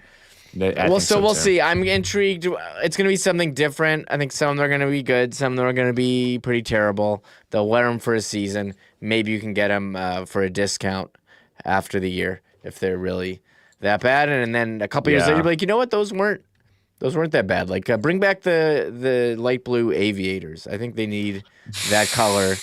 We'll see. I'm intrigued. It's going to be something different. I think some of them are going to be good. Some of them are going to be pretty terrible. They'll wear them for a season. Maybe you can get them for a discount after the year if they're really that bad. And then a couple years later, you'll be like, you know what? Those weren't that bad. Like bring back the light blue aviators. I think they need that color.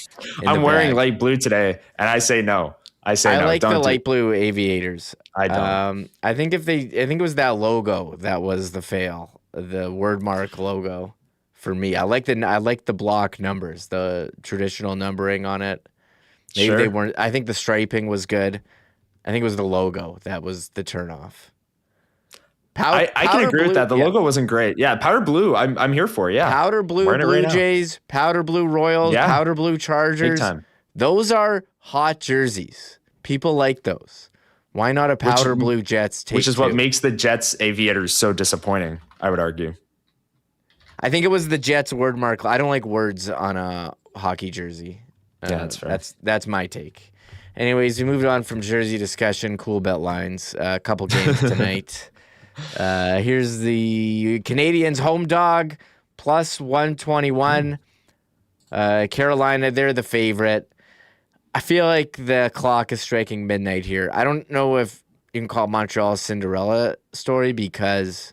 I'm wearing light blue today, and I say no. I no. Like the light blue aviators. I don't. I think it was that logo that was the fail. The word mark logo for me. I like the block numbers, the traditional numbering on it. Maybe they weren't. I think the striping was good. I think it was the logo that was the turnoff. I can agree with that. The logo wasn't great. Yeah, powder blue. I'm here for. Yeah, powder blue Blue Jays, powder blue Royals, powder blue Chargers. Big time. Those are hot jerseys. People like those. Why not a powder blue Jets? Which is what makes the Jets aviators so disappointing, I would argue. I think it was the Jets word mark. I don't like words on a hockey jersey. Yeah, that's fair. That's my take. Anyways, we moved on from jersey discussion, cool bet lines. A couple games tonight. Here's the Canadiens home dog, plus 121. Carolina, they're the favorite. I feel like the clock is striking midnight here. I don't know if you can call Montreal a Cinderella story because,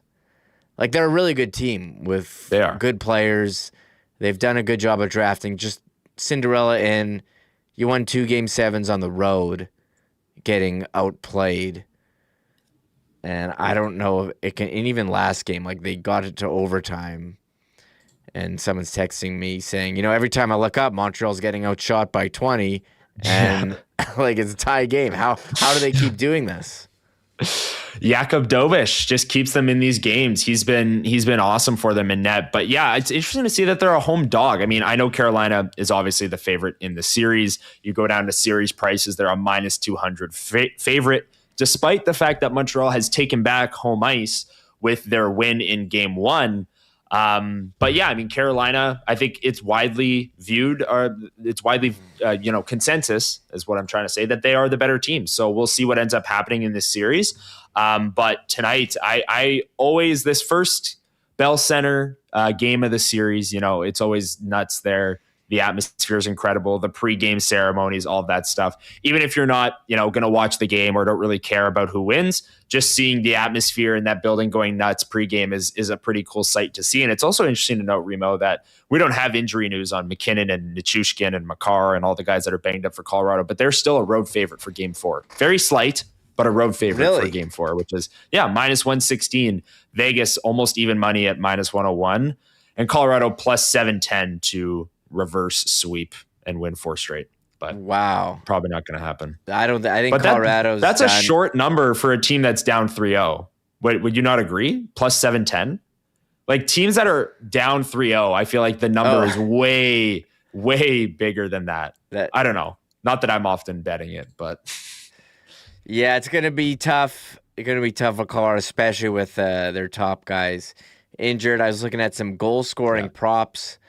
they're a really good team with good players. They've done a good job of drafting. Just Cinderella in. You won 2 Game 7s on the road, getting outplayed. And I don't know if it can. And even last game, they got it to overtime. And someone's texting me saying, every time I look up, Montreal's getting outshot by 20. And it's a tie game. How do they keep doing this? Jakub Dovish just keeps them in these games. He's been awesome for them in net. But yeah, it's interesting to see that they're a home dog. I mean, I know Carolina is obviously the favorite in the series. You go down to series prices, they're a minus 200 favorite, despite the fact that Montreal has taken back home ice with their win in game 1. But yeah, I mean, Carolina, I think it's widely viewed, or it's widely, consensus is what I'm trying to say, that they are the better team. So we'll see what ends up happening in this series. But tonight, I always, this first Bell Center game of the series, it's always nuts there. The atmosphere is incredible. The pregame ceremonies, all of that stuff. Even if you're not, going to watch the game or don't really care about who wins, just seeing the atmosphere in that building going nuts pregame is a pretty cool sight to see. And it's also interesting to note, Remo, that we don't have injury news on McKinnon and Nichushkin and Makar and all the guys that are banged up for Colorado, but they're still a road favorite for Game 4. Very slight, but a road favorite for Game 4, which is, minus 116. Vegas almost even money at minus 101. And Colorado plus 710 to reverse sweep and win 4 straight. But wow, probably not going to happen. I think Colorado's that's done. A short number for a team that's down 3-0. Would you not agree? Plus 710? Like teams that are down 3-0, I feel like the number is way, way bigger than that. I don't know. Not that I'm often betting it, but yeah, it's going to be tough. It's going to be tough for Colorado, especially with their top guys injured. I was looking at some goal scoring props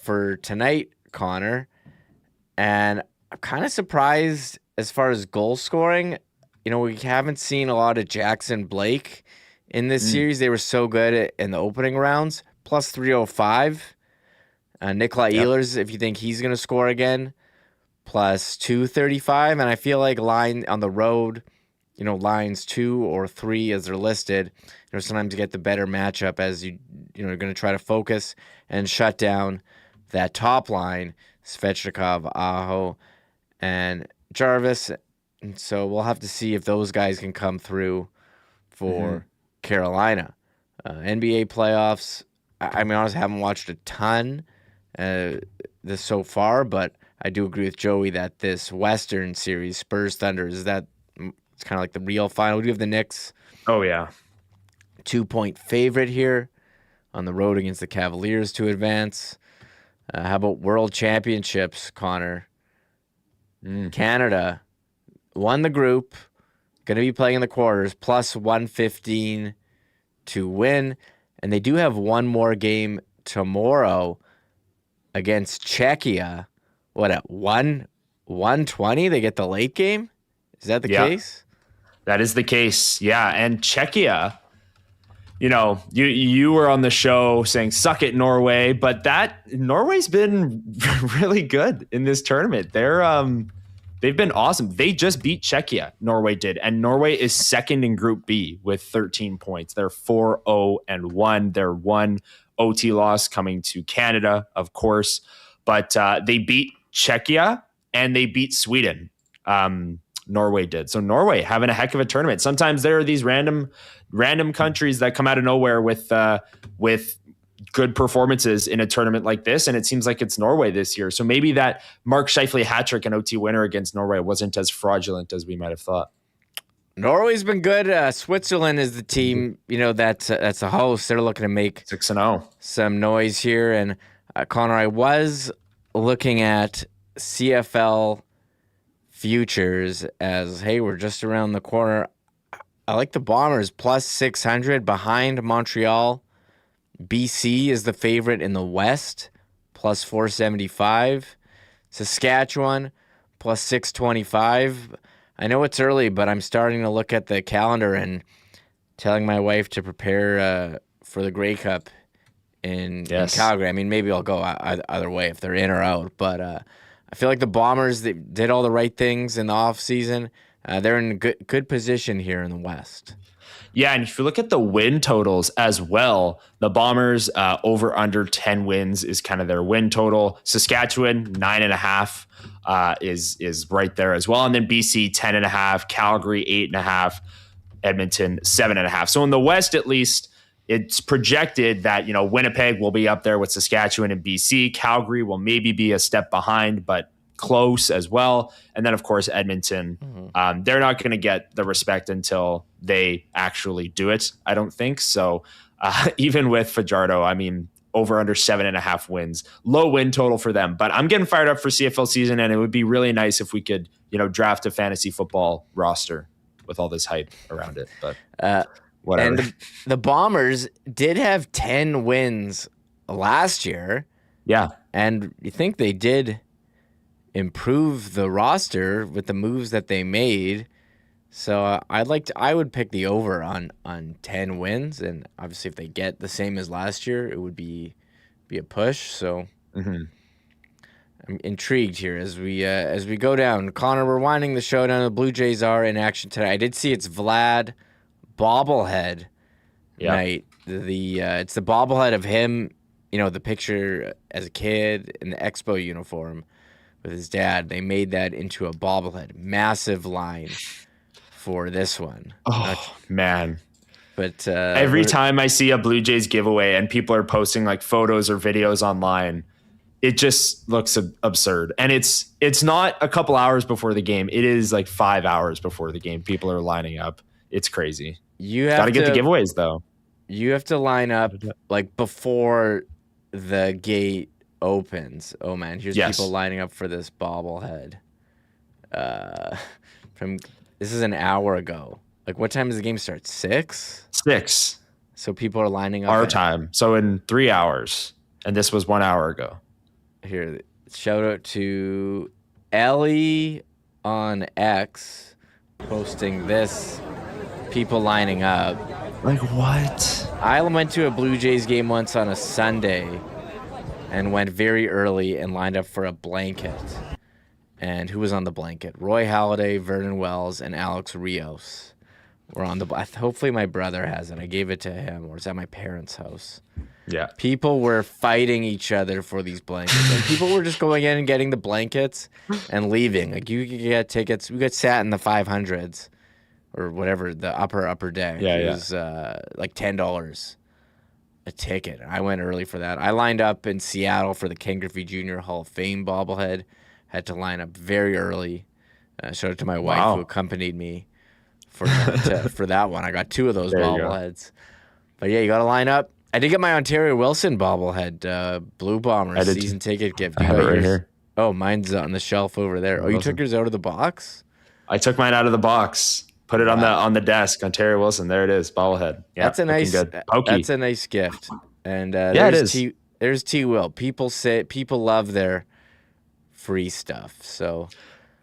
for tonight, Connor, and I'm kind of surprised as far as goal scoring. We haven't seen a lot of Jackson Blake in this series. They were so good in the opening rounds. Plus 305. Nikolaj Ehlers, if you think he's going to score again, plus 235. And I feel like line on the road, lines 2 or 3 as they're listed, sometimes you get the better matchup as you're going to try to focus and shut down that top line, Svechnikov, Aho, and Jarvis. And so we'll have to see if those guys can come through for Carolina. NBA playoffs, I mean, honestly, I haven't watched a ton this so far, but I do agree with Joey that this Western series, Spurs Thunder, it's kind of like the real final. Do you have the Knicks? Oh, yeah. 2-point favorite here on the road against the Cavaliers to advance. How about World Championships, Connor? Canada won the group, going to be playing in the quarters, plus 115 to win. And they do have one more game tomorrow against Czechia. What, at 120? They get the late game? Is that the case? That is the case, yeah. And Czechia, you were on the show saying suck it Norway, but Norway's been really good in this tournament. They've been awesome. They just beat Czechia, Norway did, and Norway is second in Group B with 13 points. They're 4-0-1. Their one OT loss coming to Canada, of course, but they beat Czechia and they beat Sweden. Norway did. So Norway having a heck of a tournament. Sometimes there are these random countries that come out of nowhere with good performances in a tournament like this, and it seems like it's Norway this year. So maybe that Mark Scheifele hat-trick and OT winner against Norway wasn't as fraudulent as we might have thought. Norway's been good. Switzerland is the team, that's a host. They're looking to make 6-0 some noise here. And Connor, I was looking at CFL futures as, hey, we're just around the corner. I like the Bombers plus 600 behind Montreal. BC is the favorite in the West, plus 475. Saskatchewan, plus 625. I know it's early, but I'm starting to look at the calendar and telling my wife to prepare for the Grey Cup in Calgary. I mean, maybe I'll go either way if they're in or out, but I feel like the Bombers, they did all the right things in the offseason. They're in good position here in the West. Yeah, and if you look at the win totals as well, the Bombers over under 10 wins is kind of their win total. Saskatchewan 9.5 is right there as well, and then BC 10.5, Calgary 8.5, Edmonton 7.5. So in the West, at least, it's projected that Winnipeg will be up there with Saskatchewan and BC. Calgary will maybe be a step behind, but close as well. And then, of course, Edmonton. They're not going to get the respect until they actually do it, I don't think. So even with Fajardo, I mean, over under 7.5 wins, low win total for them. But I'm getting fired up for CFL season, and it would be really nice if we could, draft a fantasy football roster with all this hype around it. But whatever. And the Bombers did have 10 wins last year. Yeah. And you think they did improve the roster with the moves that they made. So I would pick the over on 10 wins, and obviously if they get the same as last year, it would be a push. So I'm intrigued here as we go down. Connor, we're winding the show down. The Blue Jays are in action today. I did see it's Vlad bobblehead night. It's the bobblehead of him, the picture as a kid in the Expo uniform with his dad. They made that into a bobblehead. Massive line for this one. Oh, man. But every time I see a Blue Jays giveaway and people are posting like photos or videos online, it just looks absurd. And it's not a couple hours before the game. It is like 5 hours before the game. People are lining up. It's crazy. You have got to get the giveaways though. You have to line up like before the gate opens. Oh man, here's people lining up for this bobblehead. This is an hour ago. Like, what time does the game start? 6? 6. So people are lining up. Our time. So in 3 hours. And this was 1 hour ago. Here, shout out to Ellie on X posting this. People lining up. Like, what? I went to a Blue Jays game once on a Sunday and went very early and lined up for a blanket. And who was on the blanket? Roy Halladay, Vernon Wells, and Alex Rios were on the. Hopefully, my brother has it. I gave it to him, or it's at my parents' house. Yeah. People were fighting each other for these blankets, and people were just going in and getting the blankets and leaving. Like, you could get tickets. We got sat in the 500s or whatever, the upper deck. It was like $10 a ticket. I went early for that. I lined up in Seattle for the Ken Griffey Jr. Hall of Fame bobblehead. Had to line up very early. Showed it to my wife who accompanied me for that one. I got 2 of those bobbleheads. But yeah, you got to line up. I did get my Ontario Wilson bobblehead, Blue Bombers season ticket gift. I have it right here. Oh, mine's on the shelf over there. Oh, you took yours out of the box? I took mine out of the box. Put it on the desk. Ontario Wilson. There it is. Bobblehead. Yeah, that's a nice gift. And it is. There's T. Will. People love their free stuff. So,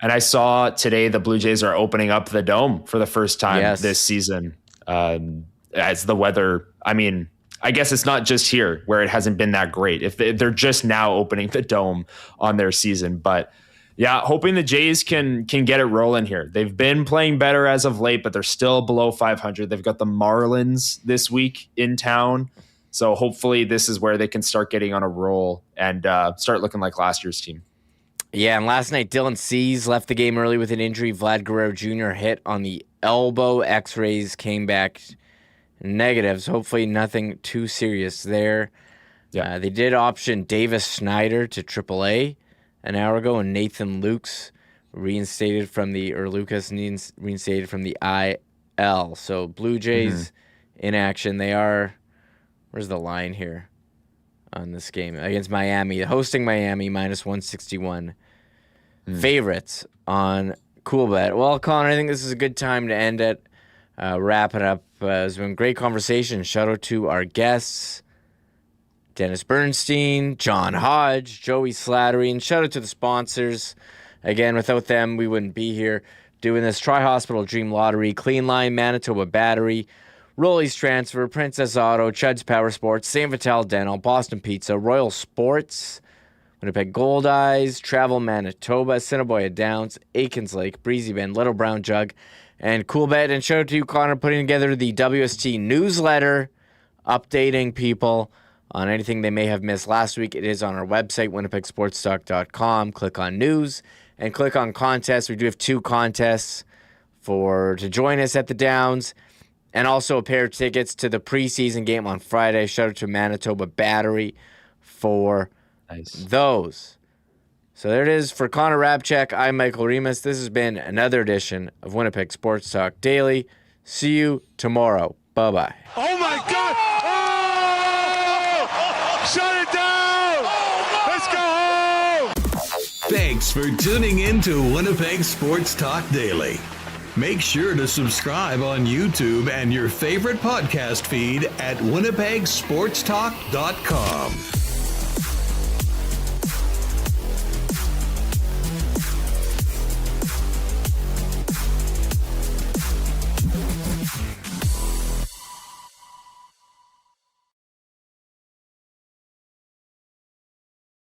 and I saw today the Blue Jays are opening up the dome for the first time this season. As the weather, I mean, I guess it's not just here where it hasn't been that great. If they're just now opening the dome on their season, but yeah, hoping the Jays can get it rolling here. They've been playing better as of late, but they're still below 500. They've got the Marlins this week in town. So hopefully this is where they can start getting on a roll and start looking like last year's team. Yeah, and last night, Dylan Cease left the game early with an injury. Vlad Guerrero Jr. hit on the elbow. X-rays came back negatives. Hopefully nothing too serious there. Yeah. They did option Davis Snyder to AAA an hour ago, and Nathan Lucas reinstated from the IL. So Blue Jays in action. They are, where's the line here on this game? Against Miami, hosting Miami, -161. Favorites on CoolBet. Well, Connor, I think this is a good time to end it. Wrap it up. It's been a great conversation. Shout out to our guests, Dennis Bernstein, John Hodge, Joey Slattery, and shout out to the sponsors. Again, without them, we wouldn't be here doing this. Tri-Hospital Dream Lottery, Clean Line, Manitoba Battery, Rolly's Transfer, Princess Auto, Chud's Power Sports, St. Vital Dental, Boston Pizza, Royal Sports, Winnipeg Gold Eyes, Travel Manitoba, Assiniboia Downs, Aikens Lake, Breezy Bend, Little Brown Jug, and CoolBet. And shout out to you, Connor, putting together the WST newsletter, updating people on anything they may have missed last week. It is on our website, winnipegsportstalk.com. Click on news and click on contests. We do have 2 contests to join us at the Downs, and also a pair of tickets to the preseason game on Friday. Shout out to Manitoba Battery for those. So there it is. For Connor Hrabchak, I'm Michael Remis. This has been another edition of Winnipeg Sports Talk Daily. See you tomorrow. Bye-bye. Oh, my God! Oh! Shut it down! Let's go home! Thanks for tuning in to Winnipeg Sports Talk Daily. Make sure to subscribe on YouTube and your favorite podcast feed at winnipegsportstalk.com.